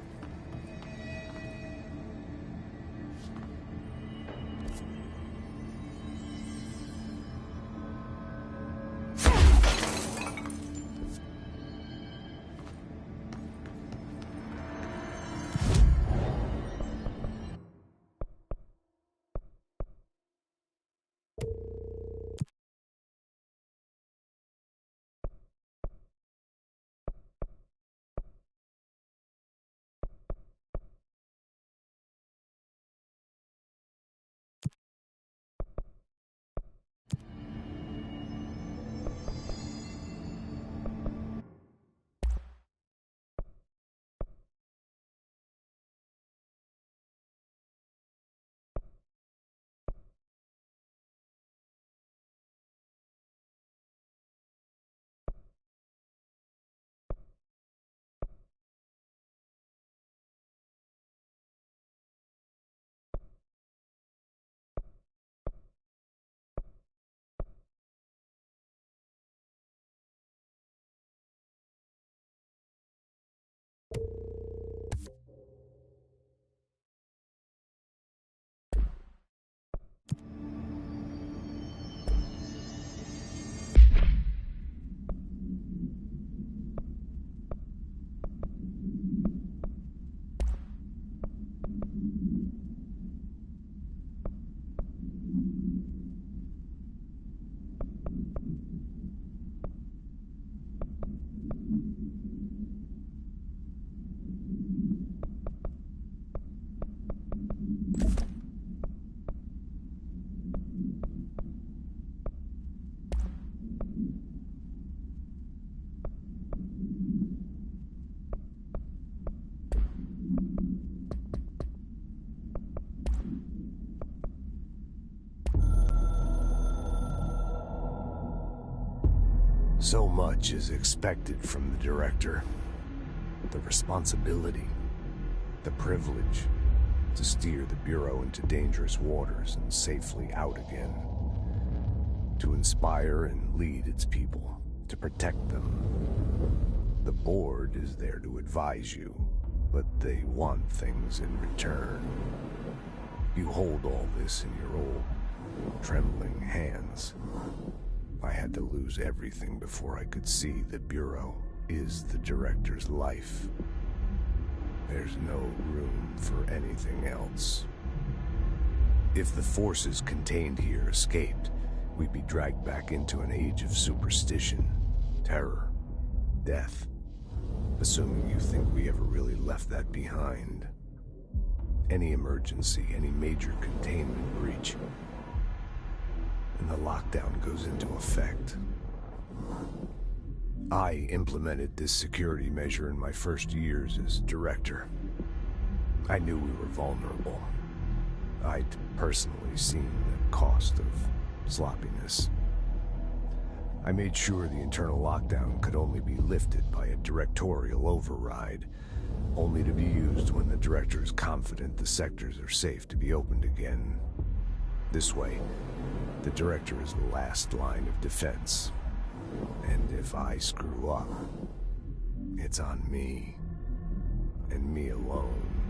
So much is expected from the director. The responsibility, the privilege to steer the Bureau into dangerous waters and safely out again. To inspire and lead its people, to protect them. The board is there to advise you, but they want things in return. You hold all this in your old, trembling hands. I had to lose everything before I could see the Bureau is the director's life. There's no room for anything else. If the forces contained here escaped, we'd be dragged back into an age of superstition, terror, death. Assuming you think we ever really left that behind. Any emergency, any major containment breach, and the lockdown goes into effect. I implemented this security measure in my first years as director. I knew we were vulnerable. I'd personally seen the cost of sloppiness. I made sure the internal lockdown could only be lifted by a directorial override, only to be used when the director is confident the sectors are safe to be opened again. This way, the director is the last line of defense. And if I screw up, it's on me, and me alone.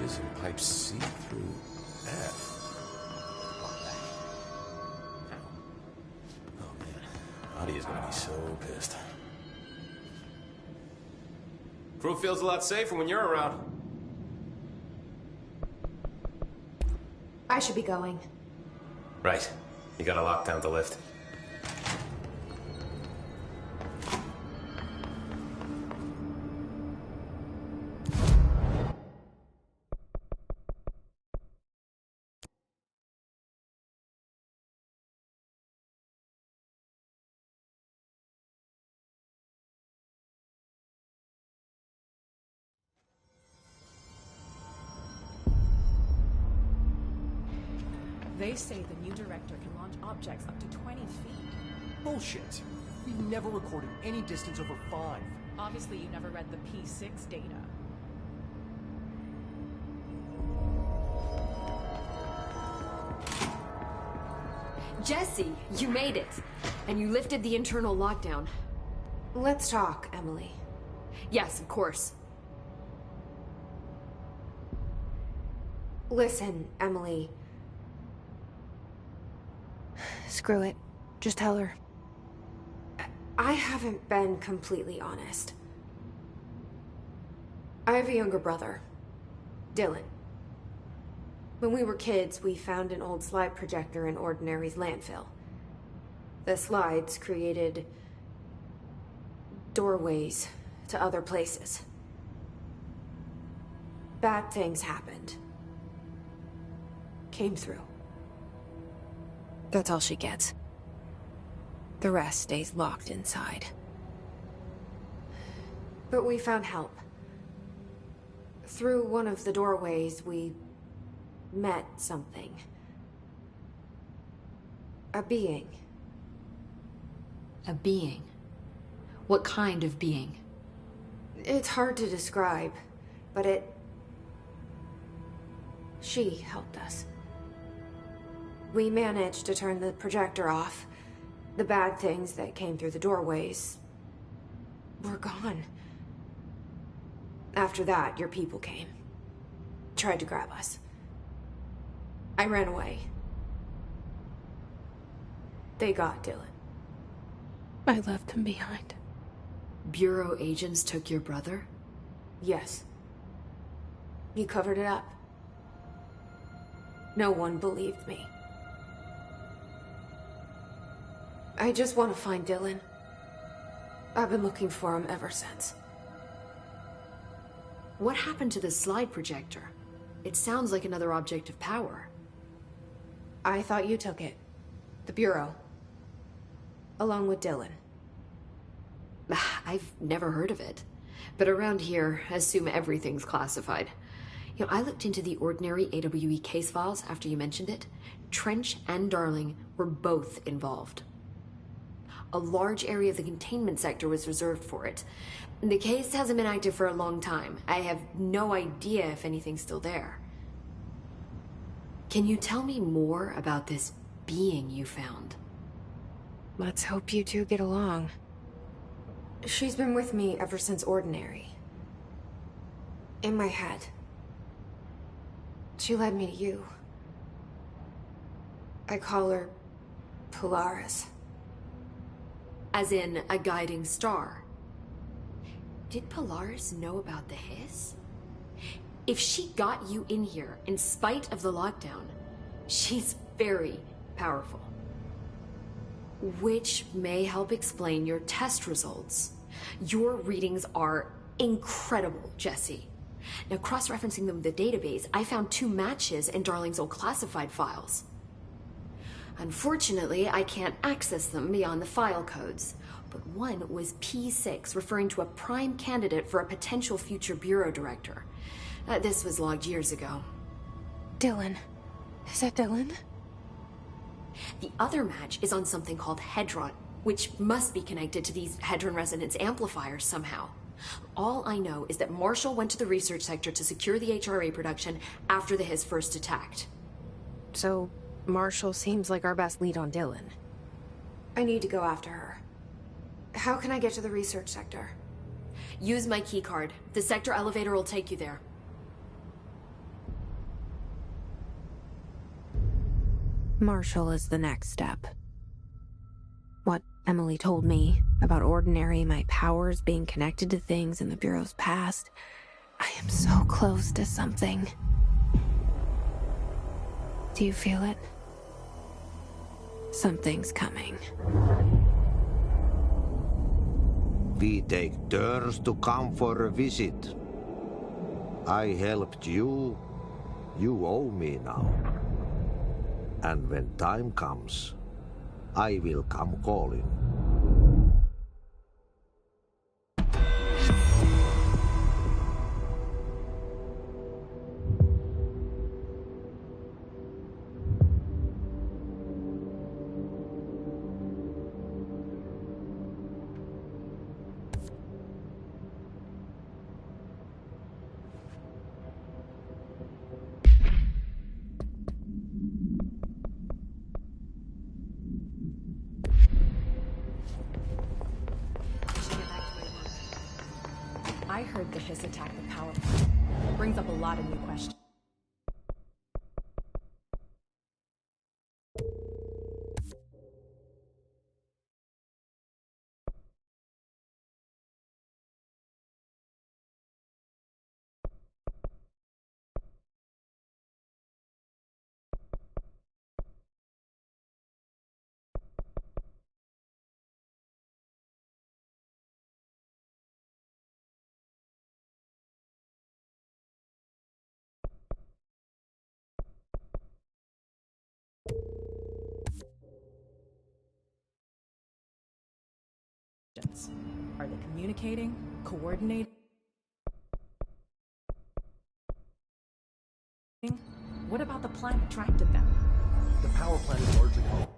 is in pipe C through F. Oh man, Audie is gonna be so pissed. Crew feels a lot safer when you're around. I should be going. Right. You gotta lock down the lift. They say the new director can launch objects up to 20 feet. Bullshit. We've never recorded any distance over 5. Obviously, you never read the P6 data. Jesse, you made it. And you lifted the internal lockdown. Let's talk, Emily. Yes, of course. Listen, Emily. Screw it. Just tell her. I haven't been completely honest. I have a younger brother, Dylan. When we were kids, we found an old slide projector in Ordinary's landfill. The slides created doorways to other places. Bad things happened. Came through. That's all she gets. The rest stays locked inside. But we found help. Through one of the doorways, we met something. A being. A being? What kind of being? It's hard to describe, but she helped us. We managed to turn the projector off. The bad things that came through the doorways were gone. After that, your people came. Tried to grab us. I ran away. They got Dylan. I left him behind. Bureau agents took your brother? Yes. You covered it up. No one believed me. I just want to find Dylan. I've been looking for him ever since. What happened to the slide projector? It sounds like another object of power. I thought you took it. The Bureau. Along with Dylan. I've never heard of it. But around here, assume everything's classified. You know, I looked into the Ordinary AWE case files after you mentioned it. Trench and Darling were both involved. A large area of the containment sector was reserved for it. The case hasn't been active for a long time. I have no idea if anything's still there. Can you tell me more about this being you found? Let's hope you two get along. She's been with me ever since Ordinary. In my head. She led me to you. I call her Polaris. As in a guiding star. Did Polaris know about the hiss? If she got you in here in spite of the lockdown, she's very powerful. Which may help explain your test results. Your readings are incredible, Jesse. Now, cross-referencing them with the database, I found 2 matches in Darling's old classified files. Unfortunately, I can't access them beyond the file codes. But one was P6, referring to a prime candidate for a potential future bureau director. This was logged years ago. Dylan. Is that Dylan? The other match is on something called Hedron, which must be connected to these Hedron resonance amplifiers somehow. All I know is that Marshall went to the research sector to secure the HRA production after the Hiss first attacked. So, Marshall seems like our best lead on Dylan. I need to go after her. How can I get to the research sector? Use my keycard. The sector elevator will take you there. Marshall is the next step. What Emily told me about Ordinary, my powers being connected to things in the Bureau's past, I am so close to something. Do you feel it? Something's coming. We take turns to come for a visit. I helped you. You owe me now. And when time comes, I will come calling. I heard the Hiss attacked the power plant. Brings up a lot of new questions. Are they communicating? Coordinating? What about the plant attracted them? The power plant is largely hollow.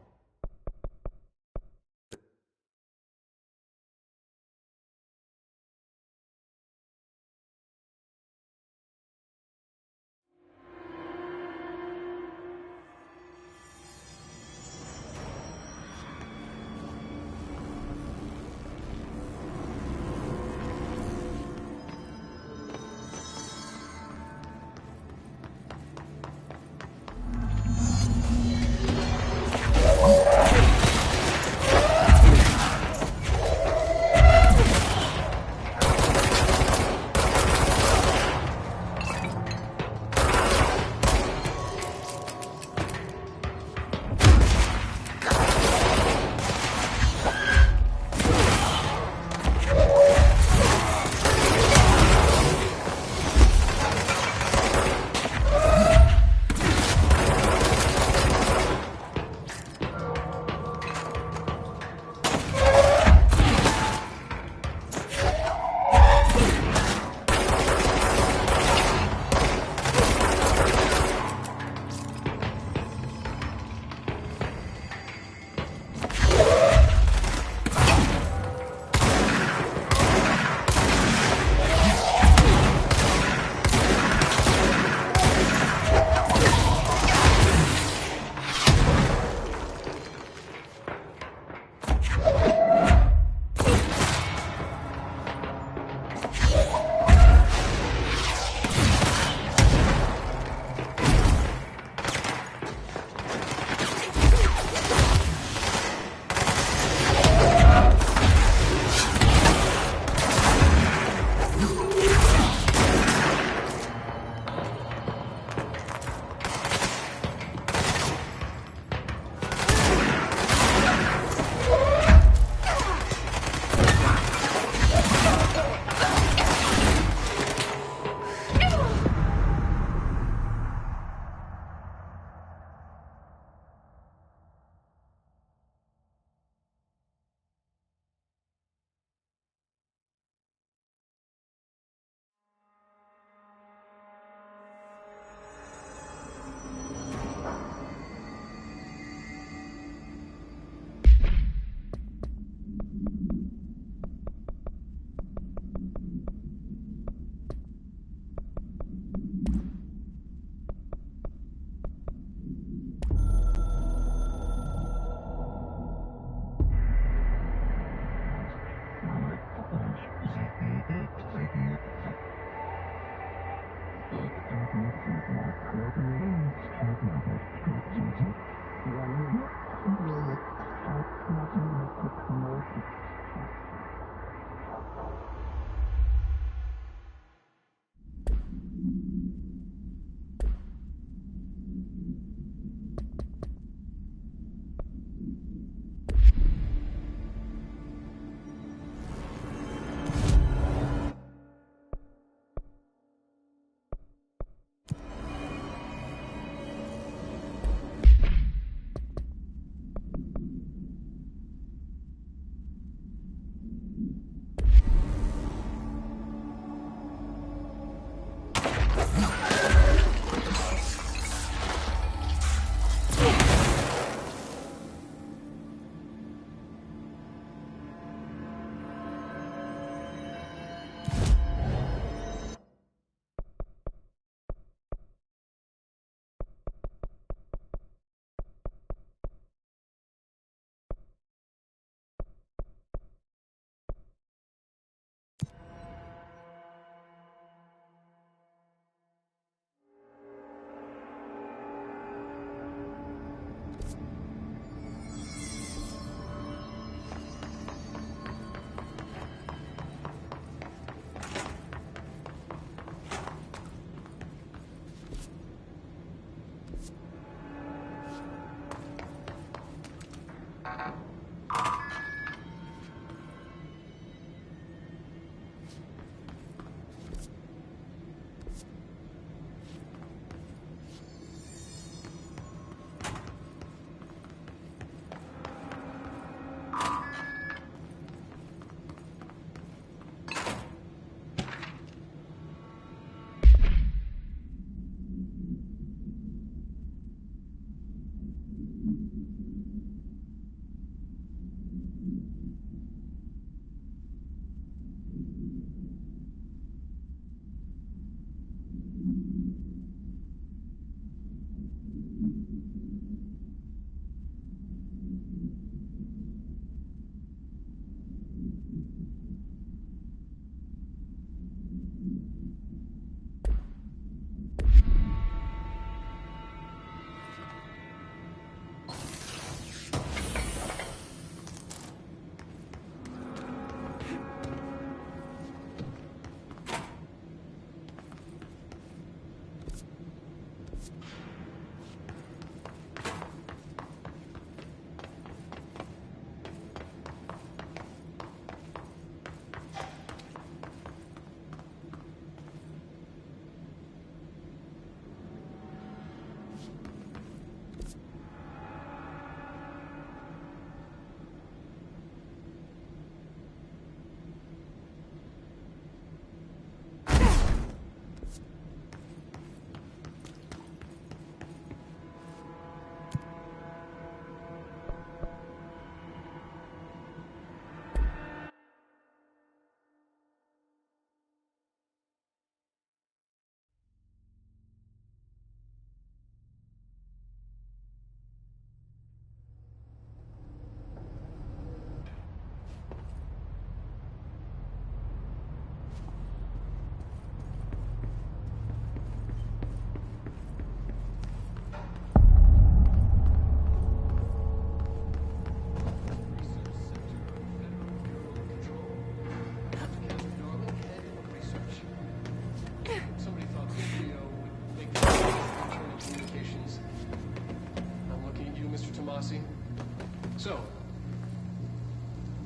So,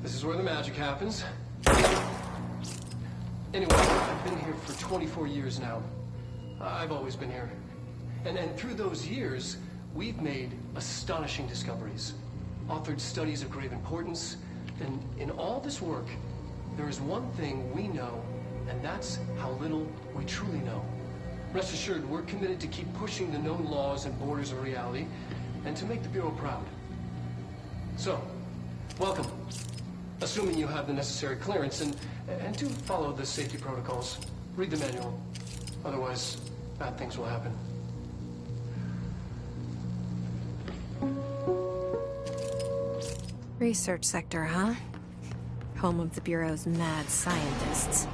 this is where the magic happens. Anyway, I've been here for 24 years now. I've always been here. And through those years, we've made astonishing discoveries, authored studies of grave importance, and in all this work, there is one thing we know, and that's how little we truly know. Rest assured, we're committed to keep pushing the known laws and borders of reality, and to make the Bureau proud. So, welcome. Assuming you have the necessary clearance, and do follow the safety protocols. Read the manual. Otherwise, bad things will happen. Research sector, huh? Home of the Bureau's mad scientists.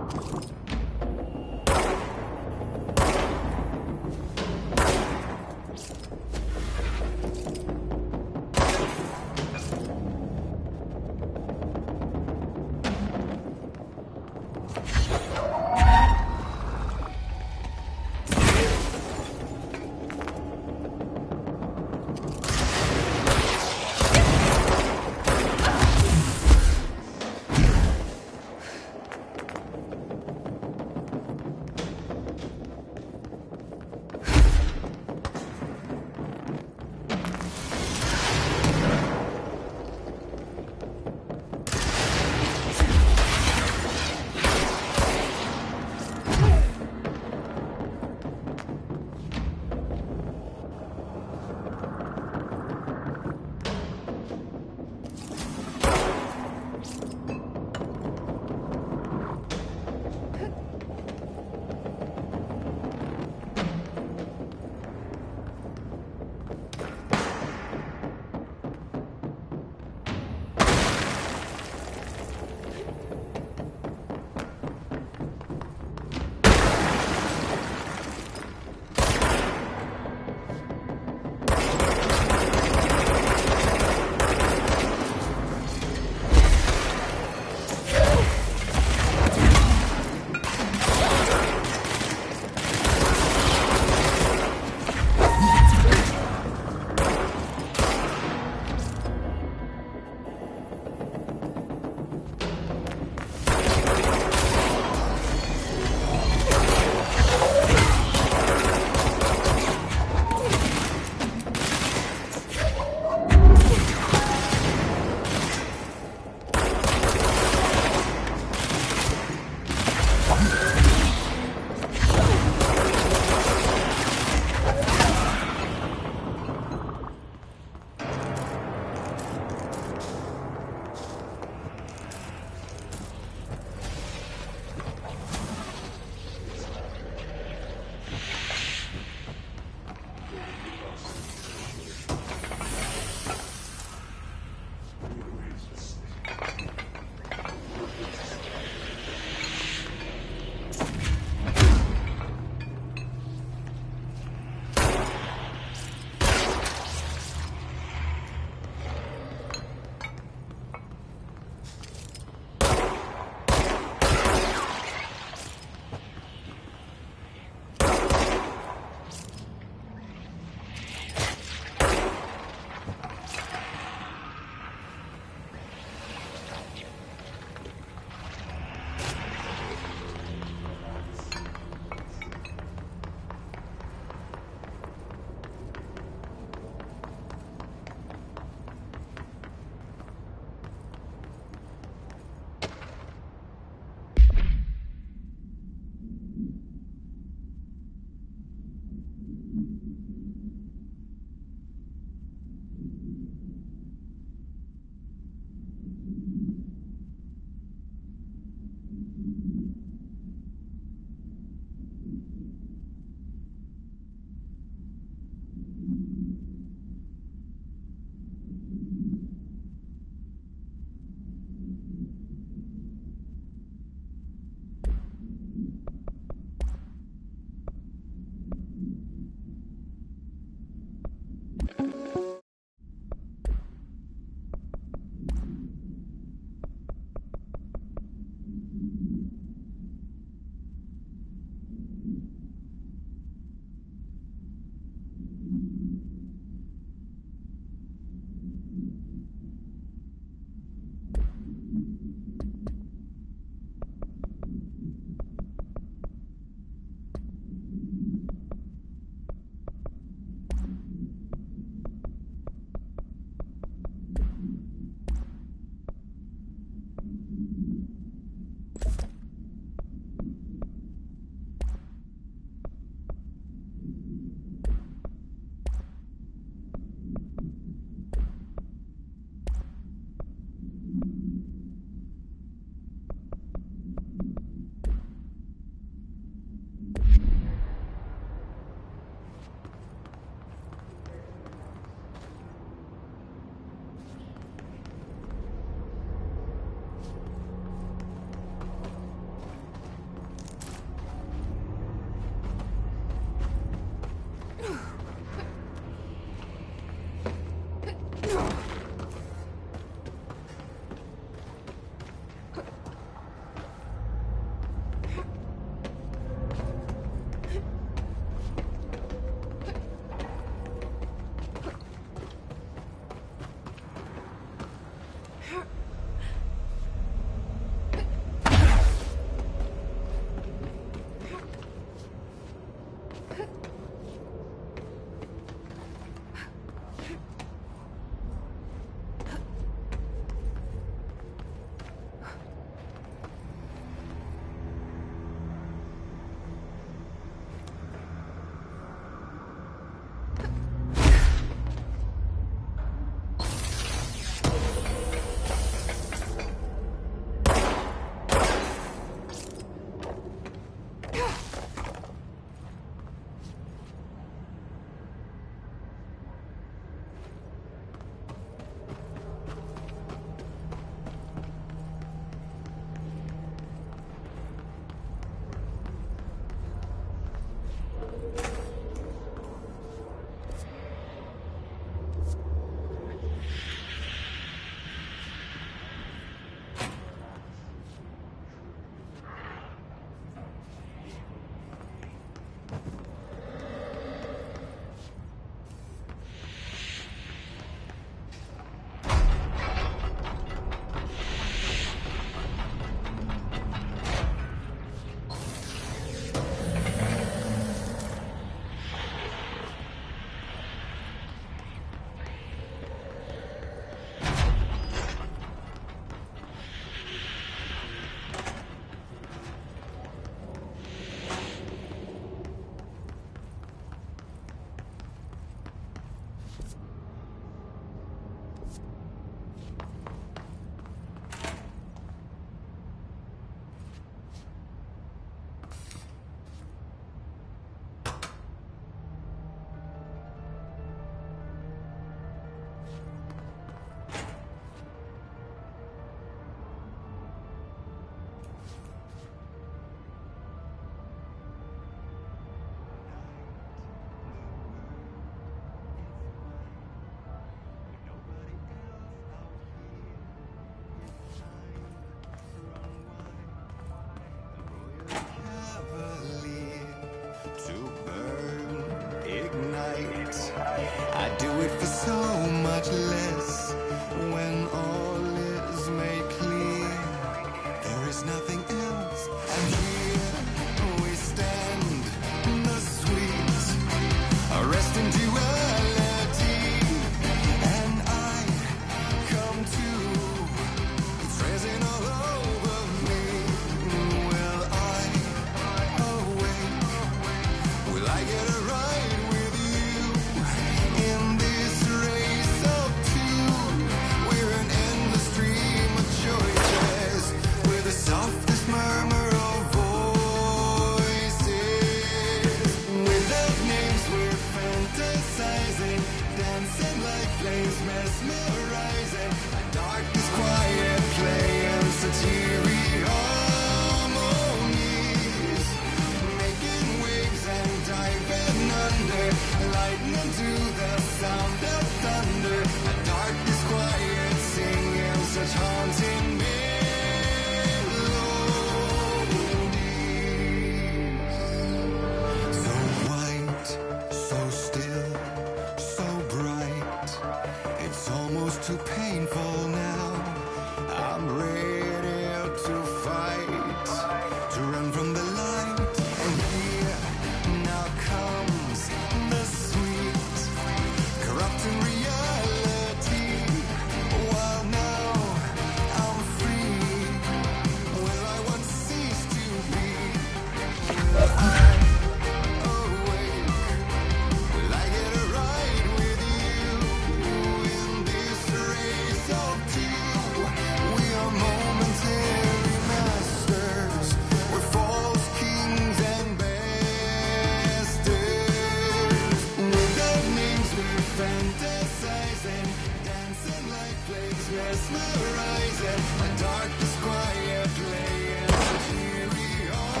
mesmerizing, my darkest quiet playing. Here we are,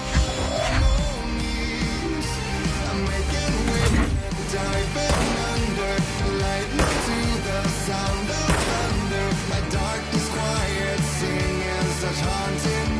no knees. I'm making way, diving under, lightning to the sound of thunder. My darkest quiet singing such haunting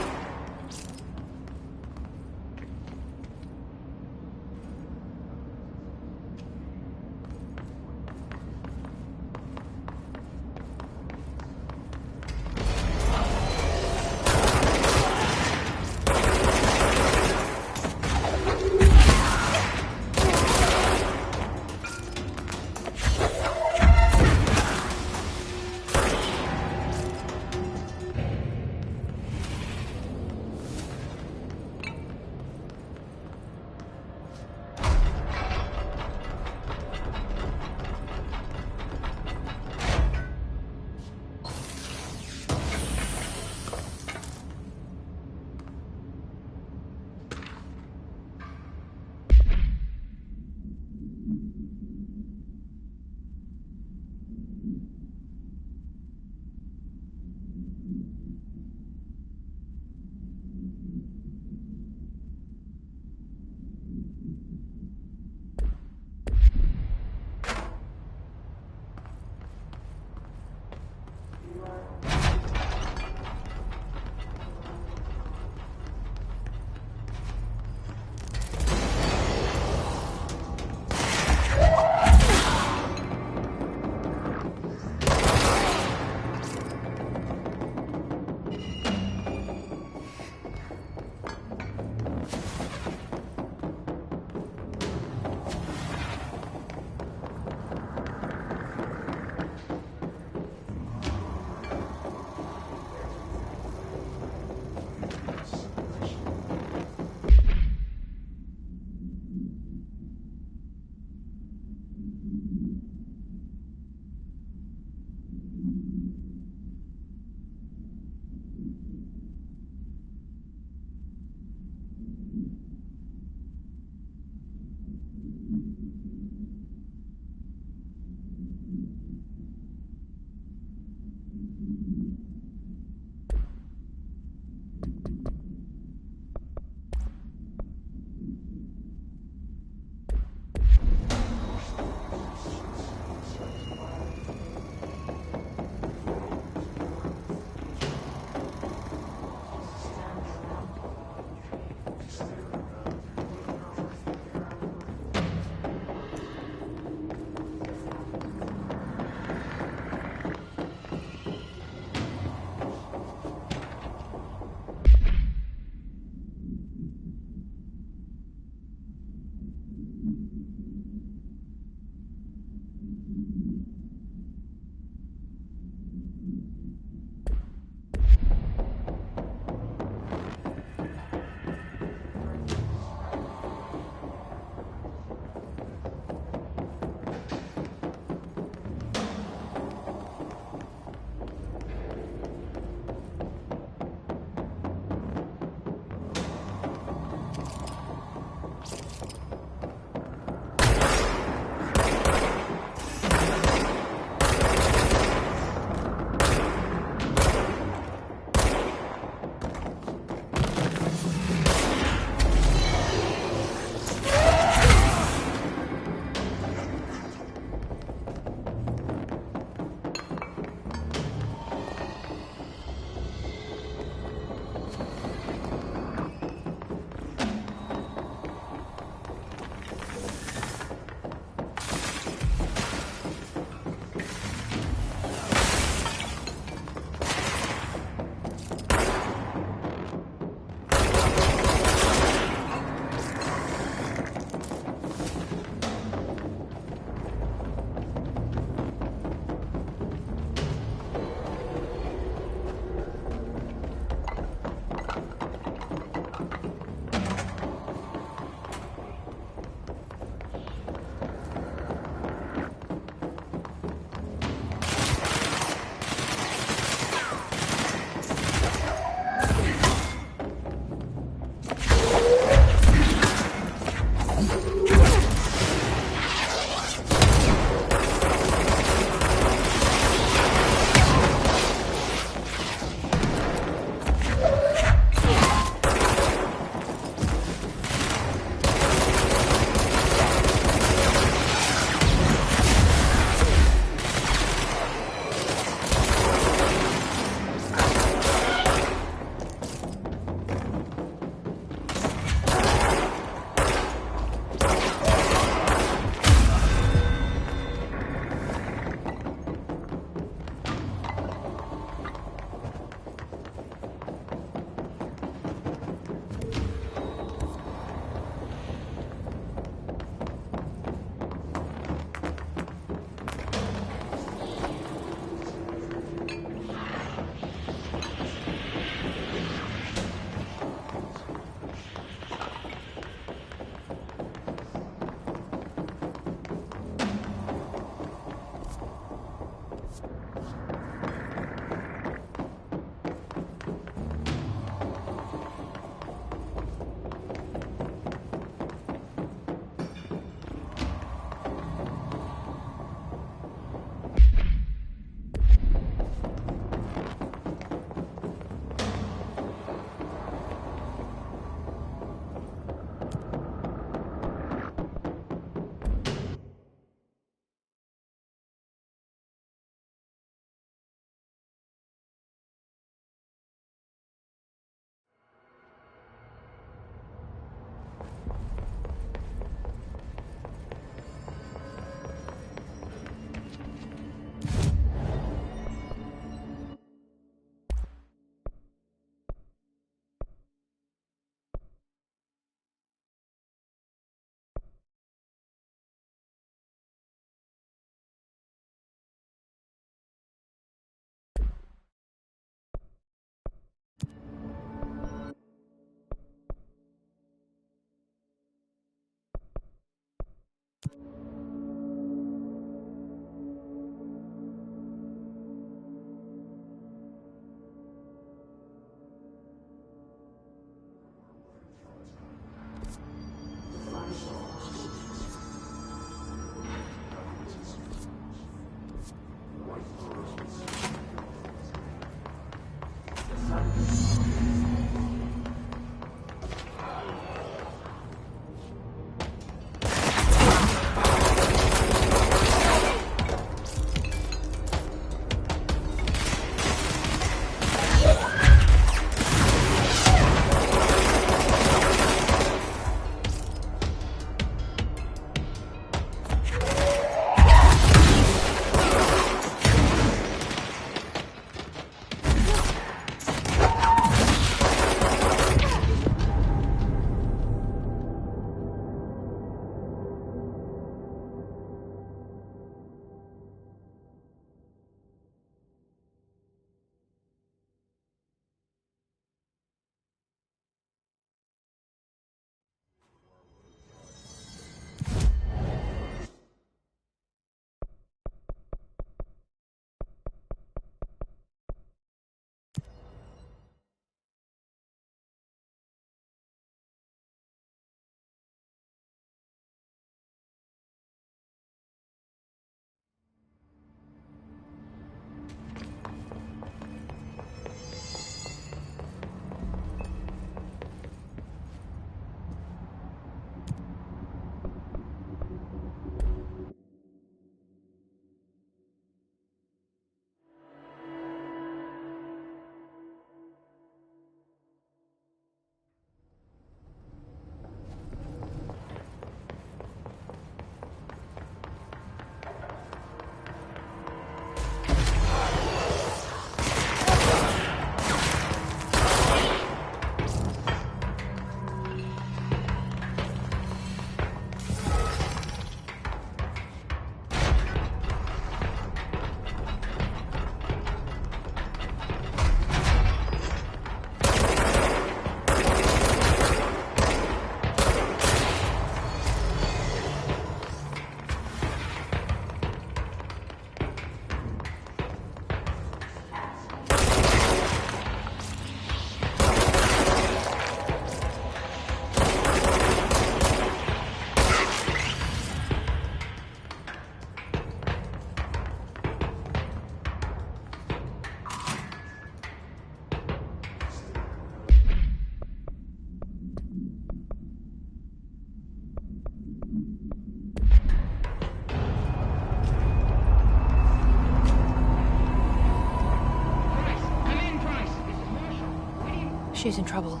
She's in trouble.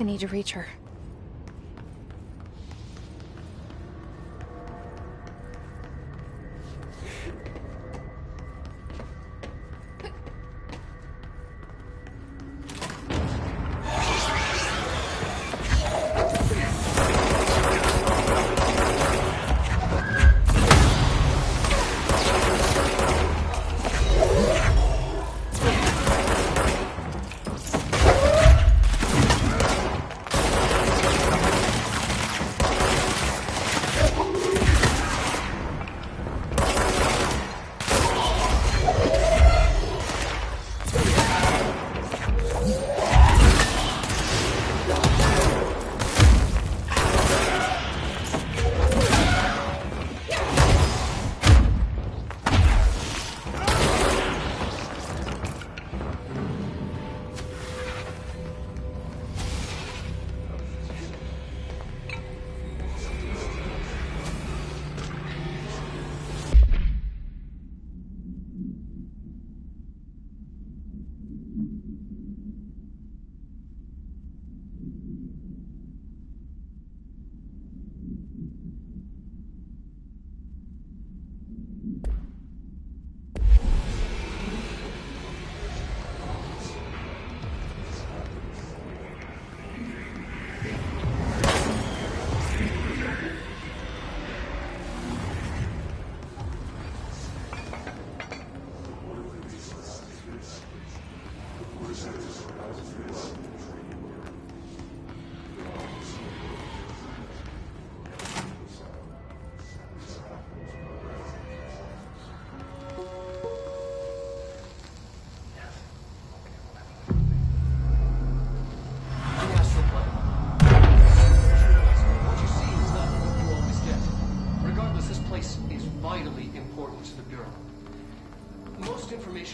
I need to reach her.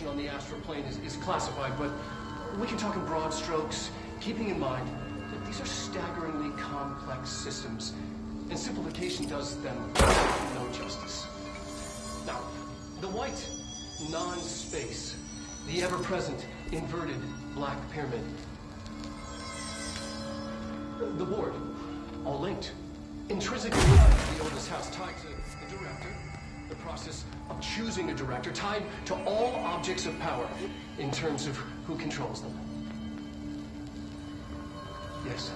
On the astral plane is classified, but we can talk in broad strokes, keeping in mind that these are staggeringly complex systems, and simplification does them no justice. Now, the white non-space, the ever-present inverted black pyramid, the board, all linked, intrinsically to the oldest house, tied to the director, the process of choosing a director, tied to all objects of power in terms of who controls them. Yes.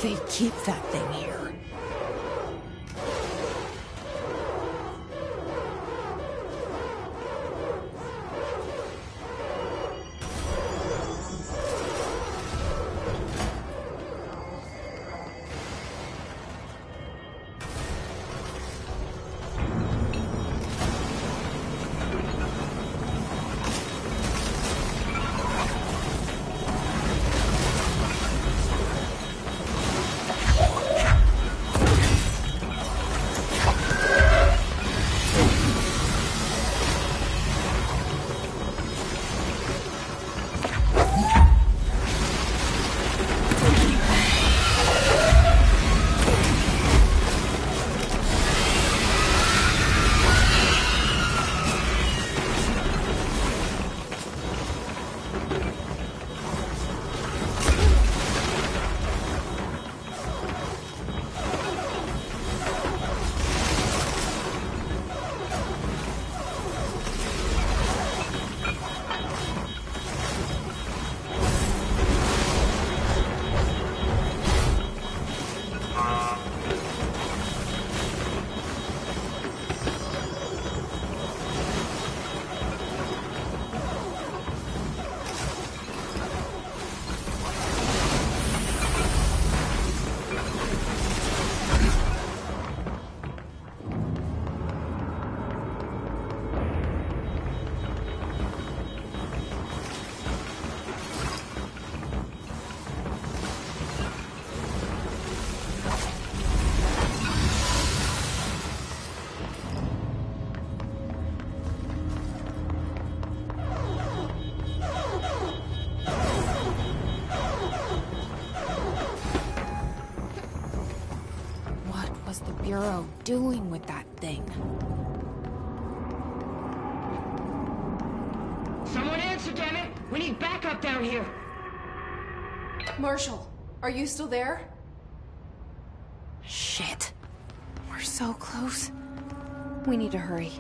They keep that thing here. Bureau doing with that thing? Someone answer, damn it! We need backup down here! Marshall, are you still there? Shit. We're so close. We need to hurry.